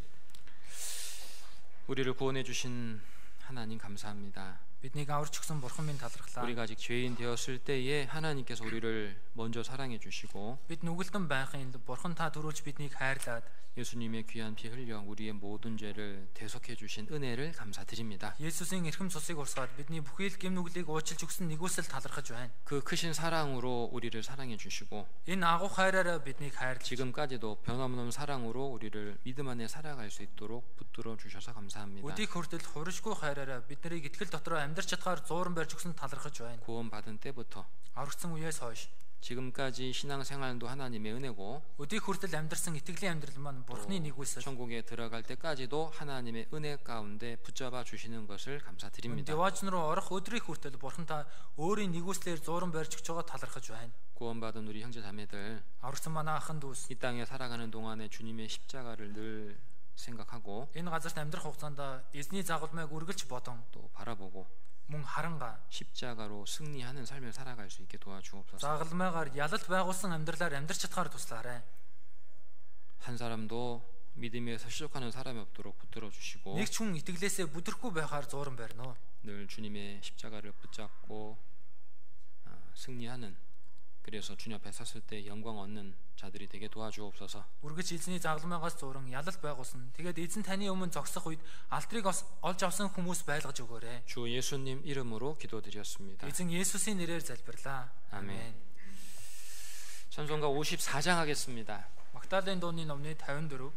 우리를 구원해 주신 하나님 감사합니다. Биднийг аварч өгсөн бурхан минь талархлаа. 우리가 아직 죄인 되었을 때에 하나님께서 우리를 먼저 사랑해 주시고 Бид нүгэлтэн байхын бурхан та төрүүлж биднийг хайрлаад 예수님의 귀한 피 흘려 우리의 모든 죄를 대속해 주신 은혜를 감사드립니다. Есүсийн эрхэм цусыг урсгаад бидний бүхий л гэм нүглийг уучлж өгсөн нэгүсэл талархаж байна. 그 크신 사랑으로 우리를 사랑해 주시고 Энэ агуу хайраараа биднийг хайрлж 지금까지도 변함없는 사랑으로 우리를 믿음 안에 살아갈 수 있도록 붙들어 주셔서 감사합니다. өдийг хүртэл хуршгүй хайраараа биднийг итгэл дотроо амьдарч чадгаар зууран барьж өгсөн талархаж байна. 구원받은 때부터 Аврагдсан үеэс хойш 지금까지 신앙생활도 하나님의 은혜고 өдийг хүртэл амьдарсан итгэлийн амьдрал маань бурхны нэгүсэл. 천국에 들어갈 때까지도 하나님의 은혜 가운데 붙잡아 주시는 것을 감사드립니다. Девач руу орох өдрийг хүртэл бурхан та өөрийн нэгүслээр зууран барьж өгч байгаа талархаж байна. 구원받은 우리 형제 자매들 Аврагдсан манай ахын дүүс 이 땅에 살아가는 동안에 주님의 십자가를 늘 생각하고 энэ газарт амьдрах хугацаанд эзний загалмайг үргэлж бодон 또 바라보고 мөн харанга 십자가로 승리하는 삶을 살아갈 수 있게 도와주옵소서. загалмайгаар ялалт байгуулсан амьдралаар амьдарч чадхаар туслаарай. 한 사람도 믿음에서 실족하는 사람이 없도록 붙들어 주시고 Нэг ч хүн итгэлээсээ бүдрэхгүй байхаар зууран барина уу. 늘 주님의 십자가를 붙잡고 승리하는 그래서 주님 앞에 섰을 때 영광 얻는 자들이 되게 도와주옵소서. Үргэж эзний загламаас зуран ялалт байгуулсан. Тэгээд эзэн таны өмнө зогсох үед алтрыг олж авсан хүмүүс байлгаж өгөөрэй. 주 예수님 이름으로 기도드렸습니다. 에зэн 예수스의 нэрээр залбирлаа. 아멘. 찬송가 54장 하겠습니다. Магтаалын дууны номны 54